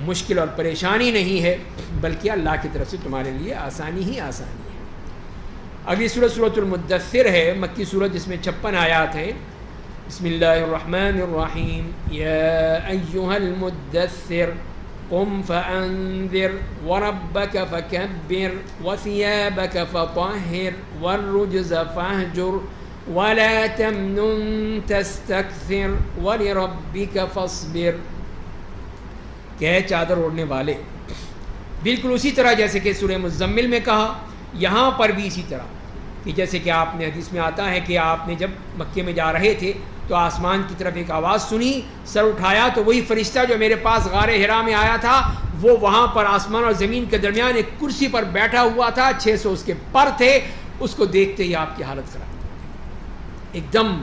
مشکل اور پریشانی نہیں ہے، بلکہ اللہ کی طرف سے تمہارے لیے آسانی ہی آسانی ہے. اگلی سورت سورۃ المدثر ہے، مکی سورت، جس میں 56 آیات ہیں. بسم اللہ الرحمن الرحیم. یا ایہا المدثر قم فانذر وربک فکبر وثیابک فطہر والرجز فاہجر ولا تمنن تستکثر ولربک فاصبر. کہ ہے چادر اوڑھنے والے، بالکل اسی طرح جیسے کہ سورہ مزمل میں کہا، یہاں پر بھی اسی طرح کہ جیسے کہ آپ نے حدیث میں آتا ہے کہ آپ نے جب مکے میں جا رہے تھے تو آسمان کی طرف ایک آواز سنی، سر اٹھایا تو وہی فرشتہ جو میرے پاس غار حرا میں آیا تھا وہ وہاں پر آسمان اور زمین کے درمیان ایک کرسی پر بیٹھا ہوا تھا، 600 اس کے پر تھے. اس کو دیکھتے ہی آپ کی حالت خراب ہو گئی، ایک دم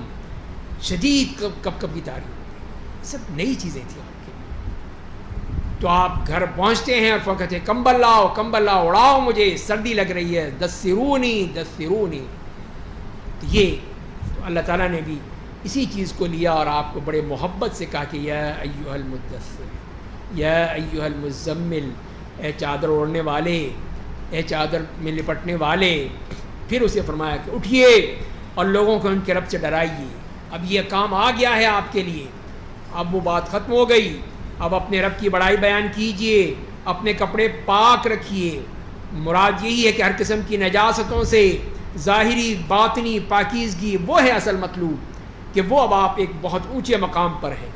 شدید کب کی تاریخ ہو گئی. سب نئی چیزیں تھیں آپ کے لیے. تو آپ گھر پہنچتے ہیں اور فقط ہے کمبل لاؤ اڑاؤ، مجھے سردی لگ رہی ہے، دسترونی. تو یہ تو اللہ تعالیٰ نے بھی اسی چیز کو لیا اور آپ کو بڑے محبت سے کہا کہ یا ایھا المدثر، یا ایھا المزمل، اے چادر اوڑھنے والے، اے چادر میں لپٹنے والے. پھر اسے فرمایا کہ اٹھیے اور لوگوں کو ان کے رب سے ڈرائیے. اب یہ کام آ گیا ہے آپ کے لیے، اب وہ بات ختم ہو گئی. اب اپنے رب کی بڑائی بیان کیجئے، اپنے کپڑے پاک رکھیے. مراد یہی ہے کہ ہر قسم کی نجاستوں سے ظاہری باطنی پاکیزگی، وہ ہے اصل مطلوب، کہ وہ اب آپ ایک بہت اونچے مقام پر ہیں.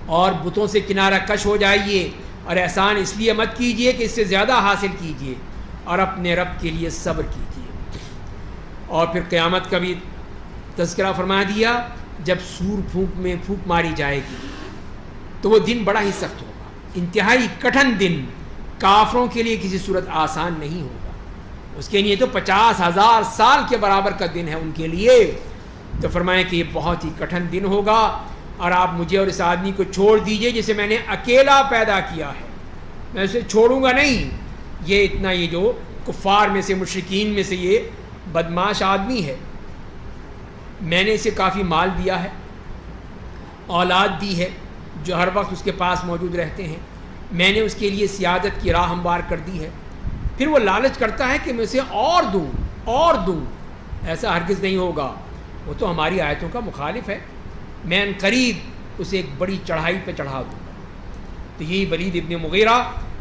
اور بتوں سے کنارہ کش ہو جائیے اور احسان اس لیے مت کیجئے کہ اس سے زیادہ حاصل کیجئے، اور اپنے رب کے لیے صبر کیجئے. اور پھر قیامت کا بھی تذکرہ فرما دیا. جب سور پھونک ماری جائے گی تو وہ دن بڑا ہی سخت ہوگا، انتہائی کٹھن دن، کافروں کے لیے کسی صورت آسان نہیں ہوگا. اس کے لیے تو 50,000 سال کے برابر کا دن ہے ان کے لیے. تو فرمائیں کہ یہ بہت ہی کٹھن دن ہوگا، اور آپ مجھے اور اس آدمی کو چھوڑ دیجئے جسے میں نے اکیلا پیدا کیا ہے، میں اسے چھوڑوں گا نہیں. یہ اتنا، یہ جو کفار میں سے، مشرکین میں سے یہ بدماش آدمی ہے، میں نے اسے کافی مال دیا ہے، اولاد دی ہے جو ہر وقت اس کے پاس موجود رہتے ہیں، میں نے اس کے لیے سیادت کی راہ ہموار کر دی ہے. پھر وہ لالچ کرتا ہے کہ میں اسے اور دوں. ایسا ہرگز نہیں ہوگا، وہ تو ہماری آیتوں کا مخالف ہے. میں ان قریب اسے ایک بڑی چڑھائی پہ چڑھا دوں گا. تو یہی ولید ابن مغیرہ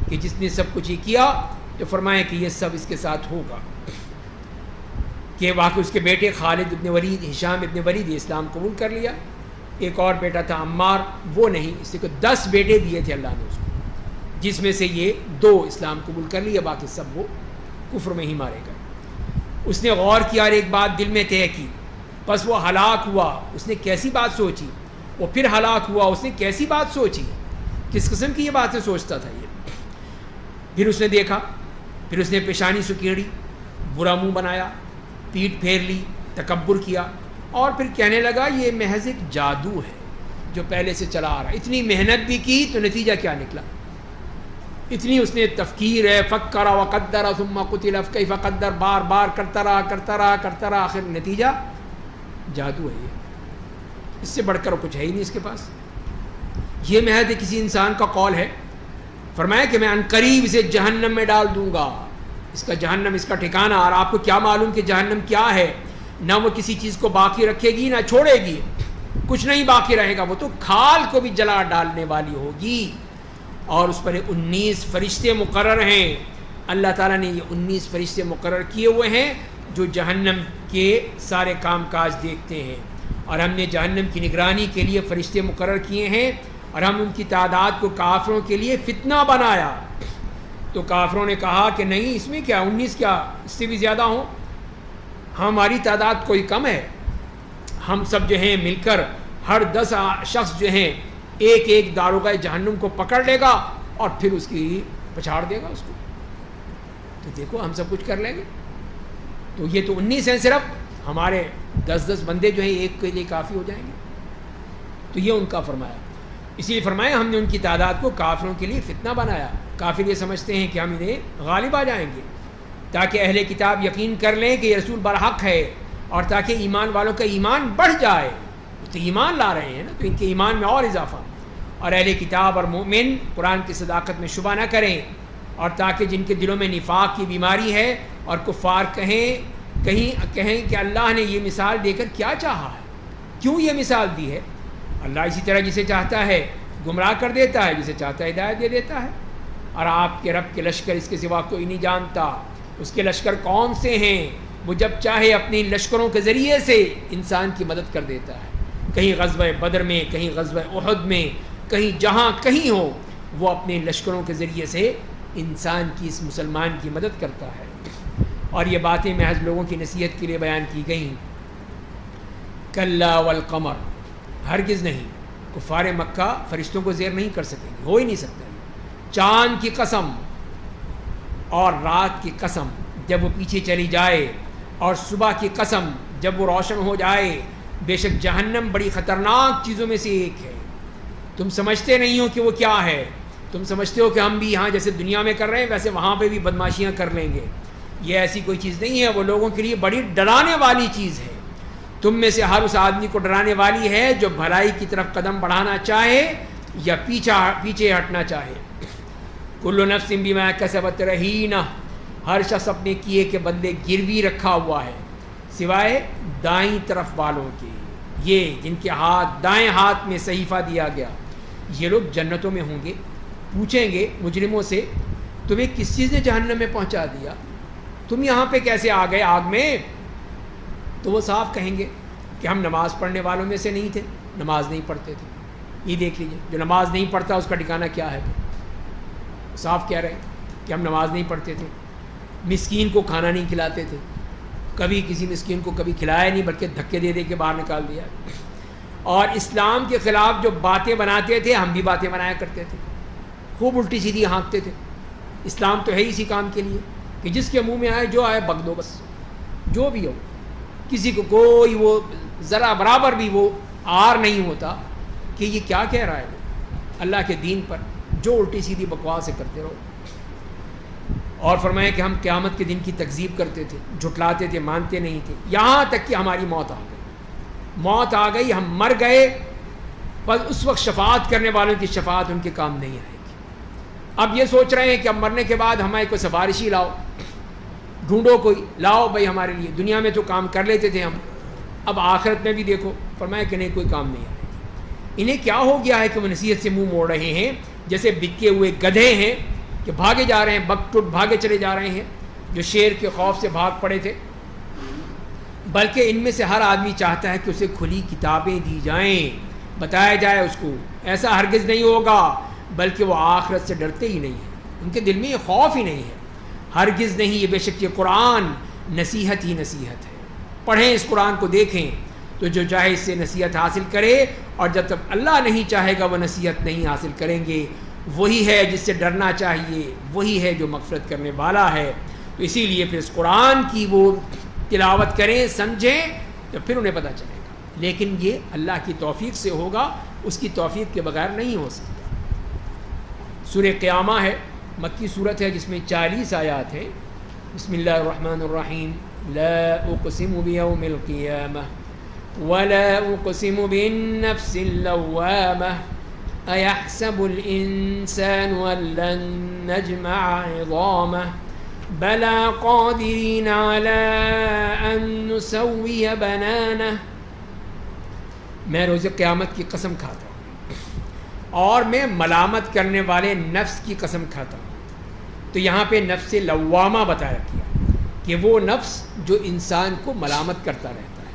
کہ جس نے سب کچھ ہی کیا، تو فرمائے کہ یہ سب اس کے ساتھ ہوگا. کہ واقعی اس کے بیٹے خالد ابن ولید، ہشام ابن ولید اسلام قبول کر لیا. ایک اور بیٹا تھا عمار، وہ نہیں. اس سے 10 بیٹے دیے تھے اللہ نے اس کو، جس میں سے یہ 2 اسلام قبول کر لیا، باقی سب وہ کفر میں ہی مارے گئے. اس نے غور کیا اور ایک بات دل میں طے کی. بس وہ ہلاک ہوا، اس نے کیسی بات سوچی. وہ پھر ہلاک ہوا، اس نے کیسی بات سوچی. کس قسم کی یہ باتیں سوچتا تھا یہ. پھر اس نے دیکھا، پھر اس نے پیشانی سکیڑی، برا منہ بنایا، پیٹھ پھیر لی، تکبر کیا، اور پھر کہنے لگا یہ محض ایک جادو ہے جو پہلے سے چلا آ رہا ہے. اتنی محنت بھی کی تو نتیجہ کیا نکلا. اتنی اس نے تفکیر ہے، فکر وقدر ثم قتل کیف قدر، بار بار کرتا رہا، آخر نتیجہ جادو ہے. یہ اس سے بڑھ کر کچھ ہے ہی نہیں اس کے پاس. یہ محض کسی انسان کا قول ہے. فرمایا کہ میں عنقریب اسے جہنم میں ڈال دوں گا. اس کا جہنم، اس کا ٹھکانہ. اور آپ کو کیا معلوم کہ جہنم کیا ہے؟ نہ وہ کسی چیز کو باقی رکھے گی نہ چھوڑے گی، کچھ نہیں باقی رہے گا. وہ تو کھال کو بھی جلا ڈالنے والی ہوگی. اور اس پر 19 فرشتے مقرر ہیں. اللہ تعالیٰ نے یہ 19 فرشتے مقرر کیے ہوئے ہیں جو جہنم کے سارے کام کاج دیکھتے ہیں. اور ہم نے جہنم کی نگرانی کے لیے فرشتے مقرر کیے ہیں، اور ہم ان کی تعداد کو کافروں کے لیے فتنہ بنایا. تو کافروں نے کہا کہ نہیں، اس میں کیا 19 کیا، اس سے بھی زیادہ ہوں، ہماری تعداد کوئی کم ہے. ہم سب جو ہیں مل کر ہر 10 شخص جو ہیں ایک داروغہ جہنم کو پکڑ لے گا اور پھر اس کی پچھاڑ دے گا اس کو. تو دیکھو ہم سب کچھ کر لیں گے. تو یہ تو 19 ہیں، صرف ہمارے 10 بندے جو ہیں ایک کے لیے کافی ہو جائیں گے. تو یہ ان کا فرمایا. اسی لیے فرمایا ہم نے ان کی تعداد کو کافروں کے لیے فتنہ بنایا. کافر یہ سمجھتے ہیں کہ ہم انہیں غالب آ جائیں گے، تاکہ اہل کتاب یقین کر لیں کہ یہ رسول برحق ہے، اور تاکہ ایمان والوں کا ایمان بڑھ جائے. تو ایمان لا رہے ہیں نا، تو ان کے ایمان میں اور اضافہ. اور اہل کتاب اور مومن قرآن کی صداقت میں شبہ نہ کریں، اور تاکہ جن کے دلوں میں نفاق کی بیماری ہے اور کفار کہیں کہ اللہ نے یہ مثال دے کر کیا چاہا ہے، کیوں یہ مثال دی ہے. اللہ اسی طرح جسے چاہتا ہے گمراہ کر دیتا ہے، جسے چاہتا ہے ہدایت دے دیتا ہے. اور آپ کے رب کے لشکر اس کے سوا کوئی نہیں جانتا. اس کے لشکر کون سے ہیں؟ وہ جب چاہے اپنی لشکروں کے ذریعے سے انسان کی مدد کر دیتا ہے. کہیں غزوہ بدر میں، کہیں غزوہ احد میں، کہیں جہاں کہیں ہو، وہ اپنے لشکروں کے ذریعے سے انسان کی، اس مسلمان کی مدد کرتا ہے. اور یہ باتیں محض لوگوں کی نصیحت کے لیے بیان کی گئیں. کلا والقمر، ہرگز نہیں، کفار مکہ فرشتوں کو زیر نہیں کر سکیں گے، ہو ہی نہیں سکتا۔ چاند کی قسم اور رات کی قسم جب وہ پیچھے چلی جائے، اور صبح کی قسم جب وہ روشن ہو جائے، بے شک جہنم بڑی خطرناک چیزوں میں سے ایک ہے۔ تم سمجھتے نہیں ہو کہ وہ کیا ہے، تم سمجھتے ہو کہ ہم بھی یہاں جیسے دنیا میں کر رہے ہیں ویسے وہاں پہ بھی بدماشیاں کر لیں گے۔ یہ ایسی کوئی چیز نہیں ہے، وہ لوگوں کے لیے بڑی ڈرانے والی چیز ہے۔ تم میں سے ہر اس آدمی کو ڈرانے والی ہے جو بھلائی کی طرف قدم بڑھانا چاہے یا پیچھے ہٹنا چاہے۔ کل نفس بما کسبت رہینہ، ہر شخص اپنے کیے کے بدلے گروی رکھا ہوا ہے، سوائے دائیں طرف والوں کے، یہ جن کے دائیں ہاتھ میں صحیفہ دیا گیا، یہ لوگ جنتوں میں ہوں گے۔ پوچھیں گے مجرموں سے تمہیں کس چیز نے جہنم میں پہنچا دیا، تم یہاں پہ کیسے آ گئے آگ میں؟ تو وہ صاف کہیں گے کہ ہم نماز پڑھنے والوں میں سے نہیں تھے، نماز نہیں پڑھتے تھے۔ یہ دیکھ لیجیے، جو نماز نہیں پڑھتا اس کا ٹھکانہ کیا ہے؟ صاف کہہ رہے ہیں کہ ہم نماز نہیں پڑھتے تھے، مسکین کو کھانا نہیں کھلاتے تھے، کبھی کسی مسکین کو کبھی کھلایا نہیں بلکہ دھکے دے دے کے باہر نکال دیا، اور اسلام کے خلاف جو باتیں بناتے تھے ہم بھی باتیں بنایا کرتے تھے، خوب الٹی سیدھی ہانکتے تھے۔ اسلام تو ہے اسی کام کے لیے کہ جس کے منہ میں آئے جو آئے بک دو، بس جو بھی ہو، کسی کو کوئی وہ ذرا برابر بھی وہ آر نہیں ہوتا کہ یہ کیا کہہ رہا ہے وہ اللہ کے دین پر، جو الٹی سیدھی بکواس کرتے رہو۔ اور فرمایا کہ ہم قیامت کے دن کی تکذیب کرتے تھے، جھٹلاتے تھے، مانتے نہیں تھے، یہاں تک کہ ہماری موت آ گئی۔ موت آ گئی، ہم مر گئے، بس اس وقت شفاعت کرنے والوں کی شفاعت ان کے کام نہیں آئے گی۔ اب یہ سوچ رہے ہیں کہ اب مرنے کے بعد ہمیں کوئی سفارشی لاؤ، ڈھونڈو کوئی، لاؤ بھائی ہمارے لیے، دنیا میں تو کام کر لیتے تھے ہم، اب آخرت میں بھی دیکھو۔ فرمایا کہ نہیں، کوئی کام نہیں آئے گی۔ انہیں کیا ہو گیا ہے کہ وہ نصیحت سے منہ موڑ رہے ہیں، جیسے بکے ہوئے گدھے ہیں کہ بھاگے جا رہے ہیں، بک ٹوٹ بھاگے چلے جا رہے ہیں، جو شیر کے خوف سے بھاگ پڑے تھے۔ بلکہ ان میں سے ہر آدمی چاہتا ہے کہ اسے کھلی کتابیں دی جائیں، بتایا جائے اس کو، ایسا ہرگز نہیں ہوگا، بلکہ وہ آخرت سے ڈرتے ہی نہیں ہیں، ان کے دل میں یہ خوف ہی نہیں ہے، ہرگز نہیں۔ یہ بے شک یہ قرآن نصیحت ہی نصیحت ہے، پڑھیں اس قرآن کو، دیکھیں تو جو چاہے اس سے نصیحت حاصل کرے، اور جب تک اللہ نہیں چاہے گا وہ نصیحت نہیں حاصل کریں گے۔ وہی ہے جس سے ڈرنا چاہیے، وہی ہے جو مغفرت کرنے والا ہے۔ تو اسی لیے پھر اس قرآن کی وہ تلاوت کریں، سمجھیں، تو پھر انہیں پتہ چلے گا، لیکن یہ اللہ کی توفیق سے ہوگا، اس کی توفیق کے بغیر نہیں ہو سکتا۔ سورہ قیامہ ہے، مکی صورت ہے جس میں 40 آیات ہیں۔ بسم اللہ الرحمن الرحیم۔ لا اقسم بیوم القیامہ ولا اقسم بالنفس اللوامہ ایحسب الانسان ان لن نجمع عظامہ بلا قادرین علی ان نسوی بنانہ۔ میں روز قیامت کی قسم کھاتا ہوں، اور میں ملامت کرنے والے نفس کی قسم کھاتا ہوں۔ تو یہاں پہ نفس لوامہ بتایا گیا کہ وہ نفس جو انسان کو ملامت کرتا رہتا ہے،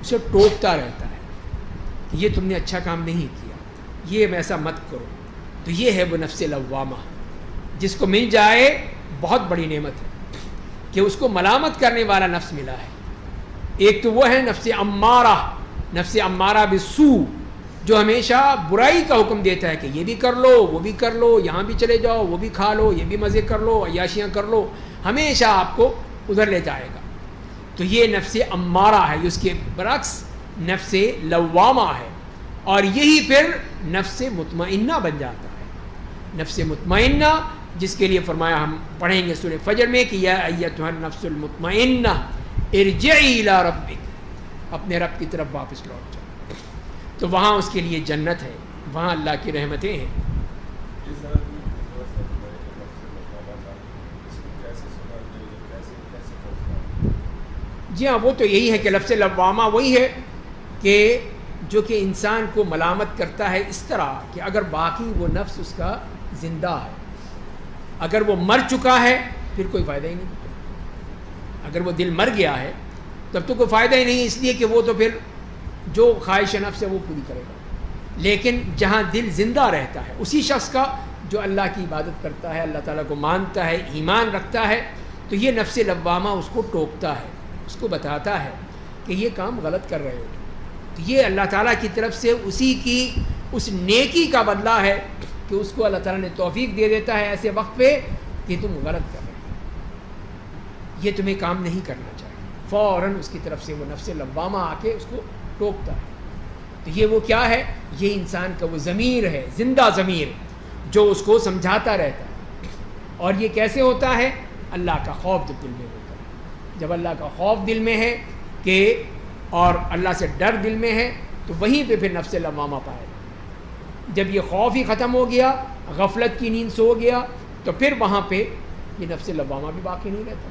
اسے ٹوکتا رہتا ہے کہ یہ تم نے اچھا کام نہیں کیا، یہ ایسا مت کرو۔ تو یہ ہے وہ نفس لوامہ، جس کو مل جائے بہت بڑی نعمت ہے کہ اس کو ملامت کرنے والا نفس ملا ہے۔ ایک تو وہ ہے نفس امارہ، نفس امارہ بالسوء، جو ہمیشہ برائی کا حکم دیتا ہے کہ یہ بھی کر لو، وہ بھی کر لو، یہاں بھی چلے جاؤ، وہ بھی کھا لو، یہ بھی مزے کر لو، عیاشیاں کر لو، ہمیشہ آپ کو ادھر لے جائے گا۔ تو یہ نفس امارہ ہے، اس کے برعکس نفس لوامہ ہے، اور یہی پھر نفس مطمئنہ بن جاتا ہے۔ نفس مطمئنہ جس کے لیے فرمایا، ہم پڑھیں گے سورہ فجر میں کہ یا ایتھا النفس المطمئنہ ارجعی الی ربک، اپنے رب کی طرف واپس لوٹ جاؤ۔ تو وہاں اس کے لیے جنت ہے، وہاں اللہ کی رحمتیں ہیں۔ جی ہاں، وہ تو یہی ہے کہ لفظ لوامہ وہی ہے کہ جو کہ انسان کو ملامت کرتا ہے اس طرح کہ اگر باقی وہ نفس اس کا زندہ ہے، اگر وہ مر چکا ہے پھر کوئی فائدہ ہی نہیں۔ اگر وہ دل مر گیا ہے تب تو کوئی فائدہ ہی نہیں، اس لیے کہ وہ تو پھر جو خواہش نفس ہے وہ پوری کرے گا۔ لیکن جہاں دل زندہ رہتا ہے اسی شخص کا جو اللہ کی عبادت کرتا ہے، اللہ تعالیٰ کو مانتا ہے، ایمان رکھتا ہے، تو یہ نفس لوامہ اس کو ٹوکتا ہے، اس کو بتاتا ہے کہ یہ کام غلط کر رہے ہو، یہ اللہ تعالیٰ کی طرف سے اسی کی اس نیکی کا بدلہ ہے کہ اس کو اللہ تعالیٰ نے توفیق دے دیتا ہے ایسے وقت پہ کہ تم غلط کر رہے ہو، یہ تمہیں کام نہیں کرنا چاہیے، فوراً اس کی طرف سے وہ نفس لوامہ آ کے اس کو ٹوکتا ہے۔ تو یہ وہ کیا ہے؟ یہ انسان کا وہ ضمیر ہے، زندہ ضمیر، جو اس کو سمجھاتا رہتا ہے۔ اور یہ کیسے ہوتا ہے؟ اللہ کا خوف جب دل میں ہوتا ہے، جب اللہ کا خوف دل میں ہے کہ اور اللہ سے ڈر دل میں ہے تو وہیں پہ پھر نفس لوامہ پائے گا۔ جب یہ خوف ہی ختم ہو گیا، غفلت کی نیند سو گیا، تو پھر وہاں پہ یہ نفس لوامہ بھی باقی نہیں رہتا،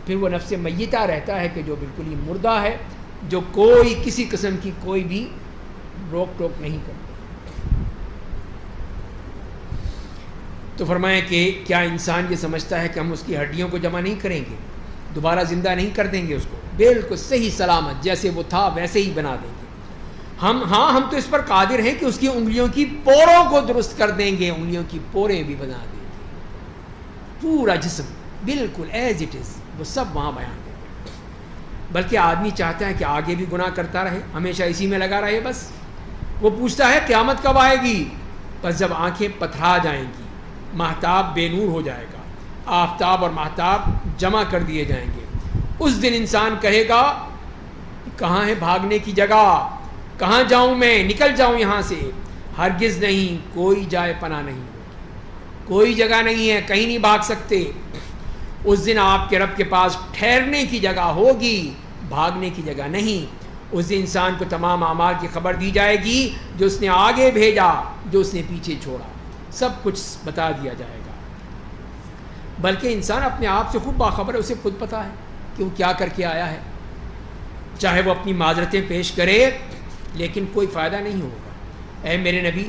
پھر وہ نفس میتہ رہتا ہے کہ جو بالکل ہی مردہ ہے، جو کوئی کسی قسم کی کوئی بھی روک ٹوک نہیں کرتا۔ تو فرمائیں کہ کیا انسان یہ سمجھتا ہے کہ ہم اس کی ہڈیوں کو جمع نہیں کریں گے، دوبارہ زندہ نہیں کر دیں گے اس کو، بالکل صحیح سلامت جیسے وہ تھا ویسے ہی بنا دیں گے ہم تو اس پر قادر ہیں کہ اس کی انگلیوں کی پوروں کو درست کر دیں گے، انگلیوں کی پوریں بھی بنا دیں گے، پورا جسم بالکل ایز اٹ از وہ سب وہاں بیان دیں گے۔ بلکہ آدمی چاہتا ہے کہ آگے بھی گناہ کرتا رہے، ہمیشہ اسی میں لگا رہے، بس وہ پوچھتا ہے قیامت کب آئے گی؟ بس جب آنکھیں پتھرا جائیں گی، مہتاب بے نور ہو جائے گا، آفتاب اور مہتاب جمع کر دیے جائیں گے، اس دن انسان کہے گا کہاں ہے بھاگنے کی جگہ، کہاں جاؤں میں، نکل جاؤں یہاں سے، ہرگز نہیں، کوئی جائے پناہ نہیں ہوگی، کوئی جگہ نہیں ہے، کہیں نہیں بھاگ سکتے۔ اس دن آپ کے رب کے پاس ٹھہرنے کی جگہ ہوگی، بھاگنے کی جگہ نہیں۔ اس دن انسان کو تمام اعمال کی خبر دی جائے گی، جو اس نے آگے بھیجا، جو اس نے پیچھے چھوڑا، سب کچھ بتا دیا جائے گا۔ بلکہ انسان اپنے آپ سے خوب باخبر ہے، اسے خود پتہ ہے کہ وہ کیا کر کے آیا ہے، چاہے وہ اپنی معذرتیں پیش کرے لیکن کوئی فائدہ نہیں ہوگا۔ اے میرے نبی،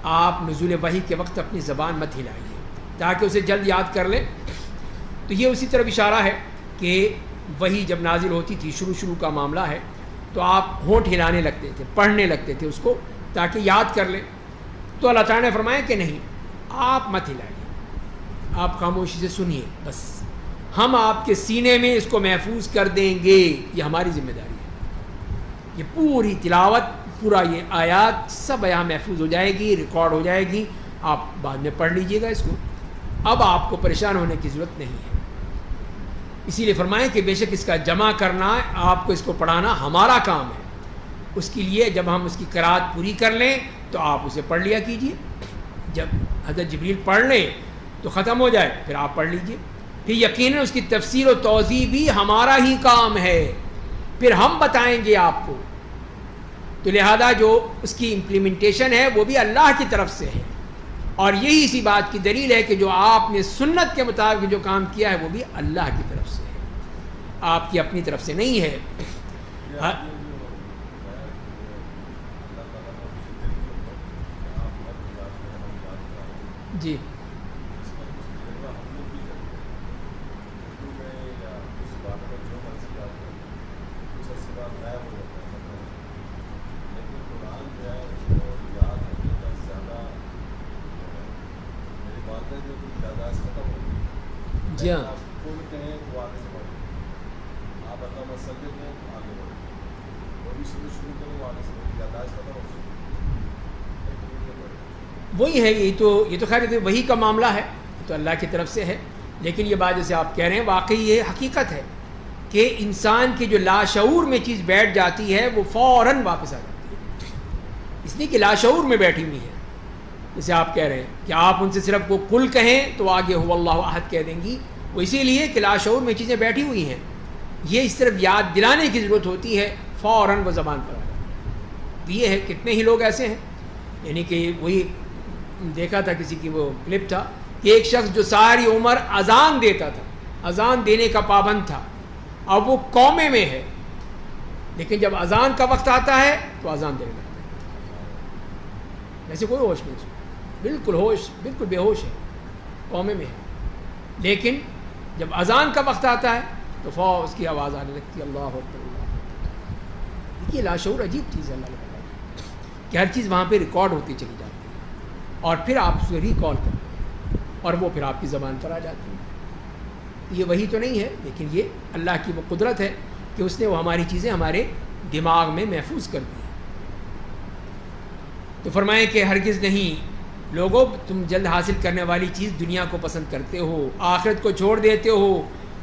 آپ نزول وحی کے وقت اپنی زبان مت ہلائیے تاکہ اسے جلد یاد کر لیں۔ تو یہ اسی طرف اشارہ ہے کہ وحی جب نازل ہوتی تھی، شروع کا معاملہ ہے، تو آپ ہونٹ ہلانے لگتے تھے، پڑھنے لگتے تھے اس کو تاکہ یاد کر لیں۔ تو اللہ تعالیٰ نے فرمایا کہ نہیں، آپ مت ہلائیے، آپ خاموشی سے سنیے، بس ہم آپ کے سینے میں اس کو محفوظ کر دیں گے، یہ ہماری ذمہ داری ہے۔ یہ پوری تلاوت، پورا یہ آیات سب یہاں محفوظ ہو جائے گی، ریکارڈ ہو جائے گی، آپ بعد میں پڑھ لیجئے گا اس کو، اب آپ کو پریشان ہونے کی ضرورت نہیں ہے۔ اسی لیے فرمائیں کہ بے شک اس کا جمع کرنا، آپ کو اس کو پڑھانا ہمارا کام ہے۔ اس کے لیے جب ہم اس کی قرأت پوری کر لیں تو آپ اسے پڑھ لیا کیجئے، جب حضرت جبریل پڑھ لیں تو ختم ہو جائے پھر آپ پڑھ لیجئے، پھر یقیناً اس کی تفسیر و توضیح بھی ہمارا ہی کام ہے، پھر ہم بتائیں گے آپ کو۔ تو لہذا جو اس کی امپلیمنٹیشن ہے وہ بھی اللہ کی طرف سے ہے، اور یہی اسی بات کی دلیل ہے کہ جو آپ نے سنت کے مطابق جو کام کیا ہے وہ بھی اللہ کی طرف سے ہے، آپ کی اپنی طرف سے نہیں ہے۔ جی جی ہاں، وہی ہے، یہ تو خیر وہی کا معاملہ ہے، تو اللہ کی طرف سے ہے، لیکن یہ بات جیسے آپ کہہ رہے ہیں واقعی یہ حقیقت ہے کہ انسان کی جو لاشعور میں چیز بیٹھ جاتی ہے وہ فوراً واپس آ جاتی ہے، اس لیے کہ لاشعور میں بیٹھی ہوئی ہے۔ جیسے آپ کہہ رہے ہیں کہ آپ ان سے صرف وہ کل کہیں تو آگے هو اللہ احد کہہ دیں گی، وہ اسی لیے کہ لاشعور میں چیزیں بیٹھی ہوئی ہیں، یہ صرف یاد دلانے کی ضرورت ہوتی ہے، فوراً وہ زبان پر آ جاتی ہے۔ یہ ہے، کتنے ہی لوگ ایسے ہیں، یعنی کہ وہی دیکھا تھا کسی کی وہ کلپ تھا کہ ایک شخص جو ساری عمر اذان دیتا تھا، اذان دینے کا پابند تھا، اب وہ قومے میں ہے، لیکن جب اذان کا وقت آتا ہے تو اذان دینے لگتا ہے، ویسے کوئی ہوش نہیں، بالکل ہوش، بالکل بے ہوش ہے، قومے میں ہے، لیکن جب اذان کا وقت آتا ہے تو فوراً اس کی آواز آنے لگتی ہے، اللہ اکبر اللہ۔ دیکھیے لاشعور عجیب چیز ہے، اللہ تعالیٰ کہ ہر چیز وہاں پہ ریکارڈ ہوتی چلی جاتی ہے، اور پھر آپ اسے ریکال کرتے ہیں اور وہ پھر آپ کی زبان پر آ جاتی ہے۔ یہ وہی تو نہیں ہے، لیکن یہ اللہ کی وہ قدرت ہے کہ اس نے وہ ہماری چیزیں ہمارے دماغ میں محفوظ کر دیا۔ تو فرمائیں کہ ہرگز نہیں لوگوں، تم جلد حاصل کرنے والی چیز دنیا کو پسند کرتے ہو، آخرت کو چھوڑ دیتے ہو،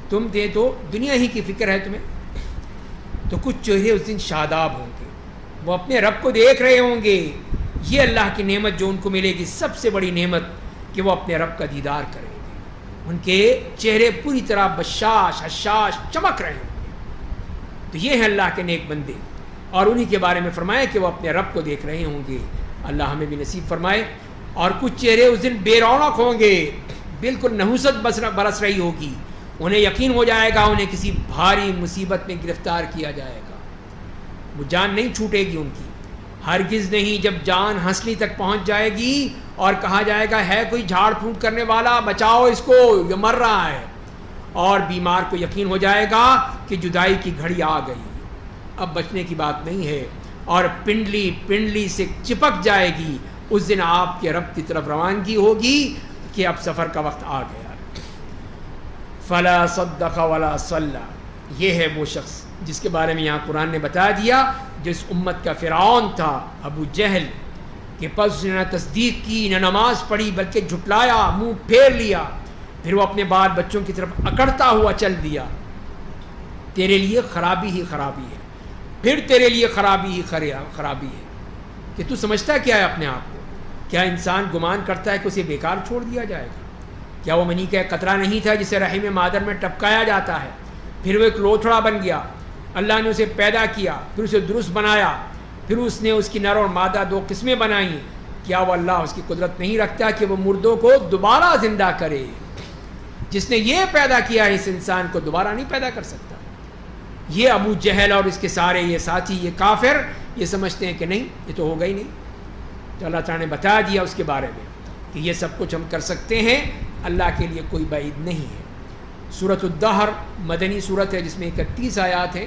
تم دے تو دنیا ہی کی فکر ہے تمہیں۔ تو کچھ چہرے اس دن شاداب ہوں گے، وہ اپنے رب کو دیکھ رہے ہوں گے۔ یہ اللہ کی نعمت جو ان کو ملے گی، سب سے بڑی نعمت کہ وہ اپنے رب کا دیدار کریں گے۔ ان کے چہرے پوری طرح بشاش حشاش چمک رہے ہوں گے۔ تو یہ ہیں اللہ کے نیک بندے، اور انہی کے بارے میں فرمائے کہ وہ اپنے رب کو دیکھ رہے ہوں گے۔ اللہ ہمیں بھی نصیب فرمائے۔ اور کچھ چہرے اس دن بے رونق ہوں گے، بالکل نحوست برس رہی ہوگی، انہیں یقین ہو جائے گا انہیں کسی بھاری مصیبت میں گرفتار کیا جائے گا، وہ جان نہیں چھوٹے گی ان کی، ہرگز نہیں۔ جب جان ہنسلی تک پہنچ جائے گی اور کہا جائے گا ہے کوئی جھاڑ پھونک کرنے والا، بچاؤ اس کو، یہ مر رہا ہے، اور بیمار کو یقین ہو جائے گا کہ جدائی کی گھڑی آ گئی، اب بچنے کی بات نہیں ہے، اور پنڈلی سے چپک جائے گی۔ اس دن آپ کے رب کی طرف روانگی ہوگی کہ اب سفر کا وقت آ گیا۔ فلا صدق ولا صلی، یہ ہے وہ شخص جس کے بارے میں یہاں قرآن نے بتا دیا، جس امت کا فرعون تھا ابو جہل، کہ پس اس نے نہ تصدیق کی نہ نماز پڑھی بلکہ جھٹلایا، منہ پھیر لیا، پھر وہ اپنے بال بچوں کی طرف اکڑتا ہوا چل دیا۔ تیرے لیے خرابی ہی خرابی ہے، پھر تیرے لیے خرابی ہی خرابی ہے، کہ تو سمجھتا کیا ہے اپنے آپ کو؟ کیا انسان گمان کرتا ہے کہ اسے بیکار چھوڑ دیا جائے گا؟ کیا وہ منی کا قطرہ نہیں تھا جسے رحم مادر میں ٹپکایا جاتا ہے، پھر وہ ایک لوتھڑا بن گیا، اللہ نے اسے پیدا کیا، پھر اسے درست بنایا، پھر اس نے اس کی نر اور مادہ دو قسمیں بنائیں۔ کیا وہ اللہ اس کی قدرت نہیں رکھتا کہ وہ مردوں کو دوبارہ زندہ کرے؟ جس نے یہ پیدا کیا ہے اس انسان کو دوبارہ نہیں پیدا کر سکتا۔ یہ ابو جہل اور اس کے سارے یہ ساتھی، یہ کافر، یہ سمجھتے ہیں کہ نہیں، یہ تو ہوگا ہی نہیں۔ تو اللہ تعالیٰ نے بتا دیا اس کے بارے میں کہ یہ سب کچھ ہم کر سکتے ہیں، اللہ کے لیے کوئی بعید نہیں ہے۔ سورۃ الدہر مدنی سورت ہے جس میں 31 آیات ہیں۔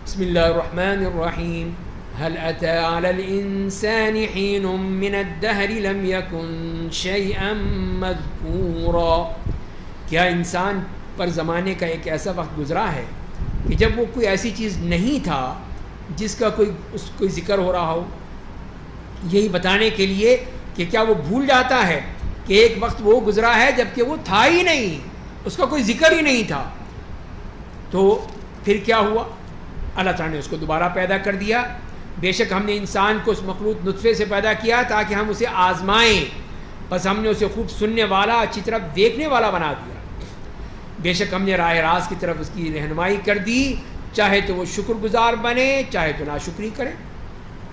بسم اللہ الرحمن الرحیم۔ هل أتى على الإنسان حين من الدهر لم يكن شيئا مذكورا، کیا انسان پر زمانے کا ایک ایسا وقت گزرا ہے کہ جب وہ کوئی ایسی چیز نہیں تھا جس کا کوئی ذکر ہو رہا ہو؟ یہی بتانے کے لیے کہ کیا وہ بھول جاتا ہے کہ ایک وقت وہ گزرا ہے جبکہ وہ تھا ہی نہیں، اس کا کوئی ذکر ہی نہیں تھا۔ تو پھر کیا ہوا؟ اللہ تعالیٰ نے اس کو دوبارہ پیدا کر دیا۔ بے شک ہم نے انسان کو اس مخلوط نطفے سے پیدا کیا تاکہ ہم اسے آزمائیں، بس ہم نے اسے خوب سننے والا، اچھی طرف دیکھنے والا بنا دیا۔ بے شک ہم نے راہ راست کی طرف اس کی رہنمائی کر دی، چاہے تو وہ شکر گزار بنے، چاہے تو ناشکری کرے۔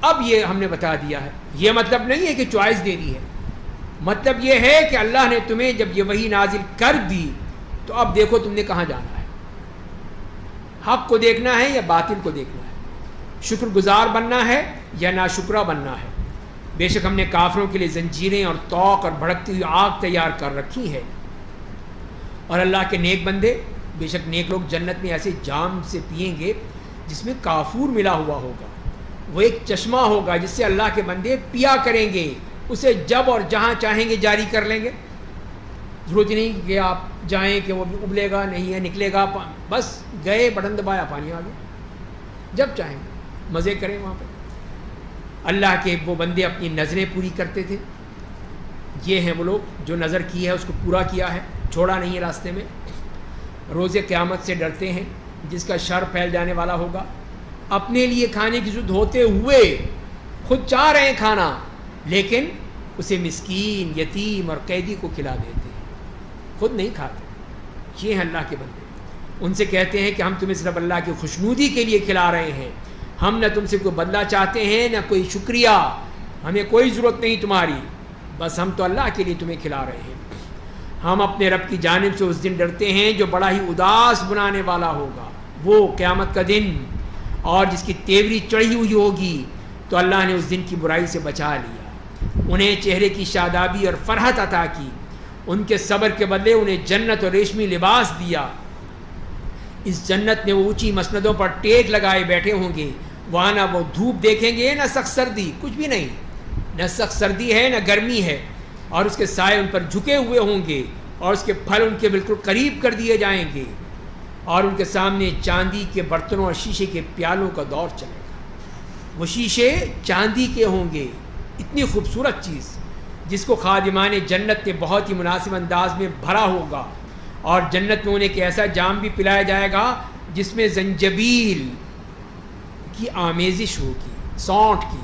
اب یہ ہم نے بتا دیا ہے، یہ مطلب نہیں ہے کہ چوائس دے دی ہے، مطلب یہ ہے کہ اللہ نے تمہیں جب یہ وحی نازل کر دی تو اب دیکھو تم نے کہاں جانا ہے، حق کو دیکھنا ہے یا باطل کو دیکھنا ہے، شکر گزار بننا ہے یا ناشکرہ بننا ہے۔ بے شک ہم نے کافروں کے لیے زنجیریں اور طوق اور بھڑکتی ہوئی آگ تیار کر رکھی ہے۔ اور اللہ کے نیک بندے، بے شک نیک لوگ جنت میں ایسے جام سے پئیں گے جس میں کافور ملا ہوا ہوگا، وہ ایک چشمہ ہوگا جس سے اللہ کے بندے پیا کریں گے، اسے جب اور جہاں چاہیں گے جاری کر لیں گے۔ ضرورت نہیں کہ آپ جائیں کہ وہ ابلے گا نہیں ہے، نکلے گا، بس گئے بٹن دبایا پانی آ گیا، جب چاہیں گے مزے کریں وہاں پہ۔ اللہ کے وہ بندے اپنی نظریں پوری کرتے تھے، یہ ہیں وہ لوگ جو نظر کی ہے اس کو پورا کیا ہے، چھوڑا نہیں ہے راستے میں۔ روز قیامت سے ڈرتے ہیں جس کا شر پھیل جانے والا ہوگا، اپنے لیے کھانے کی ضد ہوتے ہوئے خود چاہ رہے ہیں کھانا، لیکن اسے مسکین، یتیم اور قیدی کو کھلا دیتے ہیں، خود نہیں کھاتے۔ یہ ہیں اللہ کے بندے، ان سے کہتے ہیں کہ ہم تمہیں صرف اللہ کی خوشنودی کے لیے کھلا رہے ہیں، ہم نہ تم سے کوئی بدلہ چاہتے ہیں نہ کوئی شکریہ، ہمیں کوئی ضرورت نہیں تمہاری، بس ہم تو اللہ کے لیے تمہیں کھلا رہے ہیں۔ ہم اپنے رب کی جانب سے اس دن ڈرتے ہیں جو بڑا ہی اداس بنانے والا ہوگا، وہ قیامت کا دن، اور جس کی تیوری چڑھی ہوئی ہوگی۔ تو اللہ نے اس دن کی برائی سے بچا لیا، انہیں چہرے کی شادابی اور فرحت عطا کی، ان کے صبر کے بدلے انہیں جنت اور ریشمی لباس دیا۔ اس جنت میں وہ اونچی مسندوں پر ٹیک لگائے بیٹھے ہوں گے، وہاں نہ وہ دھوپ دیکھیں گے نہ سخت سردی، کچھ بھی نہیں، نہ سخت سردی ہے نہ گرمی ہے، اور اس کے سائے ان پر جھکے ہوئے ہوں گے، اور اس کے پھل ان کے بالکل قریب کر دیے جائیں گے، اور ان کے سامنے چاندی کے برتنوں اور شیشے کے پیالوں کا دور چلے گا۔ وہ شیشے چاندی کے ہوں گے، اتنی خوبصورت چیز جس کو خادمان جنت نے بہت ہی مناسب انداز میں بھرا ہوگا، اور جنت میں انہیں ایک ایسا جام بھی پلایا جائے گا جس میں زنجبیل کی آمیزش ہوگی، سونٹ کی۔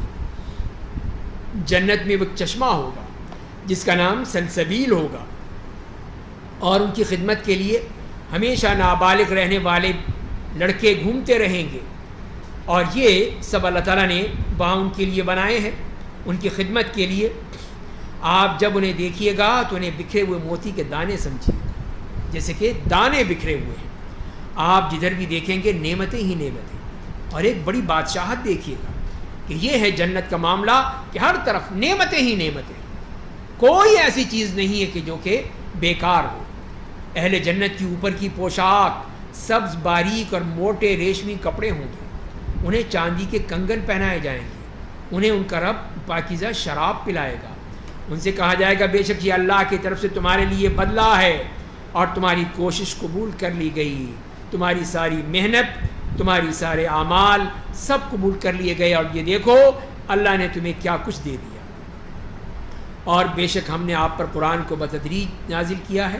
جنت میں وہ چشمہ ہوگا جس کا نام سلسبیل ہوگا، اور ان کی خدمت کے لیے ہمیشہ نابالغ رہنے والے لڑکے گھومتے رہیں گے، اور یہ سب اللہ تعالیٰ نے وہاں ان کے لیے بنائے ہیں ان کی خدمت کے لیے۔ آپ جب انہیں دیکھیے گا تو انہیں بکھرے ہوئے موتی کے دانے سمجھیے گا، جیسے کہ دانے بکھرے ہوئے ہیں۔ آپ جدھر بھی دیکھیں گے نعمتیں ہی نعمتیں، اور ایک بڑی بادشاہت دیکھیے گا کہ یہ ہے جنت کا معاملہ کہ ہر طرف نعمتیں ہی نعمتیں، کوئی ایسی چیز نہیں ہے کہ جو کہ بیکار ہو۔ اہل جنت کی اوپر کی پوشاک سبز باریک اور موٹے ریشمی کپڑے ہوں گے، انہیں چاندی کے کنگن پہنائے جائیں گے، انہیں ان کا رب پاکیزہ شراب پلائے گا، ان سے کہا جائے گا بے شک یہ اللہ کی طرف سے تمہارے لیے بدلہ ہے، اور تمہاری کوشش قبول کر لی گئی، تمہاری ساری محنت، تمہاری سارے اعمال سب قبول کر لیے گئے، اور یہ دیکھو اللہ نے تمہیں کیا کچھ دے دیا۔ اور بے شک ہم نے آپ پر قرآن کو بتدریج نازل کیا ہے،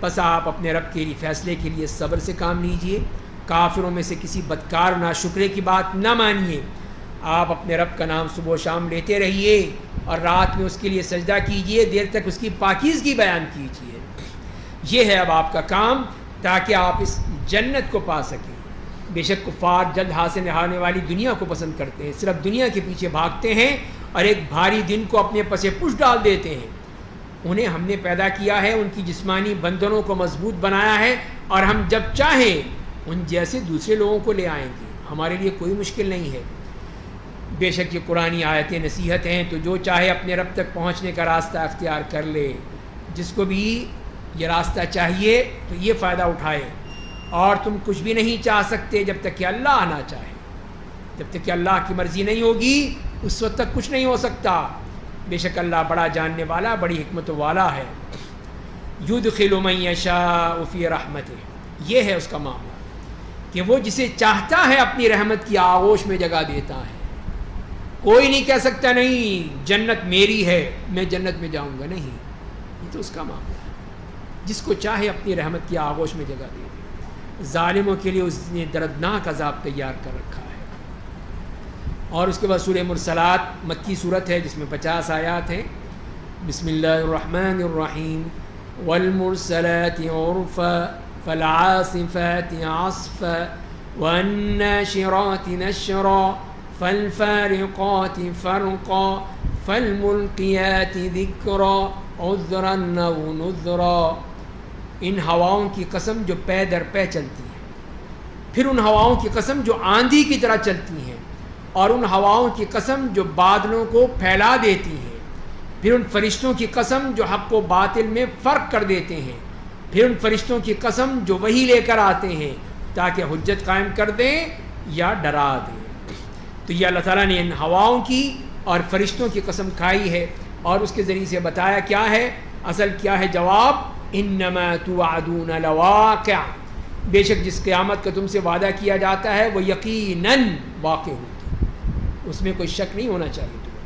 بس آپ اپنے رب کے لیے فیصلے کے لیے صبر سے کام لیجئے، کافروں میں سے کسی بدکار و ناشکرے کی بات نہ مانیے۔ آپ اپنے رب کا نام صبح و شام لیتے رہیے، اور رات میں اس کے لیے سجدہ کیجئے، دیر تک اس کی پاکیزگی بیان کیجئے۔ یہ ہے اب آپ کا کام، تاکہ آپ اس جنت کو پا سکیں۔ بے شک کفار جلد حاصل ہونے والی دنیا کو پسند کرتے ہیں، صرف دنیا کے پیچھے بھاگتے ہیں، اور ایک بھاری دن کو اپنے پس پش ڈال دیتے ہیں۔ انہیں ہم نے پیدا کیا ہے، ان کی جسمانی بندنوں کو مضبوط بنایا ہے، اور ہم جب چاہیں ان جیسے دوسرے لوگوں کو لے آئیں گے، ہمارے لیے کوئی مشکل نہیں ہے۔ بے شک یہ قرآنی آیتیں نصیحت ہیں، تو جو چاہے اپنے رب تک پہنچنے کا راستہ اختیار کر لے۔ جس کو بھی یہ راستہ چاہیے تو یہ فائدہ اٹھائے، اور تم کچھ بھی نہیں چاہ سکتے جب تک کہ اللہ نہ چاہے۔ جب تک کہ اللہ کی مرضی نہیں ہوگی اس وقت تک کچھ نہیں ہو سکتا۔ بے شک اللہ بڑا جاننے والا، بڑی حکمت والا ہے۔ یدخل من یشاء فی رحمتہ، یہ ہے اس کا معاملہ کہ وہ جسے چاہتا ہے اپنی رحمت کی آغوش میں جگہ دیتا ہے۔ کوئی نہیں کہہ سکتا نہیں جنت میری ہے میں جنت میں جاؤں گا، نہیں، یہ تو اس کا معاملہ ہے۔ جس کو چاہے اپنی رحمت کی آغوش میں جگہ دے دے۔ ظالموں کے لیے اس نے دردناک عذاب تیار کر رکھا ہے۔ اور اس کے بعد سورہ مرسلات مکی صورت ہے جس میں 50 آیات ہیں۔ بسم اللہ الرحمن الرحیم، والمرسلات عرفا فالعاصفات عصفا والناشرات نشرا فالفارقات فرقا فالملقیات ذکرا عذرا او نذرا۔ ان ہواؤں کی قسم جو پے در پے چلتی ہیں، پھر ان ہواؤں کی قسم جو آندھی کی طرح چلتی ہیں، اور ان ہواؤں کی قسم جو بادلوں کو پھیلا دیتی ہیں، پھر ان فرشتوں کی قسم جو حق و باطل میں فرق کر دیتے ہیں، پھر ان فرشتوں کی قسم جو وحی لے کر آتے ہیں تاکہ حجت قائم کر دیں یا ڈرا دیں۔ تو یہ اللہ تعالیٰ نے ان ہواؤں کی اور فرشتوں کی قسم کھائی ہے، اور اس کے ذریعے سے بتایا کیا ہے، اصل کیا ہے جواب، انما توعدون لواقع، بے شک جس قیامت کا تم سے وعدہ کیا جاتا ہے وہ یقیناً واقع ہوتی، اس میں کوئی شک نہیں ہونا چاہیے تمہیں۔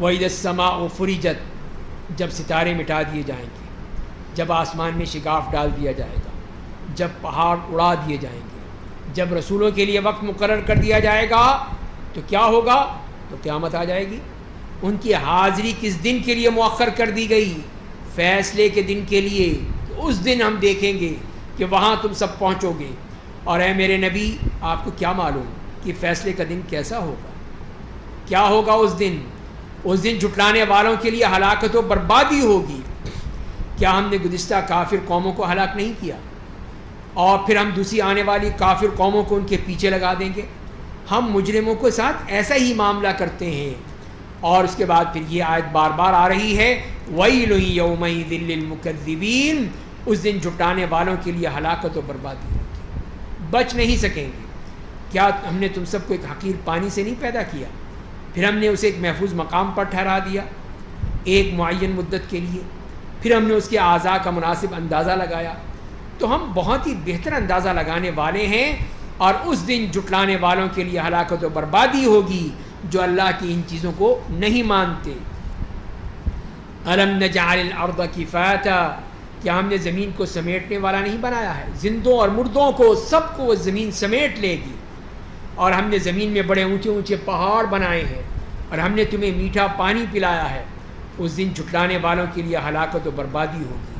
وَإِذَا السَّمَاءُ فُرِجَتْ، جب ستارے مٹا دیے جائیں گے، جب آسمان میں شگاف ڈال دیا جائے گا، جب پہاڑ اڑا دیے جائیں گے، جب رسولوں کے لیے وقت مقرر کر دیا جائے گا تو کیا ہوگا، تو قیامت آ جائے گی۔ ان کی حاضری کس دن کے لیے مؤخر کر دی گئی، فیصلے کے دن کے لیے۔ اس دن ہم دیکھیں گے کہ وہاں تم سب پہنچو گے، اور اے میرے نبی آپ کو کیا معلوم کہ فیصلے کا دن کیسا ہوگا، کیا ہوگا اس دن۔ اس دن جھٹلانے والوں کے لیے ہلاکت و بربادی ہوگی۔ کیا ہم نے گزشتہ کافر قوموں کو ہلاک نہیں کیا، اور پھر ہم دوسری آنے والی کافر قوموں کو ان کے پیچھے لگا دیں گے؟ ہم مجرموں کے ساتھ ایسا ہی معاملہ کرتے ہیں۔ اور اس کے بعد پھر یہ آیت بار بار آ رہی ہے، وَيْلٌ يَوْمَئِذٍ لِّلْمُكَذِّبِينَ، اس دن جھٹانے والوں کے لیے ہلاکت و بربادی ہوگی، بچ نہیں سکیں گے۔ کیا ہم نے تم سب کو ایک حقیر پانی سے نہیں پیدا کیا، پھر ہم نے اسے ایک محفوظ مقام پر ٹھہرا دیا ایک معین مدت کے لیے، پھر ہم نے اس کے اعضاء کا مناسب اندازہ لگایا۔ تو ہم بہت ہی بہتر اندازہ لگانے والے ہیں اور اس دن جھٹلانے والوں کے لیے ہلاکت و بربادی ہوگی جو اللہ کی ان چیزوں کو نہیں مانتے۔ الم نجعل الارض کفاتا، کیا ہم نے زمین کو سمیٹنے والا نہیں بنایا ہے؟ زندوں اور مردوں کو سب کو وہ زمین سمیٹ لے گی۔ اور ہم نے زمین میں بڑے اونچے اونچے پہاڑ بنائے ہیں، اور ہم نے تمہیں میٹھا پانی پلایا ہے۔ اس دن جھٹلانے والوں کے لیے ہلاکت و بربادی ہوگی۔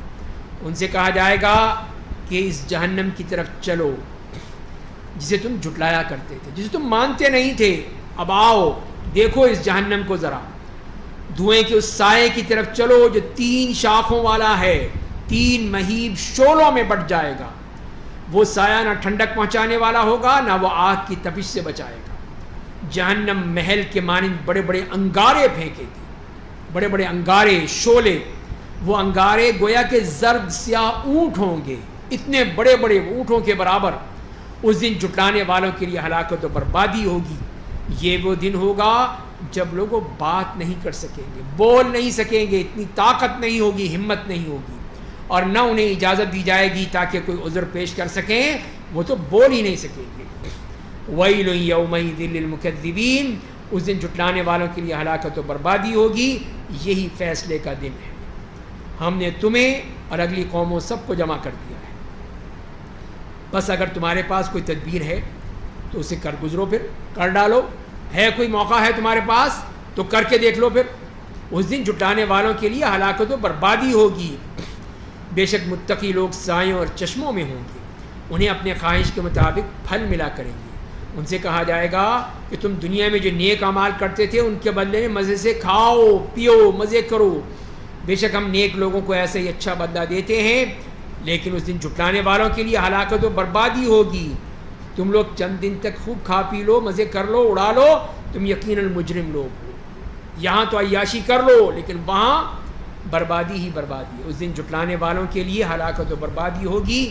ان سے کہا جائے گا کہ اس جہنم کی طرف چلو جسے تم جھٹلایا کرتے تھے، جسے تم مانتے نہیں تھے، اب آؤ دیکھو اس جہنم کو ذرا۔ دھوئیں کے اس سائے کی طرف چلو جو 3 شاخوں والا ہے، 3 مہیب شعلوں میں بٹ جائے گا۔ وہ سایہ نہ ٹھنڈک پہنچانے والا ہوگا، نہ وہ آگ کی تپش سے بچائے گا۔ جہنم محل کے مانند بڑے بڑے انگارے پھینکے گی، بڑے بڑے انگارے، شعلے۔ وہ انگارے گویا کہ زرد سیاہ اونٹ ہوں گے، اتنے بڑے بڑے اونٹوں کے برابر۔ اس دن جھٹلانے والوں کے لیے ہلاکت و بربادی ہوگی۔ یہ وہ دن ہوگا جب لوگ بات نہیں کر سکیں گے، بول نہیں سکیں گے، اتنی طاقت نہیں ہوگی، ہمت نہیں ہوگی، اور نہ انہیں اجازت دی جائے گی تاکہ کوئی عذر پیش کر سکیں، وہ تو بول ہی نہیں سکیں گے۔ وَيْلٌ يَوْمَئِذٍ لِّلْمُكَذِّبِينَ، اس دن جھٹلانے والوں کے لیے ہلاکت و بربادی ہوگی۔ یہی فیصلے کا دن ہے۔ ہم نے تمہیں اور اگلی قوموں سب کو جمع کر دیا ہے، بس اگر تمہارے پاس کوئی تدبیر ہے تو اسے کر گزرو، پھر کر ڈالو۔ ہے کوئی موقع ہے تمہارے پاس تو کر کے دیکھ لو۔ پھر اس دن جھٹلانے والوں کے لیے ہلاکت و بربادی ہوگی۔ بے شک متقی لوگ سایوں اور چشموں میں ہوں گے، انہیں اپنے خواہش کے مطابق پھل ملا کریں گے۔ ان سے کہا جائے گا کہ تم دنیا میں جو نیک اعمال کرتے تھے ان کے بدلے میں مزے سے کھاؤ پیو، مزے کرو۔ بے شک ہم نیک لوگوں کو ایسا ہی اچھا بدلہ دیتے ہیں، لیکن اس دن جھٹلانے والوں کے لیے ہلاکت و بربادی ہوگی۔ تم لوگ چند دن تک خوب کھا پی لو، مزے کر لو، اڑا لو، تم یقیناً مجرم لوگ ہو۔ یہاں تو عیاشی کر لو، لیکن وہاں بربادی ہی بربادی ہے۔ اس دن جھٹلانے والوں کے لیے ہلاکت و بربادی ہوگی۔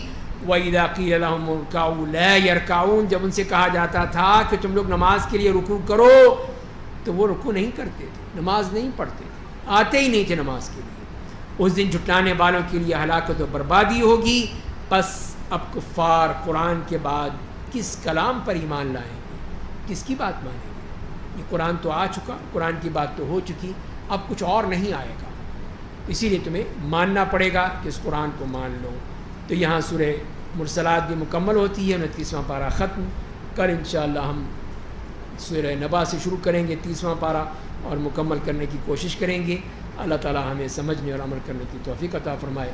وَإِذَا قِيلَ لَهُمُ ارْكَعُوا لَا يَرْكَعُونَ، جب ان سے کہا جاتا تھا کہ تم لوگ نماز کے لیے رکوع کرو تو وہ رکوع نہیں کرتے تھے، نماز نہیں پڑھتے تھے، آتے ہی نہیں تھے نماز کے لیے۔ اس دن جھٹلانے والوں کے لیے ہلاکت و بربادی ہوگی۔ پس اب کفار قرآن کے بعد کس کلام پر ایمان لائیں گے، کس کی بات مانیں گے؟ یہ قرآن تو آ چکا، قرآن کی بات تو ہو چکی، اب کچھ اور نہیں آئے گا، اسی لیے تمہیں ماننا پڑے گا کہ اس قرآن کو مان لو۔ تو یہاں سورہ مرسلات بھی مکمل ہوتی ہے، 29واں پارہ ختم۔ کل انشاءاللہ ہم سورہ نبا سے شروع کریں گے 30واں پارہ، اور مکمل کرنے کی کوشش کریں گے۔ اللہ تعالی ہمیں سمجھنے اور عمل کرنے کی توفیق عطا فرمائے۔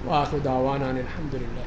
وآخر دعوانا الحمدللہ۔